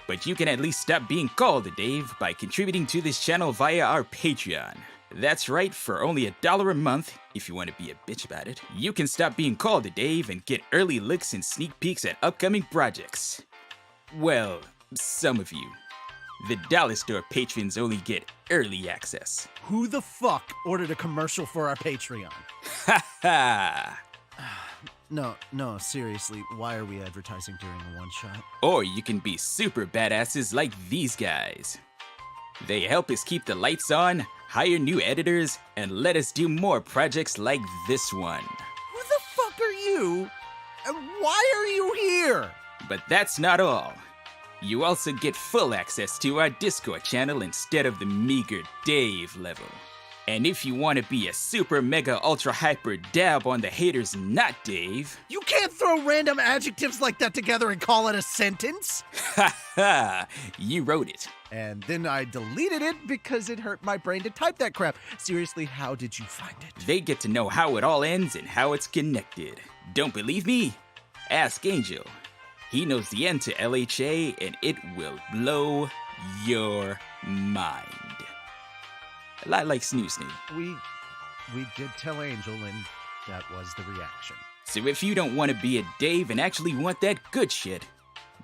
But you can at least stop being called a Dave by contributing to this channel via our Patreon. That's right, for only $1 a month, if you want to be a bitch about it, you can stop being called a Dave and get early looks and sneak peeks at upcoming projects. Well, some of you. The Dollar Store patrons only get early access. Who the fuck ordered a commercial for our Patreon? Ha ha! No, seriously, why are we advertising during a one-shot? Or you can be super badasses like these guys. They help us keep the lights on, hire new editors, and let us do more projects like this one. Who the fuck are you? And why are you here? But that's not all. You also get full access to our Discord channel instead of the meager Dave level. And if you want to be a super mega ultra hyper dab on the haters not Dave... You can't throw random adjectives like that together and call it a sentence! Ha ha! You wrote it. And then I deleted it because it hurt my brain to type that crap. Seriously, how did you find it? They get to know how it all ends and how it's connected. Don't believe me? Ask Angel. He knows the end to LHA and it will blow your mind. A lot like Snoo Snoo. We did tell Angel, and that was the reaction. So if you don't want to be a Dave and actually want that good shit,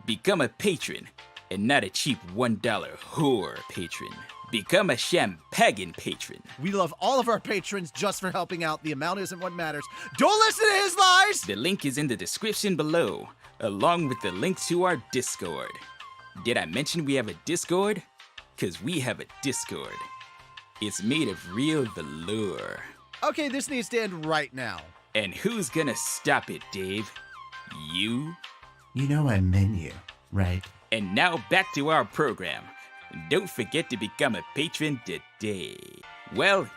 become a patron, and not a cheap $1 whore patron. Become a champagne patron. We love all of our patrons just for helping out. The amount isn't what matters. Don't listen to his lies! The link is in the description below, along with the link to our Discord. Did I mention we have a Discord? 'Cause we have a Discord. It's made of real velour. Okay, this needs to end right now. And who's gonna stop it, Dave? You? You know I meant you, right? And now back to our program. Don't forget to become a patron today. Well,